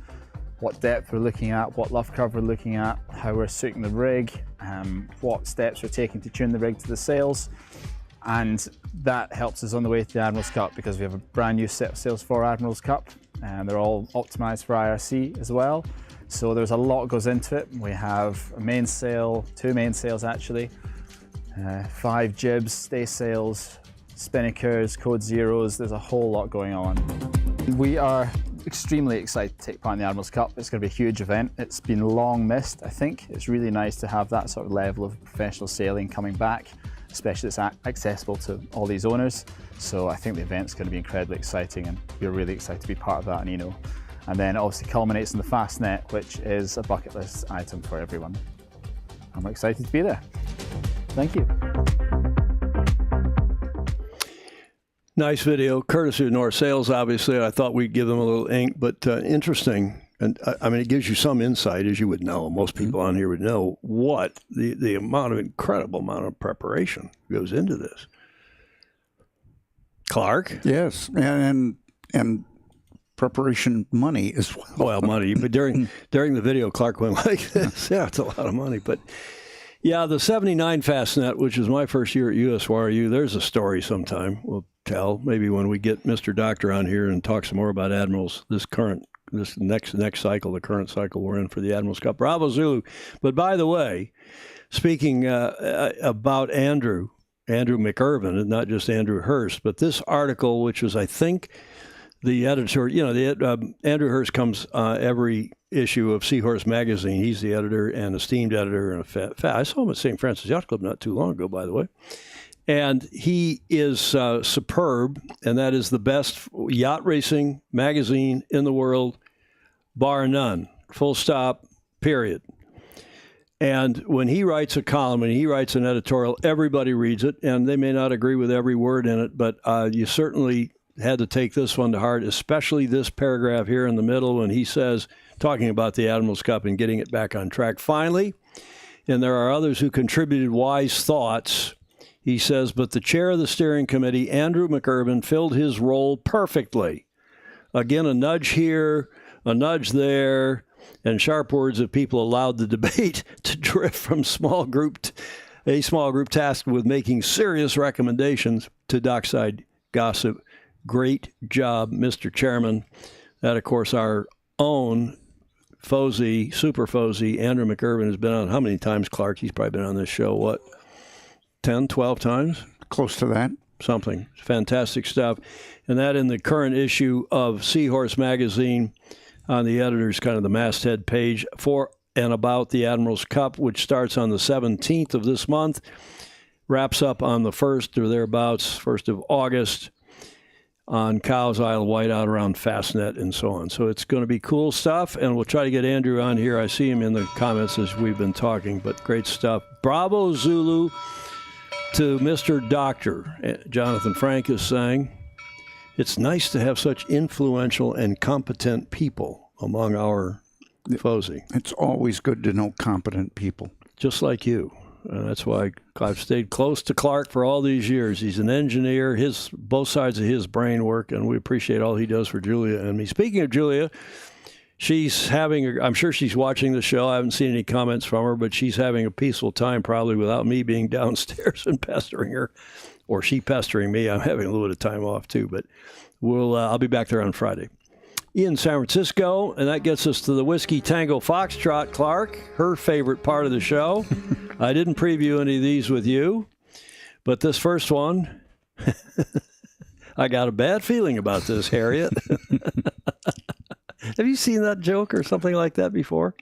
what depth we're looking at, what luff curve we're looking at, how we're suiting the rig, what steps we're taking to tune the rig to the sails. And that helps us on the way to the Admirals Cup because we have a brand new set of sails for Admirals Cup and they're all optimized for IRC as well. So there's a lot goes into it. We have a mainsail, two mainsails actually, 5 jibs, stay sails, spinnakers, code zeros. There's a whole lot going on. We are extremely excited to take part in the Admirals Cup. It's going to be a huge event. It's been long missed, I think. It's really nice to have that sort of level of professional sailing coming back, especially it's accessible to all these owners. So I think the event's going to be incredibly exciting and we're really excited to be part of that in Eno. And then obviously culminates in the Fastnet, which is a bucket list item for everyone. And we're excited to be there. Thank you. Nice video, courtesy of North Sails, obviously. I thought we'd give them a little ink, but interesting. And I mean, it gives you some insight, as you would know. Most people on here would know what the incredible amount of preparation goes into this. Clark? Yes, and preparation money as well. Well, money, but during the video, Clark went like this. Yeah, it's a lot of money, but. Yeah, the 79 Fastnet, which is my first year at USYRU, there's a story sometime we'll tell. Maybe when we get Mr. Doctor on here and talk some more about Admirals, this next cycle, the current cycle we're in for the Admirals Cup. Bravo Zulu. But by the way, speaking about Andrew McIrvin, and not just Andrew Hurst, but this article, which was, I think, the editor, Andrew Hurst comes every issue of Seahorse magazine. He's the editor and esteemed editor. And I saw him at St. Francis Yacht Club not too long ago, by the way. And he is superb, and that is the best yacht racing magazine in the world, bar none. Full stop, period. And when he writes a column and he writes an editorial, everybody reads it, and they may not agree with every word in it, but you certainly had to take this one to heart, especially this paragraph here in the middle when he says, talking about the Admirals Cup and getting it back on track finally, and there are others who contributed wise thoughts. He says, but the chair of the steering committee, Andrew McIrvin, filled his role perfectly. Again, a nudge here, a nudge there, and sharp words of people allowed the debate to drift from a small group tasked with making serious recommendations to dockside gossip. Great job, Mr. Chairman. That, of course, our own Fozy, Super Fozy, Andrew McIrvin has been on how many times, Clark? He's probably been on this show, what, 10, 12 times? Close to that. Something. Fantastic stuff. And that in the current issue of Seahorse magazine on the editor's kind of the masthead page for and about the Admirals Cup, which starts on the 17th of this month, wraps up on the 1st or thereabouts, 1st of August, on Cowes Isle, Whiteout, around Fastnet, and so on. So it's going to be cool stuff, and we'll try to get Andrew on here. I see him in the comments as we've been talking, but great stuff. Bravo, Zulu, to Mr. Doctor. Jonathan Frank is saying, it's nice to have such influential and competent people among our Fozy. It's always good to know competent people. Just like you. And that's why I've stayed close to Clark for all these years. He's an engineer. Both sides of his brain work, and we appreciate all he does for Julia and me. Speaking of Julia, I'm sure she's watching the show. I haven't seen any comments from her, but she's having a peaceful time probably without me being downstairs and pestering her, or she pestering me. I'm having a little bit of time off too, but I'll be back there on Friday. In San Francisco, and that gets us to the Whiskey Tango Foxtrot, Clark, her favorite part of the show. I didn't preview any of these with you, but this first one, I got a bad feeling about this, Harriet. Have you seen that joke or something like that before?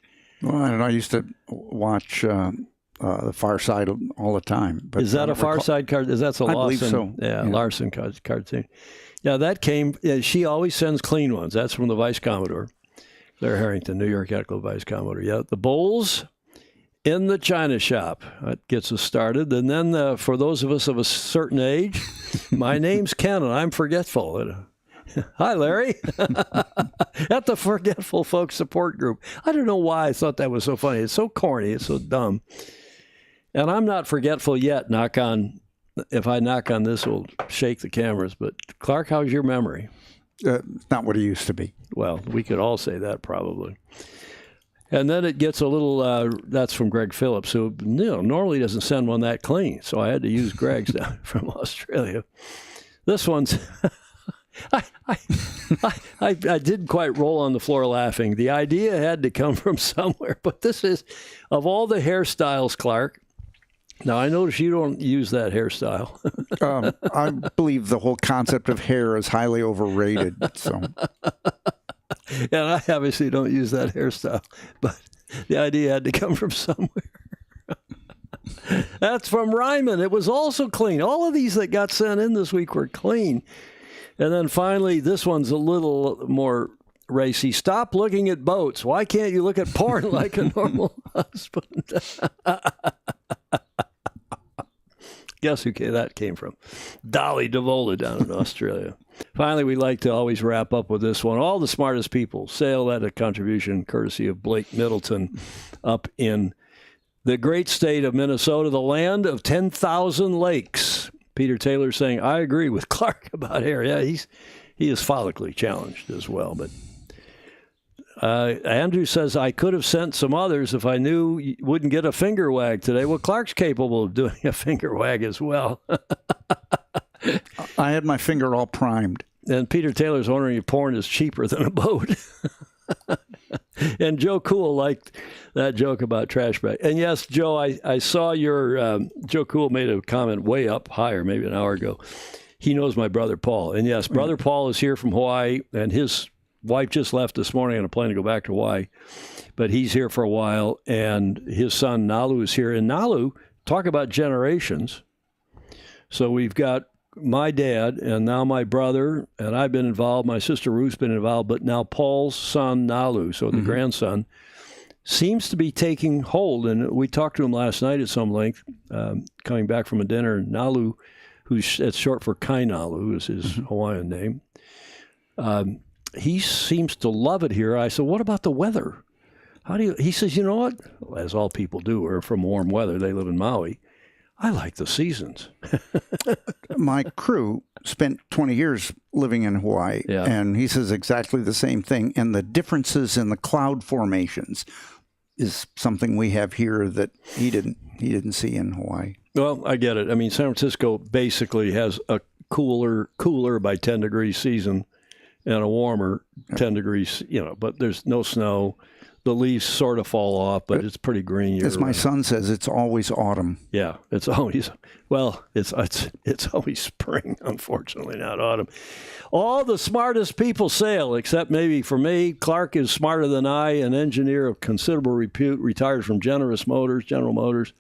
Well, I don't know. I used to watch the Far Side all the time. But is that a Far Side card? That's a Larson? I believe so. Yeah, Larson cartoon. Yeah, that came. She always sends clean ones. That's from the Vice Commodore, Claire Harrington, New York Yacht Club Vice Commodore. Yeah, the bowls in the China shop. That gets us started. And then for those of us of a certain age, my name's Ken, and I'm forgetful. Hi, Larry. At the Forgetful Folks Support Group. I don't know why I thought that was so funny. It's so corny. It's so dumb. And I'm not forgetful yet. If I knock on this, it'll shake the cameras. But, Clark, how's your memory? Not what it used to be. Well, we could all say that probably. And then it gets a little, that's from Greg Phillips, who normally doesn't send one that clean. So I had to use Greg's down from Australia. This one's, I didn't quite roll on the floor laughing. The idea had to come from somewhere. But this is, of all the hairstyles, Clark, now, I notice you don't use that hairstyle. I believe the whole concept of hair is highly overrated. So, and I obviously don't use that hairstyle, but the idea had to come from somewhere. That's from Ryman. It was also clean. All of these that got sent in this week were clean. And then finally, this one's a little more racy. Stop looking at boats. Why can't you look at porn like a normal husband? Guess who that came from? Dolly DeVola down in Australia. Finally, we like to always wrap up with this one. All the smartest people sail at a contribution courtesy of Blake Middleton up in the great state of Minnesota, the land of 10,000 lakes. Peter Taylor saying, I agree with Clark about hair. Yeah, he is follically challenged as well, but Andrew says, I could have sent some others if I knew you wouldn't get a finger wag today. Well, Clark's capable of doing a finger wag as well. I had my finger all primed. And Peter Taylor's wondering if porn is cheaper than a boat. And Joe Cool liked that joke about trash bag. And yes, Joe, I saw your, Joe Cool made a comment way up higher, maybe an hour ago. He knows my brother Paul. And yes, brother Paul is here from Hawaii, and his wife just left this morning on a plane to go back to Hawaii, but he's here for a while, and his son Nalu is here. And Nalu, talk about generations. So we've got my dad and now my brother, and I've been involved. My sister Ruth's been involved, but now Paul's son, Nalu, so the grandson, seems to be taking hold. And we talked to him last night at some length, coming back from a dinner. Nalu, it's short for Kainalu, is his Hawaiian name. He seems to love it here. I said, what about the weather? He says, you know what? As all people do, we're from warm weather. They live in Maui. I like the seasons. My crew spent 20 years living in Hawaii, and he says exactly the same thing. And the differences in the cloud formations is something we have here that he didn't see in Hawaii. Well, I get it. I mean, San Francisco basically has a cooler by 10 degrees season and a warmer 10 degrees, but there's no snow. The leaves sort of fall off, but it's pretty green. As my son says, it's always autumn. Yeah, it's always always spring, unfortunately, not autumn. All the smartest people sail, except maybe for me. Clark is smarter than I, an engineer of considerable repute, retired from General Motors,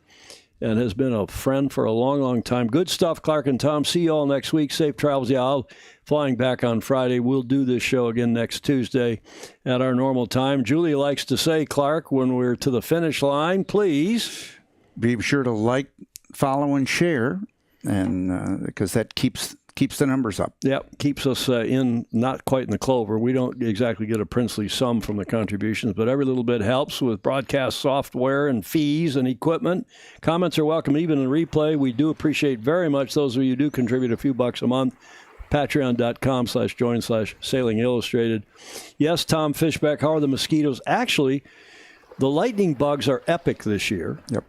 and has been a friend for a long, long time. Good stuff, Clark and Tom. See you all next week. Safe travels. Yeah, I'll flying back on Friday. We'll do this show again next Tuesday at our normal time. Julie likes to say, Clark, when we're to the finish line, please be sure to like, follow, and share, and because that keeps the numbers up. Yep, keeps us not quite in the clover. We don't exactly get a princely sum from the contributions, but every little bit helps with broadcast software and fees and equipment. Comments are welcome, even in replay. We do appreciate very much those of you who do contribute a few bucks a month. Patreon.com/join/Sailing Illustrated. Yes, Tom Fishback, how are the mosquitoes? Actually, the lightning bugs are epic this year. Yep.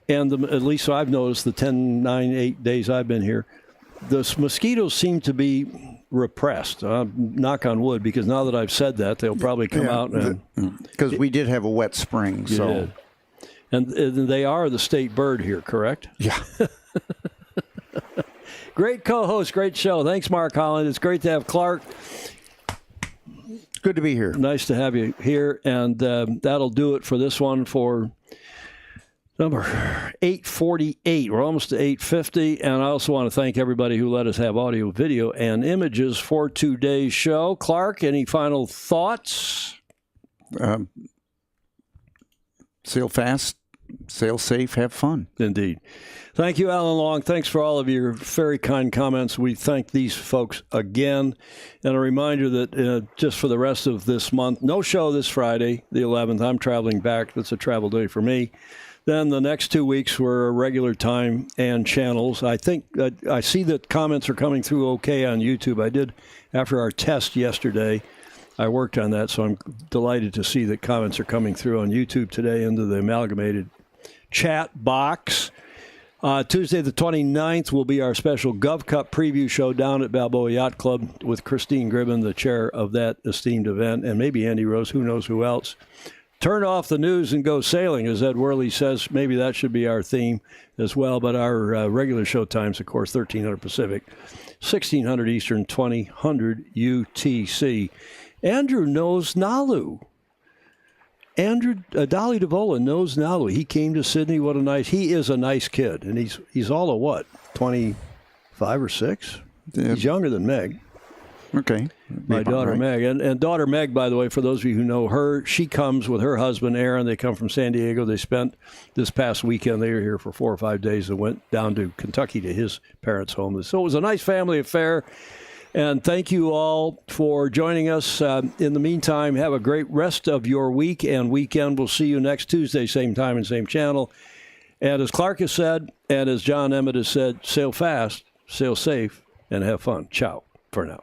And at least I've noticed the 10, 9, 8 days I've been here, the mosquitoes seem to be repressed. Knock on wood, because now that I've said that, they'll probably come out. Because we did have a wet spring. And they are the state bird here, correct? Yeah. Great co-host, great show. Thanks, Mark Holland. It's great to have Clark. Good to be here. Nice to have you here. And that'll do it for this one for number 848. We're almost to 850. And I also want to thank everybody who let us have audio, video, and images for today's show. Clark, any final thoughts? Sail fast, sail safe, have fun. Indeed. Thank you, Alan Long. Thanks for all of your very kind comments. We thank these folks again. And a reminder that just for the rest of this month, no show this Friday, the 11th. I'm traveling back. That's a travel day for me. Then the next 2 weeks were a regular time and channels. I think I see that comments are coming through okay on YouTube. I did, after our test yesterday, I worked on that, so I'm delighted to see that comments are coming through on YouTube today into the amalgamated chat box. Tuesday the 29th will be our special Gov Cup preview show down at Balboa Yacht Club with Christine Gribben, the chair of that esteemed event, and maybe Andy Rose, who knows who else. Turn off the news and go sailing, as Ed Worley says. Maybe that should be our theme as well. But our regular show times, of course, 1300 Pacific, 1600 Eastern, 2000 UTC. Andrew knows Nalu. Dolly DeVola knows Nalu. He came to Sydney. He is a nice kid. And he's all of what, 25 or 6? Yeah. He's younger than Meg. Okay. My daughter, Meg. And daughter Meg, by the way, for those of you who know her, she comes with her husband, Aaron. They come from San Diego. They spent this past weekend, they were here for 4 or 5 days and went down to Kentucky to his parents' home. So it was a nice family affair. And thank you all for joining us. In the meantime, have a great rest of your week and weekend. We'll see you next Tuesday, same time and same channel. And as Clark has said, and as John Emmett has said, sail fast, sail safe, and have fun. Ciao for now.